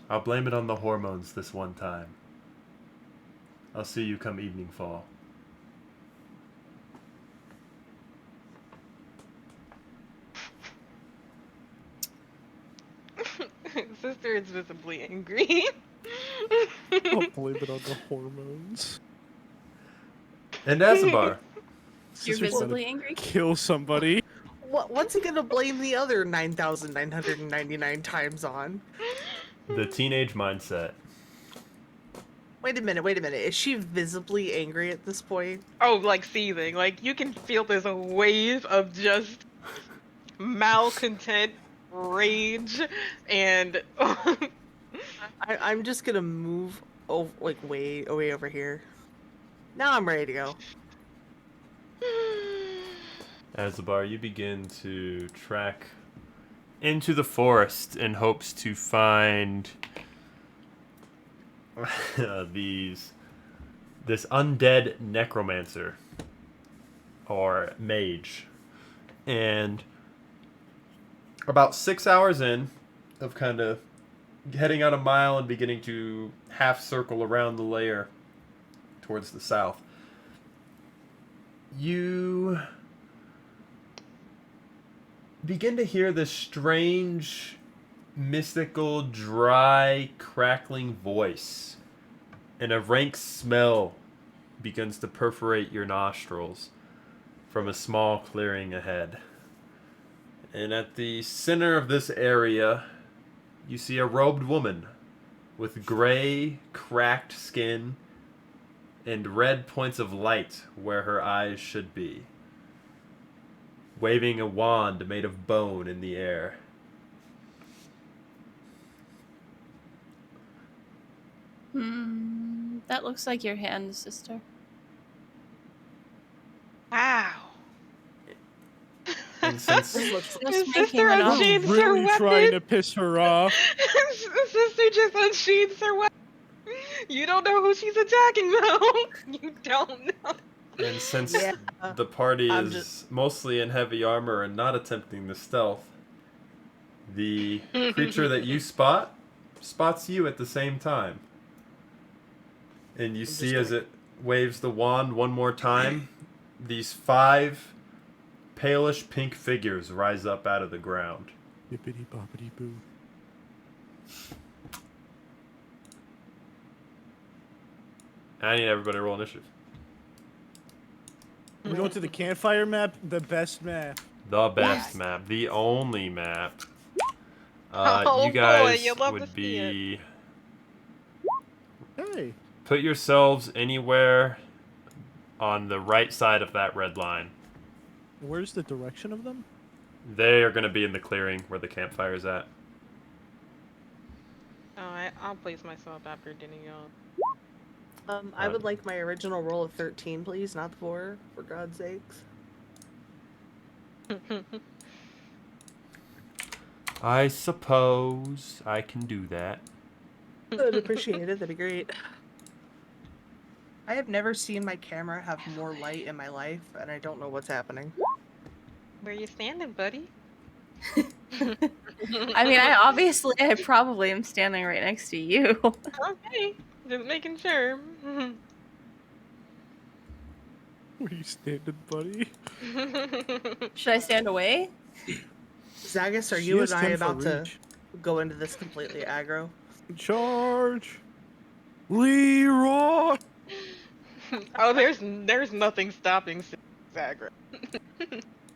I'll blame it on the hormones this one time. I'll see you come evening fall. Sister is visibly angry. I'll blame it on the hormones. And Azabar. You're Sister's visibly gonna angry? Kill somebody. What's he gonna blame the other 9,999 times on? The teenage mindset. Wait a minute. Is she visibly angry at this point? Oh, like seething. Like you can feel there's a wave of just malcontent, rage, and I'm just gonna move way over here. Now I'm ready to go. Azabar, you begin to track into the forest in hopes to find this undead necromancer or mage. And about 6 hours in of kind of heading out a mile and beginning to half circle around the lair towards the south, you begin to hear this strange, mystical, dry, crackling voice, and a rank smell begins to perforate your nostrils from a small clearing ahead. And at the center of this area, you see a robed woman with gray, cracked skin and red points of light where her eyes should be, waving a wand made of bone in the air. That looks like your hand, sister. wow. And since Just His making sister an unsheathes her Really weapon. trying to piss her off. Sister just unsheathes her weapon. You don't know who she's attacking, though. You don't know. And since Yeah. the party I'm is just- mostly in heavy armor and not attempting the stealth, the creature that you spots you at the same time. And you see as it waves the wand one more time, these 5 palish pink figures rise up out of the ground. Bippity boppity boo. I need everybody to roll initiative. We're going to the campfire map, the best map. The best map, the only map. Oh you guys boy, you love would to see be Hey. put yourselves anywhere on the right side of that red line. Where's the direction of them? They are going to be in the clearing where the campfire is at. Oh, I'll place myself after dinner, y'all. I would like my original roll of 13, please, not 4, for God's sakes. I suppose I can do that. I'd appreciate it. That'd be great. I have never seen my camera have more light in my life, and I don't know what's happening. Where you standing, buddy? I mean, I probably am standing right next to you. Okay, just making sure. Where you standing, buddy? Should I stand away? Zagus, are She you has and I 10 for about to reach. go into this completely aggro? Charge! Leroy! Oh, there's nothing stopping Zagra.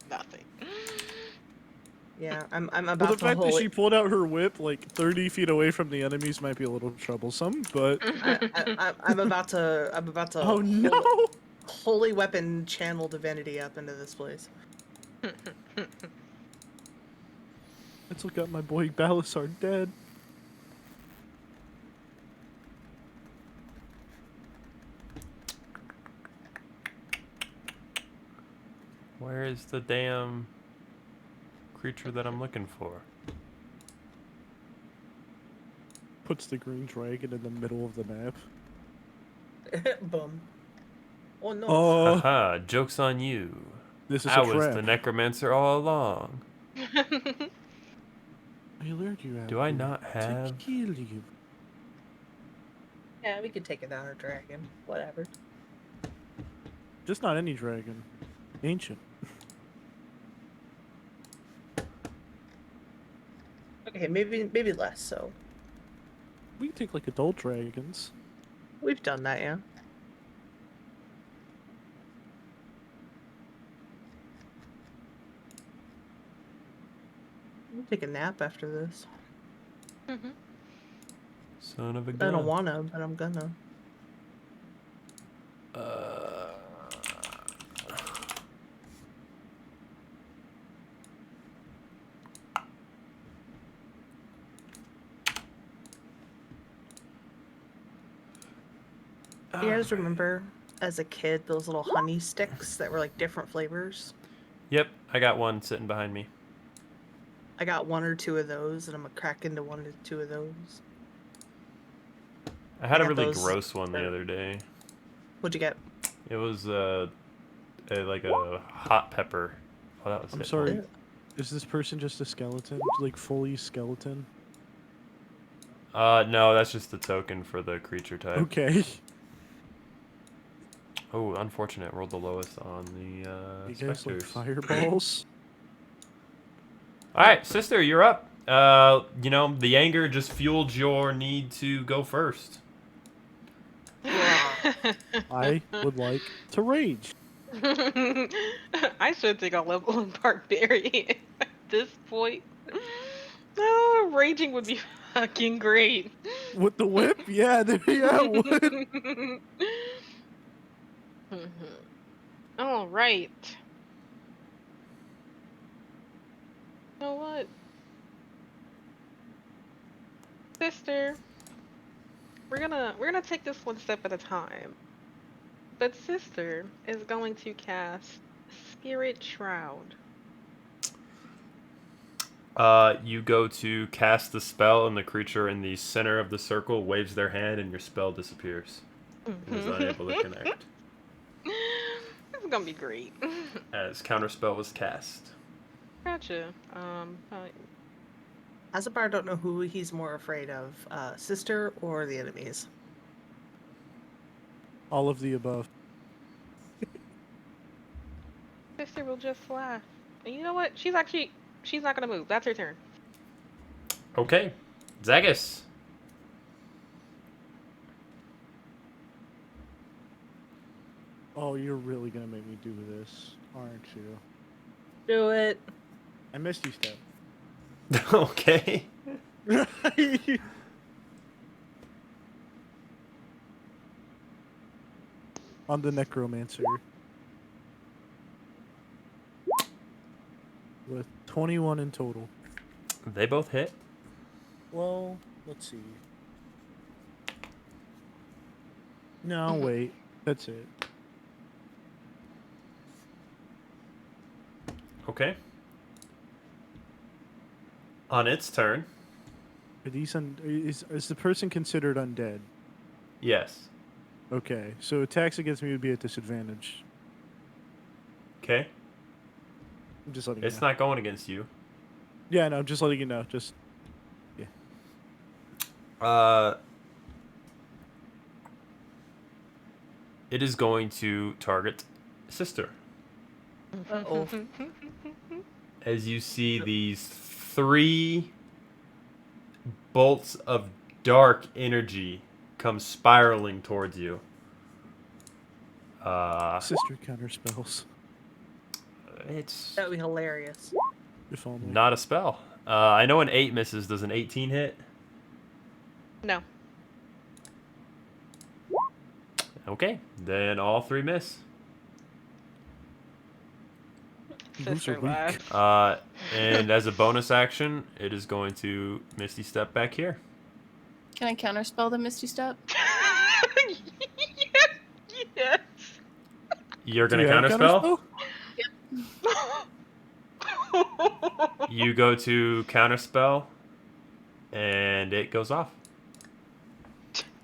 Nothing. Yeah, I'm Well, about the to fact that hold she pulled out her whip like 30 feet away from the enemies might be a little troublesome, but I'm about to Oh hold no! holy weapon channel divinity up into this place. Let's look up my boy Balasar dead. Where is the damn creature that I'm looking for? Puts the green dragon in the middle of the map. Boom. Oh no. Oh, Haha, joke's on you. this is I a was trap. the necromancer all along. I lured you out. Do I here not have... to kill you? Yeah, we could take it down a dragon. Whatever. Just not any dragon. Ancient. Okay, maybe less so. We can take like adult dragons. We've done that, yeah. I'll take a nap after this. Son of a I gun. don't wanna, but I'm gonna. You guys remember as a kid those little honey sticks that were like different flavors? Yep, I got one sitting behind me. I got 1 or 2 of those, and I'm gonna crack into 1 or 2 of those. I had a got really those- gross one the other day. What'd you get? It was like a hot pepper. Oh, that was I'm it. sorry. Is this person just a skeleton? Like fully skeleton? No, that's just the token for the creature type. Okay. Oh, unfortunate. Rolled the lowest on the You guys like specters. fireballs? All right, sister, you're up. You know, the anger just fueled your need to go first. I would like to rage. I should take a level in barbarian at this point. Oh, raging would be fucking great. With the whip? Yeah, there you would. All right. You know what? Sister, we're gonna take this one step at a time. But sister is going to cast Spirit Shroud. You go to cast the spell, and the creature in the center of the circle waves their hand, and your spell disappears. And is unable to connect. This is gonna be great. As counterspell was cast. Gotcha. Azabar don't know who he's more afraid of, sister or the enemies. All of the above. Sister will just laugh. And you know what? She's not gonna move. That's her turn. Okay. Zagus. Oh, you're really gonna make me do this, aren't you? Do it. I missed you, Step. Okay. On the necromancer. With 21 in total. They both hit. Well, let's see. No, wait. That's it. Okay. On its turn. Are these is the person considered undead? Yes. Okay, so attacks against me would be at disadvantage. Okay. I'm just letting you It's know. not going against you. Yeah, no, I'm just letting you know. Just yeah. It is going to target sister. Uh-oh. As you see these 3 bolts of dark energy come spiraling towards you. Sister counter spells. It's That would be hilarious. If only. not a spell. I know an 8 misses. Does an 18 hit? No. Okay, then all 3 miss. Sister laughs. And as a bonus action, it is going to Misty Step back here. Can I counterspell the Misty Step? Yes. You're Do going to you have counterspell? Yep. You go to counterspell, and it goes off,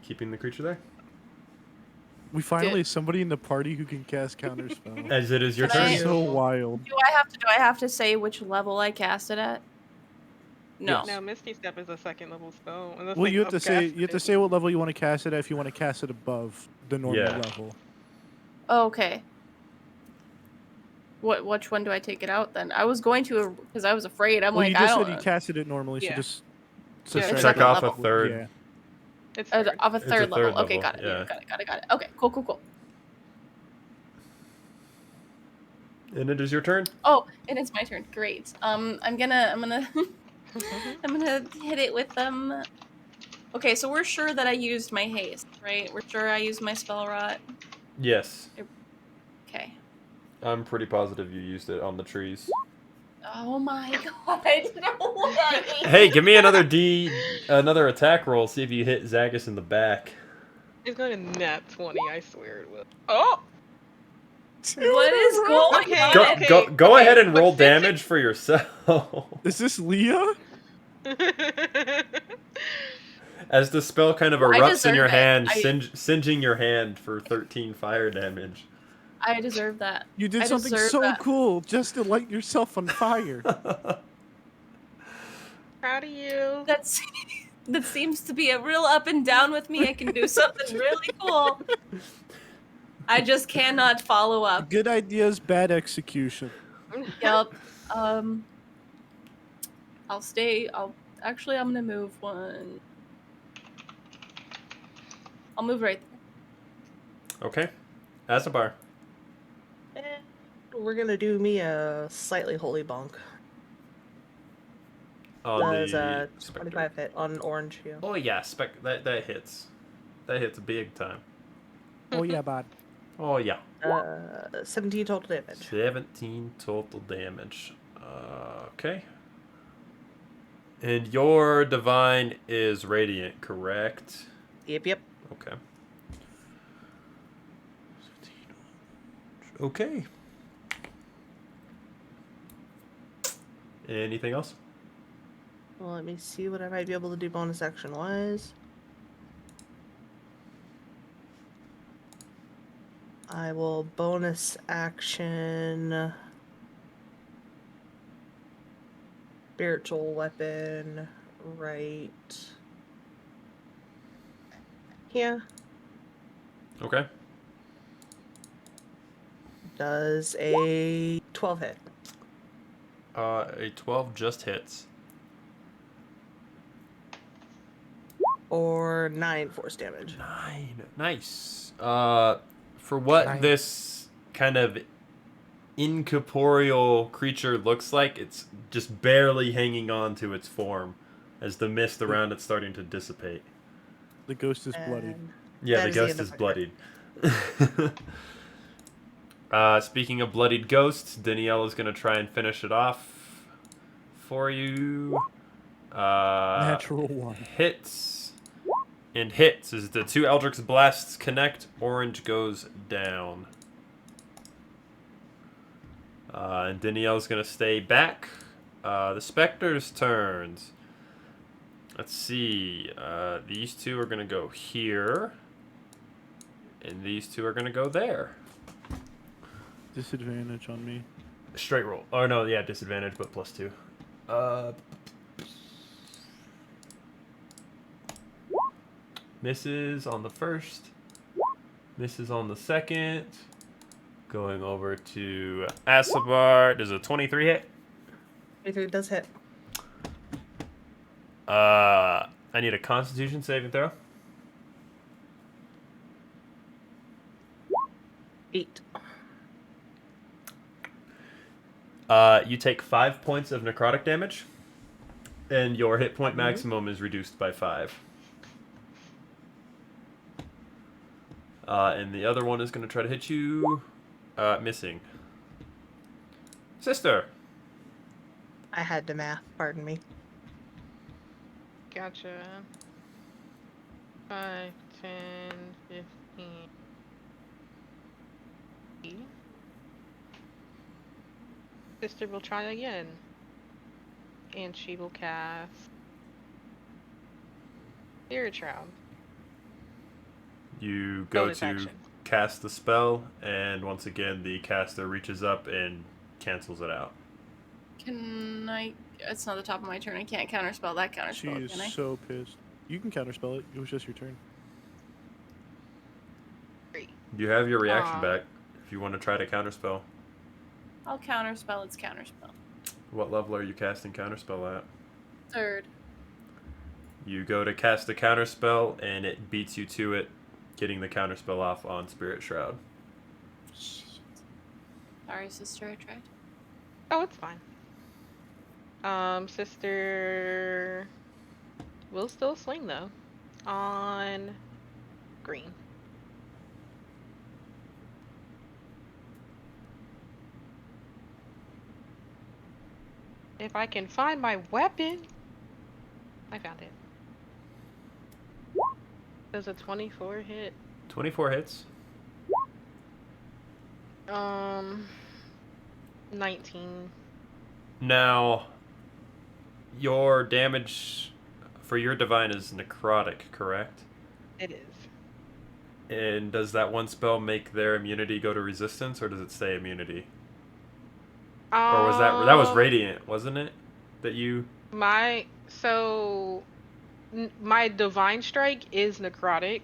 keeping the creature there. We finally have somebody in the party who can cast counterspell. As it is your Can turn. I- So wild. Do I have to say which level I cast it at? No. No, Misty Step is a second level spell. And the Well, thing you have to say upcast what level you want to cast it at if you want to cast it above the normal Yeah. level. Oh, okay. Which one do I take it out then? I was going to because I was afraid. I'm Well, like you I just don't said you know. casted it normally, Yeah. so just Yeah, it's Check second off a level. third. Yeah. It's Of a It's a third level. third Okay, level, got it. yeah. Got it. Okay, cool. And it is your turn. Oh, and it's my turn. Great. I'm gonna I'm gonna hit it with Okay, so we're sure that I used my haste, right? We're sure I used my spell rot. Yes. Okay. I'm pretty positive you used it on the trees. Oh my god. No way. Hey, give me another attack roll. See if you hit Zagus in the back. It's going to nat 20, I swear it will. Oh! What is going Okay, on? Go okay, ahead and but roll since damage for yourself. Is this Leah? As the spell kind of I erupts in your deserve it. hand, singeing your hand for 13 fire damage. I deserve that. You did I something deserve so that. cool just to light yourself on fire. Proud of you. That seems to be a real up and down with me. I can do something really cool. I just cannot follow up. Good ideas, bad execution. Yep. I'm gonna move one. I'll move right there. Okay. Asabar. We're gonna do me a slightly holy bonk. On Does the 25 hit on orange here. Oh yeah, that hits. That hits big time. Oh yeah, bud. Oh yeah. 17 total damage. 17 total damage. Okay. And your divine is radiant, correct? Yep. Okay. Okay. Anything else? Well, let me see what I might be able to do bonus action wise. I will bonus action spiritual weapon right here. Okay. Does a 12 hit? A 12 just hits. Or 9 force damage. 9. Nice. For what this kind of incorporeal creature looks like, it's just barely hanging on to its form as the mist around it's starting to dissipate. The ghost is bloodied. Yeah, That the is the ghost end is of my bloodied. Speaking of bloodied ghosts, Danielle is going to try and finish it off for you. Natural 1. Hits. And hits. As the 2 Eldritch Blasts connect, orange goes down. And Danielle's going to stay back. The Spectre's turns. Let's see. These 2 are going to go here. And these 2 are going to go there. Disadvantage on me. Straight roll. Oh, no, yeah, disadvantage, but +2. Misses on the first. Misses on the second. Going over to Asabar. Does a 23 hit? 23 does hit. I need a Constitution saving throw. 8. You take 5 points of necrotic damage, and your hit point maximum is reduced by 5. And the other one is going to try to hit you. Missing. Sister. I had to math, pardon me. Gotcha. 5, 10, 15. Sister will try again. And she will cast Spirit Shroud. You go Bonus to action. cast the spell, and once again, the caster reaches up and cancels it out. Can I? It's not the top of my turn. I can't counterspell that She counterspell, is can I? so pissed. You can counterspell it. It was just your turn. You have your reaction Aw. back if you want to try to counterspell. I'll counterspell its counterspell. What level are you casting counterspell at? 3rd. You go to cast the counterspell, and it beats you to it, getting the counterspell off on Spirit Shroud. Sorry, sister, I tried. Oh, it's fine. Sister will still swing though. On green. If I can find my weapon. I found it. Does a 24 hit? 24 hits. 19. Now, your damage for your divine is necrotic, correct? It is. And does that one spell make their immunity go to resistance, or does it stay immunity? Or was that was radiant, wasn't it? That you My divine strike is necrotic.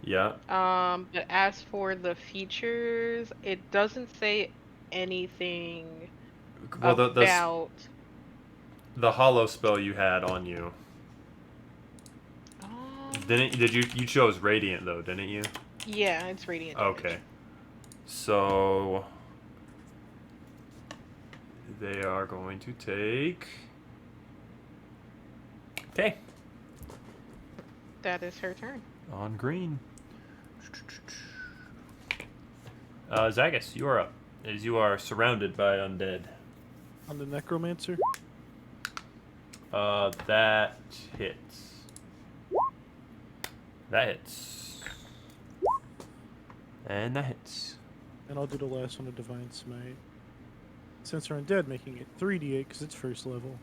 Yeah. But as for the features, it doesn't say anything Well, about. the hollow spell you had on you. You chose radiant though, didn't you? Yeah, it's radiant. Okay. So they are going to take. Okay. That is her turn. On green. Zagus, you are up, as you are surrounded by undead. On the necromancer. That hits. That hits. And that hits. And I'll do the last one, a divine smite. Since they're undead, making it 3d8 because it's first level.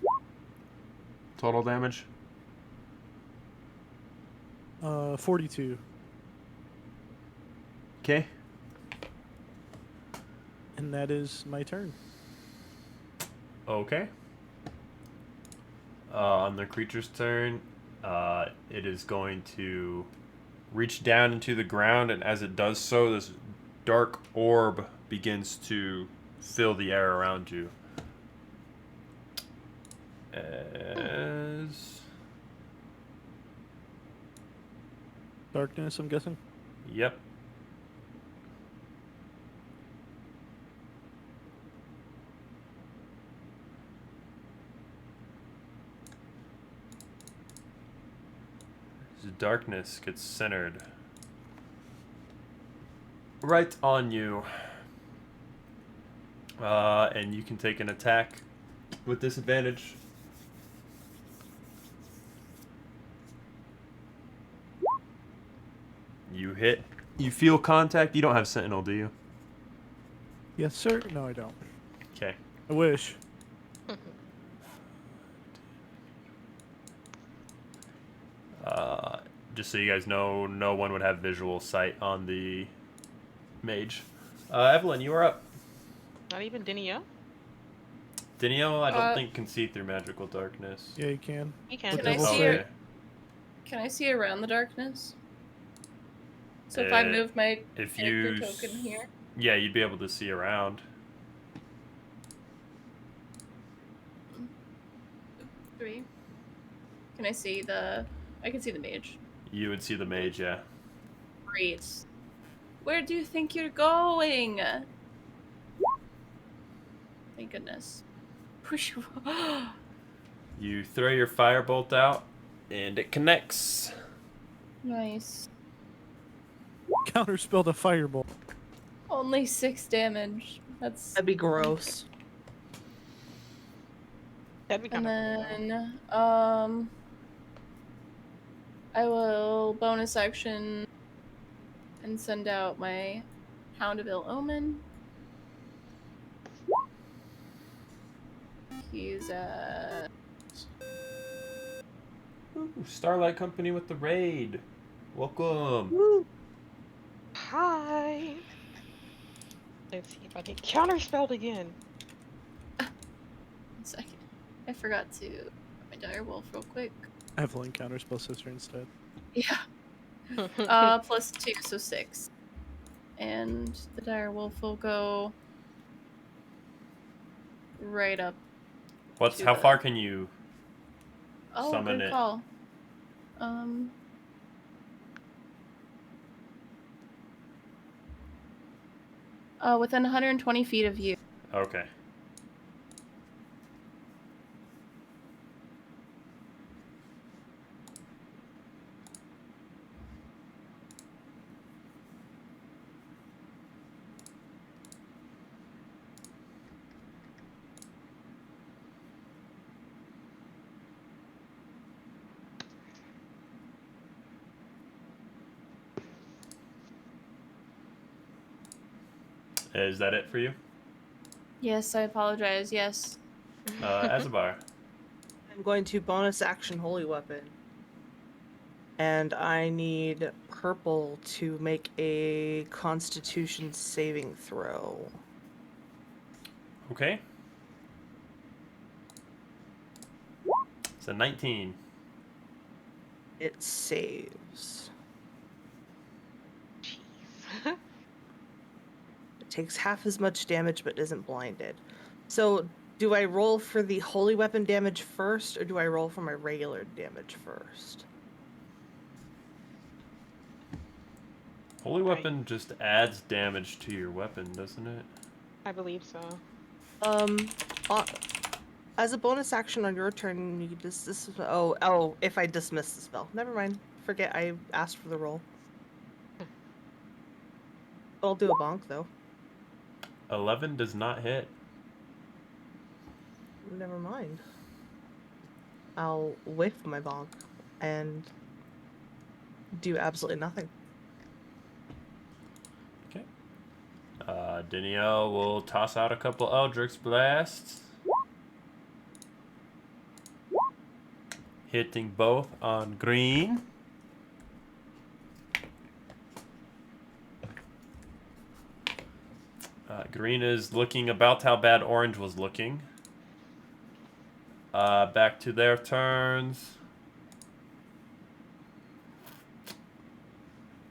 Total damage? 42. Okay. And that is my turn. Okay. On the creature's turn, it is going to reach down into the ground, and as it does so, this dark orb begins to fill the air around you. As... Darkness, I'm guessing? Yep. As darkness gets centered right on you. And you can take an attack with disadvantage. You hit. You feel contact. You don't have Sentinel, do you? Yes, sir. No, I don't. Okay. I wish. Just so you guys know, no one would have visual sight on the mage. Evelyn, you are up. Not even Dinio? Dinio, I don't think can see through magical darkness. Yeah, you can. He can. Can I see it? Can I see around the darkness? So if I move my character token here. Yeah, you'd be able to see around. 3. Can I see the? I can see the mage. You would see the mage, yeah. Great. Where do you think you're going? Thank goodness. You throw your firebolt out, and it connects. Nice. Counterspell the fireball. Only 6 damage. That'd be gross. That'd be And kind of then, I will bonus action and send out my Hound of Ill Omen. He's at... Ooh, Starlight Company with the raid. Welcome. Hi. Let's see if I get counterspelled again. 1 second. I forgot to put my dire wolf real quick. Evelyn counterspell sister instead. Yeah. Plus 2, so 6. And the dire wolf will go right up. to How the- far can you Oh, summon good it? call. Within 120 feet of you. Okay. Is that it for you? Yes, I apologize. Yes. Azabar. I'm going to bonus action Holy Weapon. And I need purple to make a Constitution saving throw. Okay. It's a 19. It saves. Jeez. It takes half as much damage but isn't blinded. So, do I roll for the Holy Weapon damage first, or do I roll for my regular damage first? Holy Weapon just adds damage to your weapon, doesn't it? I believe so. As a bonus action on your turn, you just if I dismiss the spell. Never mind. Forget I asked for the roll. I'll do a bonk though. 11 does not hit. Never mind. I'll whiff my bonk and do absolutely nothing. Okay. Danielle will toss out a couple Eldritch Blasts. Hitting both on green. Green is looking about how bad orange was looking. Back to their turns.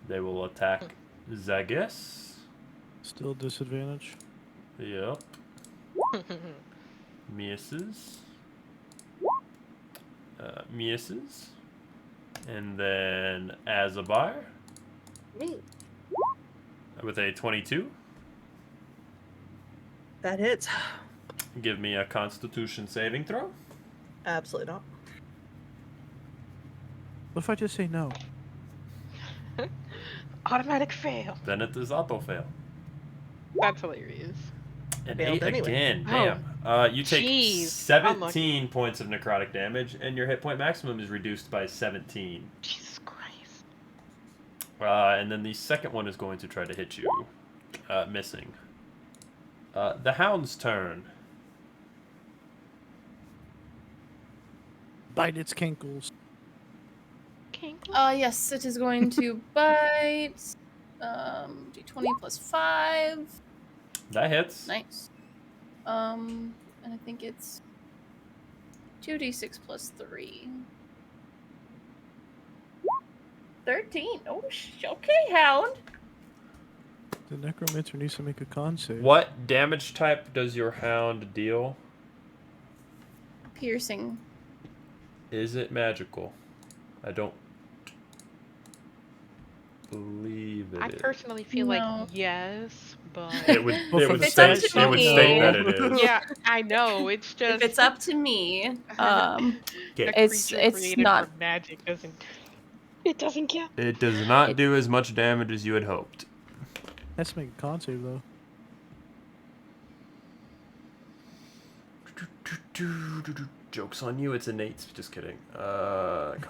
They will attack Zagus. Still disadvantage. Yep. Misses. Misses. And then Azabar. Me. With a 22. That hits. Give me a Constitution saving throw. Absolutely not. What if I just say no? Automatic fail. Then it is auto fail. That's hilarious. An Failed 8 anyway. again. Oh, Damn. You take jeez. 17 points of necrotic damage, and your hit point maximum is reduced by 17. Jesus Christ. And then the second one is going to try to hit you. Missing. The Hound's turn. Bite its cankles. Yes, it is going to bite. D20 plus 5. That hits. Nice. And I think it's 2d6 plus 3. 13. Oh, okay, Hound. The necromancer needs to make a con save. What damage type does your Hound deal? Piercing. Is it magical? I don't. believe it I is. personally feel No. like yes, but It would. Well, It for would the It's up state. to It would me. state that it is. yeah, I know. It's just If it's up to me, Okay. a it's creature created not. for magic doesn't. It doesn't count. It does not do as much damage as you had hoped. Has to make a con save though. Joke's on you. It's innate. Just kidding. Con.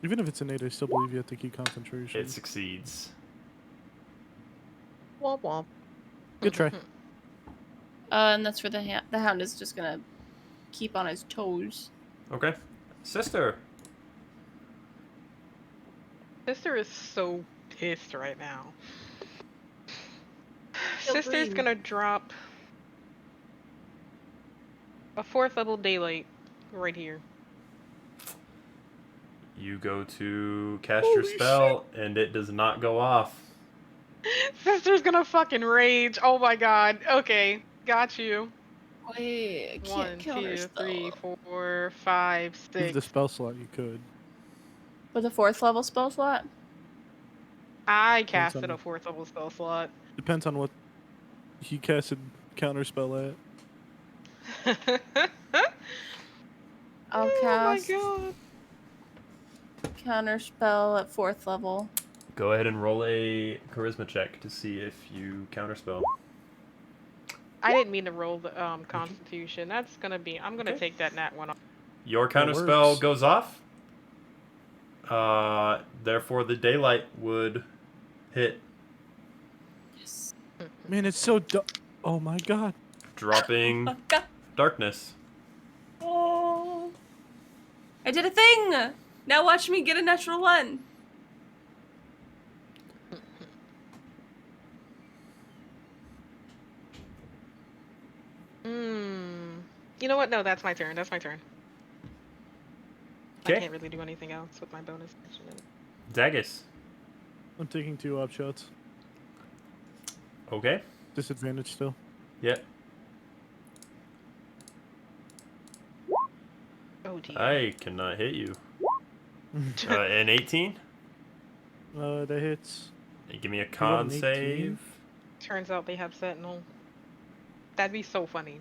Even if it's innate, I still believe you have to keep concentration. It succeeds. Womp womp. Good try. And that's for the hound. The hound is just gonna keep on his toes. Okay. Sister. Sister is so pissed right now. Feel Sister's free. gonna drop a 4th level daylight right here. You go to cast your spell, and it does not go off. Sister's gonna fucking rage. Oh my god. Okay, got you. Wait, I can't 1, 2, counterspell. 3, 4, 5, Move 6. the spell slot, you could. With a 4th level spell slot? I Depends casted on- a 4th level spell slot. Depends on what he casted counterspell at. I'll Oh my cast god. counterspell at 4th level. Go ahead and roll a charisma check to see if you counterspell. I didn't mean to roll the Constitution. That's gonna be. I'm gonna Okay. take that nat one off. Your That counterspell works. goes off. Therefore, the daylight would hit, Man, it's so oh my god. dropping darkness. Oh. I did a thing! Now watch me get a natural 1. You know what? No, that's my turn. That's my turn. I Okay. can't really do anything else with my bonus action. Daggis. I'm taking 2 op shots. Okay. Disadvantage still. Yep. Oh dear. I cannot hit you. An 18? That hits. Give me a rolled con an 18. save. Turns out they have Sentinel. That'd be so funny.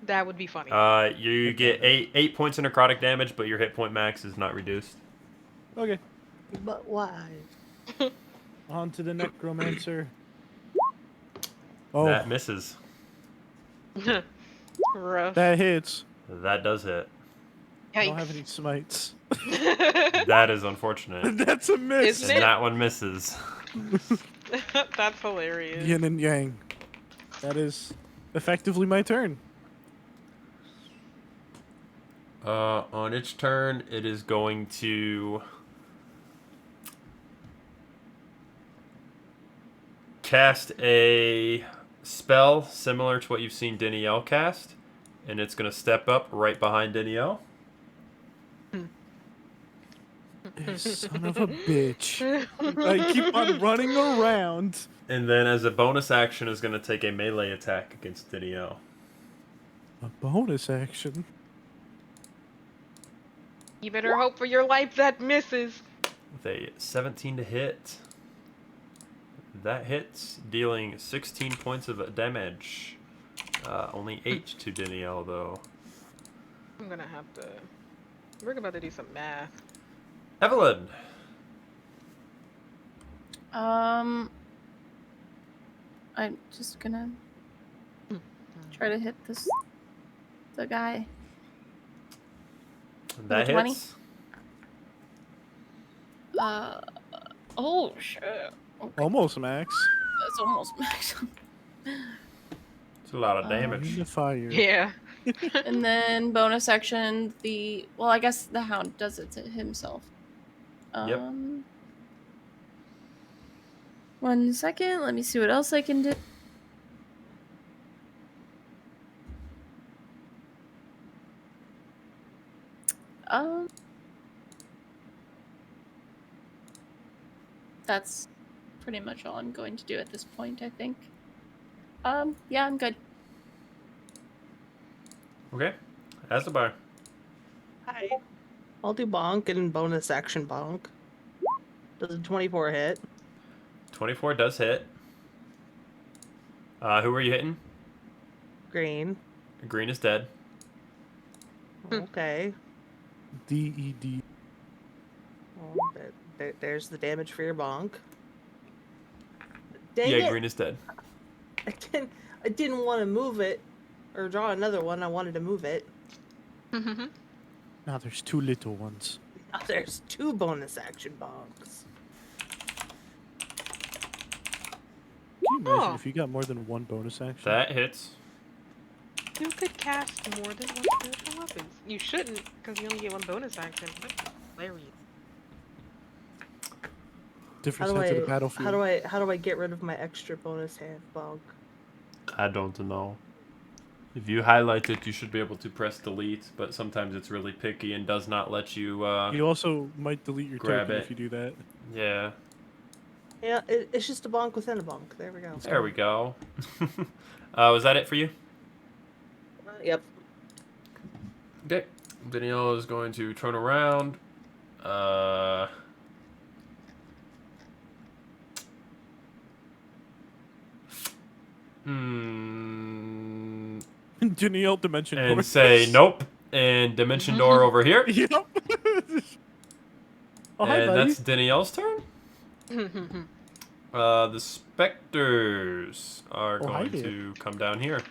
That would be funny. You get 8 points of necrotic damage, but your hit point max is not reduced. Okay. But why? On to the necromancer. Oh, That misses. Rough. that hits. That does hit. I don't have any smites. That is unfortunate. That's a miss. Isn't And it? that one misses. That's hilarious. Yin and yang. That is effectively my turn. On its turn, it is going to cast a spell similar to what you've seen Danielle cast, and it's going to step up right behind Danielle. Son of a bitch. I keep on running around. And then as a bonus action is going to take a melee attack against Danielle. A bonus action? You better hope for your life that misses. With a 17 to hit. That hits, dealing 16 points of damage. Only 8 to Danielle, though. I'm gonna have to. We're about to do some math. Evelyn! I'm just gonna try to hit the guy. That 20? hits. Oh shit. Okay. Almost max. That's almost max. It's a lot of damage. The fire. Yeah. And then bonus action, well, I guess the hound does it to himself. Yep. 1 second, let me see what else I can do. That's pretty much all I'm going to do at this point, I think. Yeah, I'm good. Okay. Azabar. Hi. I'll do bonk and bonus action bonk. Does a 24 hit? 24 does hit. Who are you hitting? Green. Green is dead. Okay. DED. Well, there's the damage for your bonk. Dang Yeah, it. green is dead. I didn't want to move it or draw another one. I wanted to move it. Now there's 2 little ones. Now there's 2 bonus action bonks. Can you imagine if you got more than 1 bonus action? That hits. You could cast more than 1 spiritual weapons. You shouldn't, because you only get 1 bonus action. That's hilarious. Different sides of the battlefield. How do I get rid of my extra bonus hand bonk? I don't know. If you highlight it, you should be able to press delete, but sometimes it's really picky and does not let you. You also might delete your grab token it if you do that. Yeah. Yeah, it's just a bonk within a bonk. There we go. There we go. Was that it for you? Yep. Okay. Danielle is going to turn around. Danielle dimension door. And say nope. And dimension door over here. Yep. Oh, hi, And buddy. that's Danielle's turn. The specters are Oh, hi going there. to come down here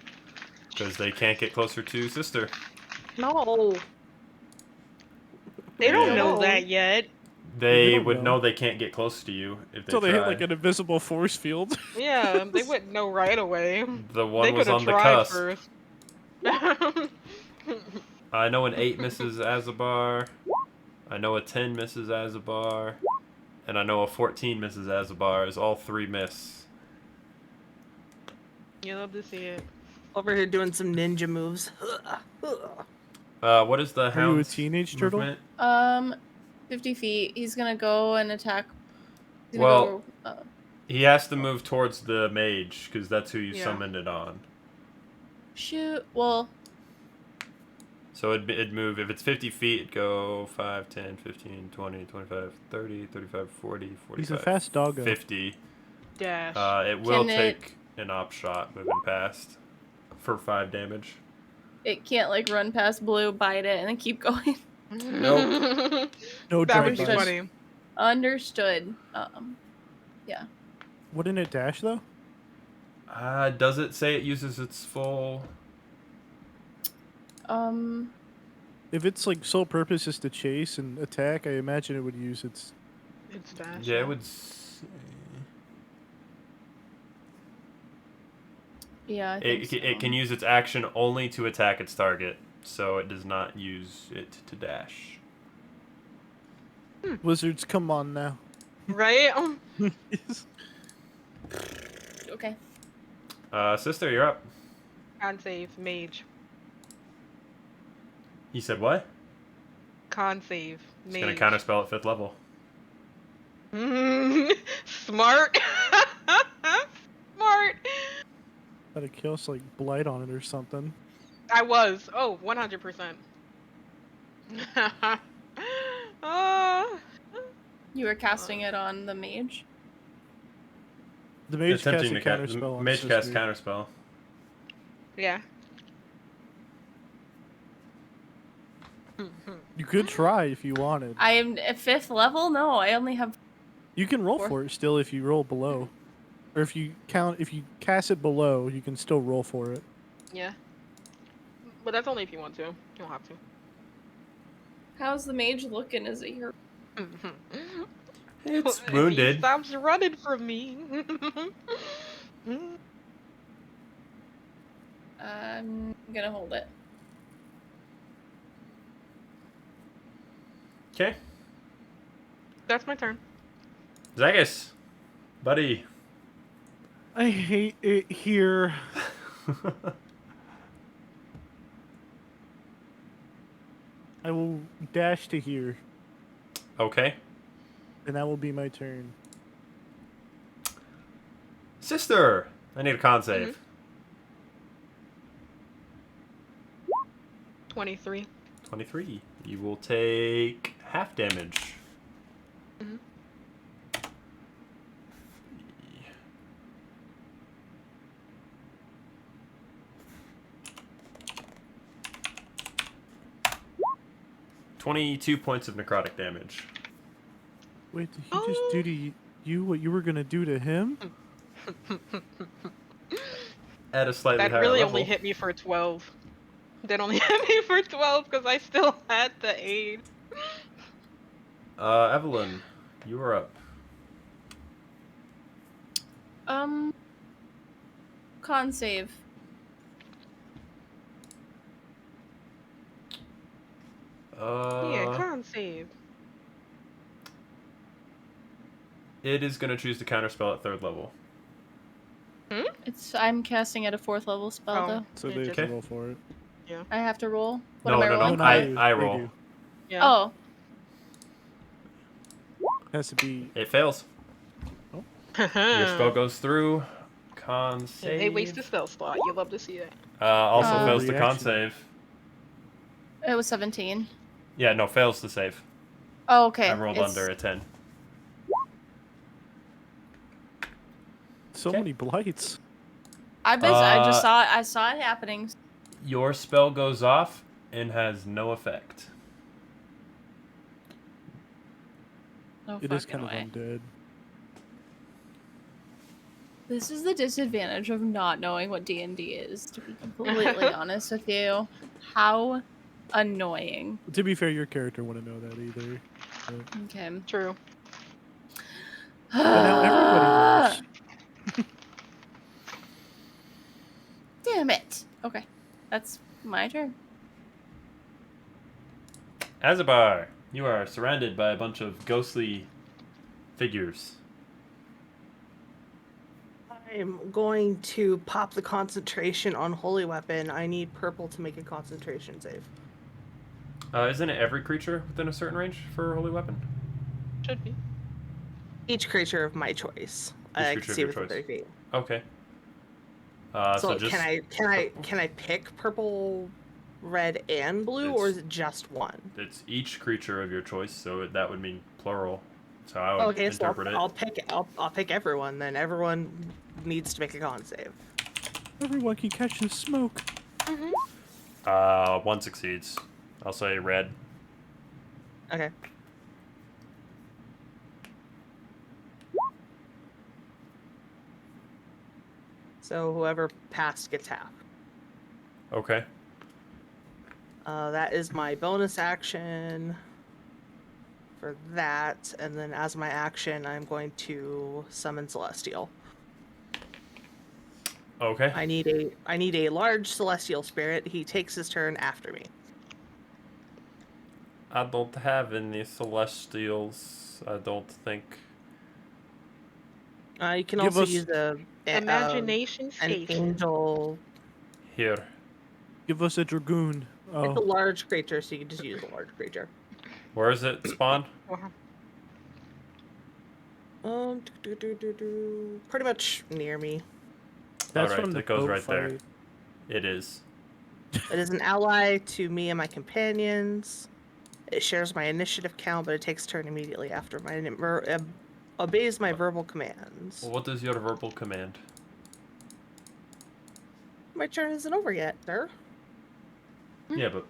because they can't get closer to sister. No. They don't Yeah. know that yet. They don't would know. know they can't get close to you if they Until they hit try. like an invisible force field. Yeah, they wouldn't know right away. The one they was could've on the tried cusp. first. I know an 8 misses Azabar. I know a 10 misses Azabar. And I know a 14 misses Azabar. Is all 3 miss. You love to see it. Over here doing some ninja moves. What is the Are you a hound's teenage turtle? movement? 50 feet. He's gonna go and attack. He's Well, gonna go, he has to move towards the mage because that's who you Yeah. summoned it on. shoot. Well, So it'd move, if it's 50 feet, it'd go 5, 10, 15, 20, 25, 30, 35, 40, 45, He's a fast doggo. 50. Dash. It will Can it- take an op shot moving past for 5 damage. it can't like run past blue, bite it, and then keep going. Nope. No That would drive be bys. funny. Understood. Yeah. Wouldn't it dash though? Does it say it uses its full... If its like sole purpose is to chase and attack, I imagine it would use its. It's dash. Yeah, it would say... Yeah. I think It can use its action only to attack its target, so it does not use it to dash. Wizards, come on now. Right? Okay. Sister, you're up. Con save, mage. You said what? Con save, It's mage. gonna counterspell at 5th level. Smart. Smart. Gotta kill like blight on it or something. I was. Oh, 100%. You were casting it on the mage. The mage casts a Attempting to counterspell on mage cast sister. counterspell. Yeah. You could try if you wanted. I am at 5th level. No, I only have. You can roll 4. for it still if you roll below, or if you cast it below, you can still roll for it. Yeah. But that's only if you want to. You don't have to. How's the mage looking? Is it your? It's He wounded. stops running from me. I'm gonna hold it. Okay. That's my turn. Zagus. Buddy. I hate it here. I will dash to here, Okay. and that will be my turn. Sister! I need a con save. 23. 23. You will take half damage. Mhm. $22 points of necrotic damage. Wait, did he just do to you what you were gonna do to him? At a slightly That higher really level. only hit me for 12. That only hit me for 12 because I still had the aid. Evelyn, you are up. Con save. Yeah, con save. It is going to choose to counterspell at 3rd level. I'm casting at a 4th level spell Oh, though. So they have to roll for it. Yeah. I have to roll. What No, am I no, rolling? no. I roll. do. Yeah. Oh. Has to be. It fails. Your spell goes through. Con And save. they waste a spell slot. You love to see that. Also fails the con reaction. save. It was 17. Yeah, no, fails the save. Oh, okay. I rolled It's- under a 10. So many blights. I just saw it happening. Your spell goes off and has no effect. No It is fucking kind of way. undead. This is the disadvantage of not knowing what D&D is, to be completely honest with you. How annoying. To be fair, your character wouldn't know that either. But, Okay. True. but now everybody knows. Damn it. Okay. That's my turn. Azabar, you are surrounded by a bunch of ghostly figures. I'm going to pop the concentration on Holy Weapon. I need purple to make a concentration save. Isn't it every creature within a certain range for Holy Weapon? Should be. Each creature of my choice. I can creature of see your within choice. 30 feet. Okay. So just can I pick purple, red, and blue, or is it just one? It's each creature of your choice, so that would mean plural. So I would Okay, so interpret I'll pick everyone. Then everyone needs to make a con save. Everyone can catch the smoke. it. One succeeds. I'll say red. Okay. So whoever passed gets half. Okay. That is my bonus action for that, and then as my action, I'm going to summon Celestial. Okay. I need a large Celestial spirit. He takes his turn after me. I don't have any celestials, I don't think. You can Give also us- use Imagination an Station. angel. Here. Give us a dragoon. It's a Oh, large creature, so you can just use a large creature. Where is it spawn? Pretty much near me. that's Alright, from the it goes boat right there. fight. It is. It is an ally to me and my companions. It shares my initiative count, but it takes turn immediately after obeys my verbal commands. Well, what is your verbal command? My turn isn't over yet, sir. Yeah, but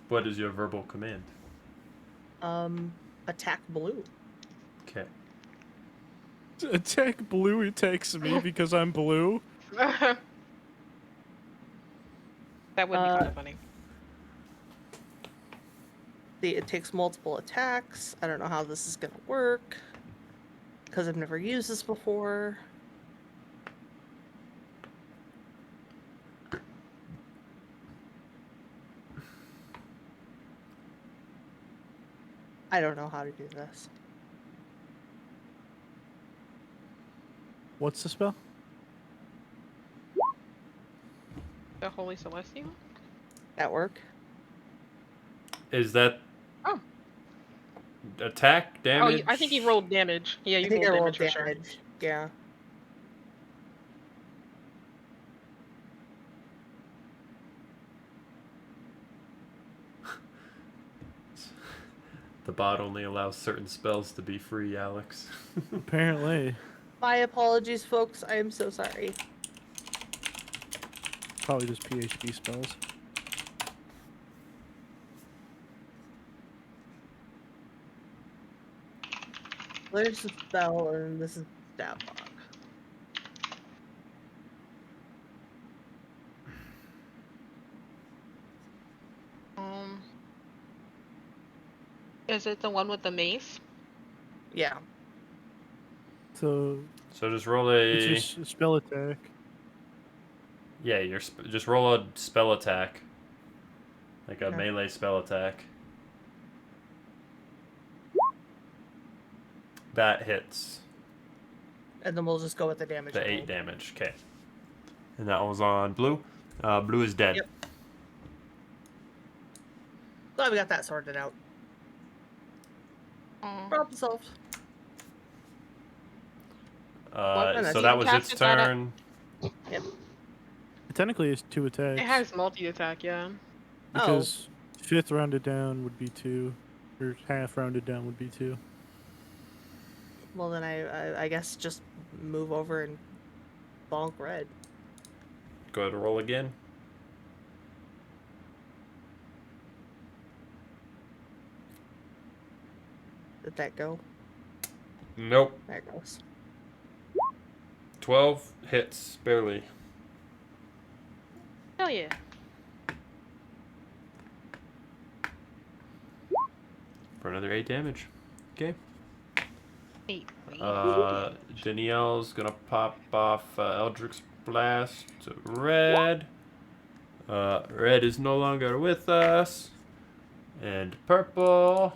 what is your verbal command? Attack blue. Okay. Attack blue attacks me because I'm blue. That would be kind of funny. See, it takes multiple attacks. I don't know how this is gonna work because I've never used this before. I don't know how to do this. What's the spell? The Holy Celestial? That work? Is that Oh. attack Oh, damage? I think he rolled damage. Yeah, I you think I rolled rolled damage for sure. damage. Yeah. The bot only allows certain spells to be free, Alex. Apparently. My apologies, folks. I am so sorry. Probably just PHP spells. There's a spell, and this is stat log. Is it the one with the mace? Yeah. So just roll a. it's your spell attack. Yeah, just roll a spell attack, like a Okay. melee spell attack. That hits. And then we'll just go with the damage. The roll. 8 damage. Okay. And that was on blue. Blue is dead. Yep. Glad we got that sorted out. Problem solved. So that was its turn. Yep. Technically, it's 2 attacks. It has multi-attack, yeah. Because 5th rounded down would be 2, or half rounded down would be 2. Well, then I guess just move over and bonk red. Go ahead and roll again. Did that go? Nope. There it goes. 12 hits, barely. Hell yeah. For another 8 damage. Okay. 8. Danielle's gonna pop off Eldritch Blast to Red. Red is no longer with us. And Purple.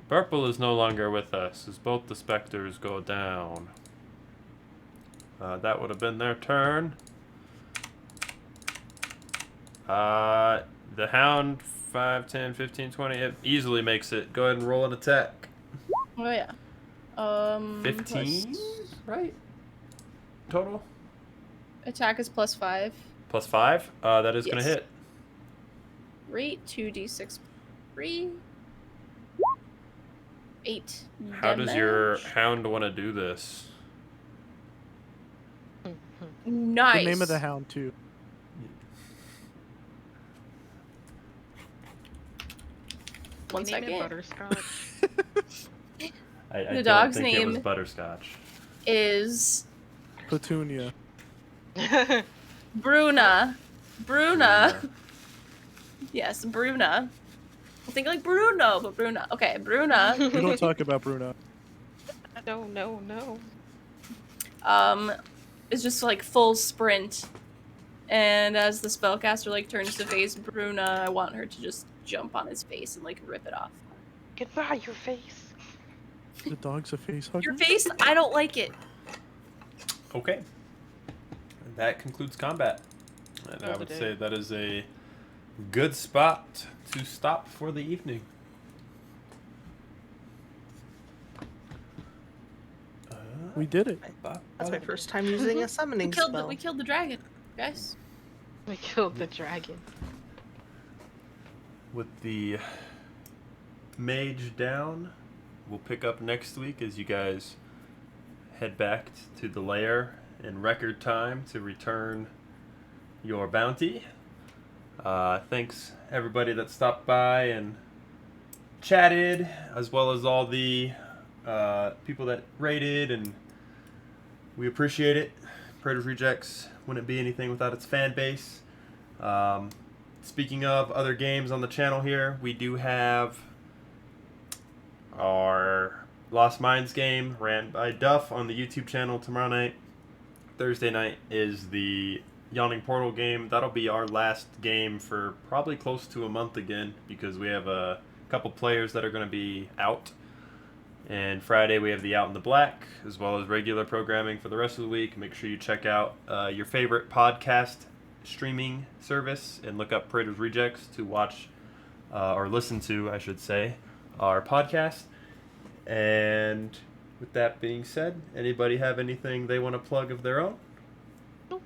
Purple is no longer with us as both the specters go down. That would have been their turn. The Hound, 5, 10, 15, 20, it easily makes it. Go ahead and roll an attack. Oh yeah. 15, right? Total? Attack is +5. +5? That is going to Yes. hit. Rate 2d6 3. 8. How does your damage. Hound want to do this? Nice. The name of the hound, too. One Name it second. Butterscotch. I The don't dog's think it was name- Butterscotch. Is Petunia. Bruna. Bruna. Yes, Bruna. I think like Bruno, but Bruna. Okay, Bruna. We don't talk about Bruno. No. Is just like full sprint. And as the spellcaster like turns to face Bruna, I want her to just jump on his face and like rip it off. Goodbye, your face. The dog's a face hugger. Your face? I don't like it. Okay. And that concludes combat. And I Well, would today. say that is a good spot to stop for the evening. We did it. That's my first time using a summoning We killed spell. we killed the dragon, guys. We killed the dragon. With the mage down, we'll pick up next week as you guys head back to the lair in record time to return your bounty. Thanks everybody that stopped by and chatted, as well as all the people that rated, and we appreciate it. Predators Rejects wouldn't be anything without its fan base. Speaking of other games on the channel here, we do have our Lost Minds game ran by Duff on the YouTube channel tomorrow night. Thursday night is the Yawning Portal game. That'll be our last game for probably close to a month again, because we have a couple players that are going to be out. And Friday we have the Out in the Black, as well as regular programming for the rest of the week. Make sure you check out your favorite podcast streaming service and look up Predators Rejects to watch, or listen to, I should say, our podcast. And with that being said, anybody have anything they want to plug of their own? All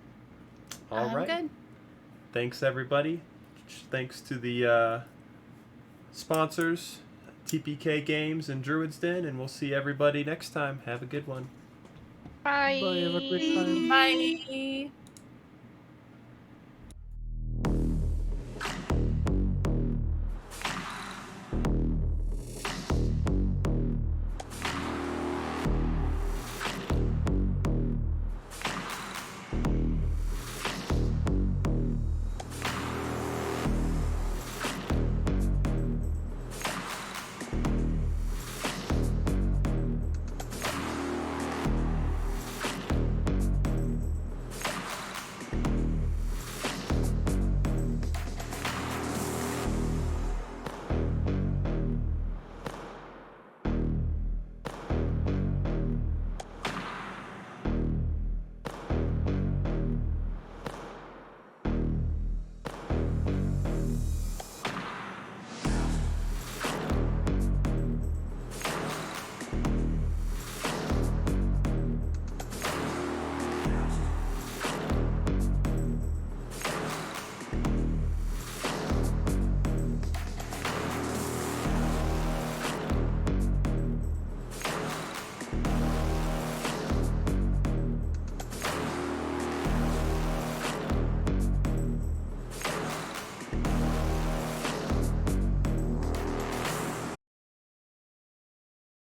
I'm right. good. Thanks, everybody. Thanks to the sponsors, TPK Games and Druid's Den, and we'll see everybody next time. Have a good one. Bye. Bye. Have a great time. Bye.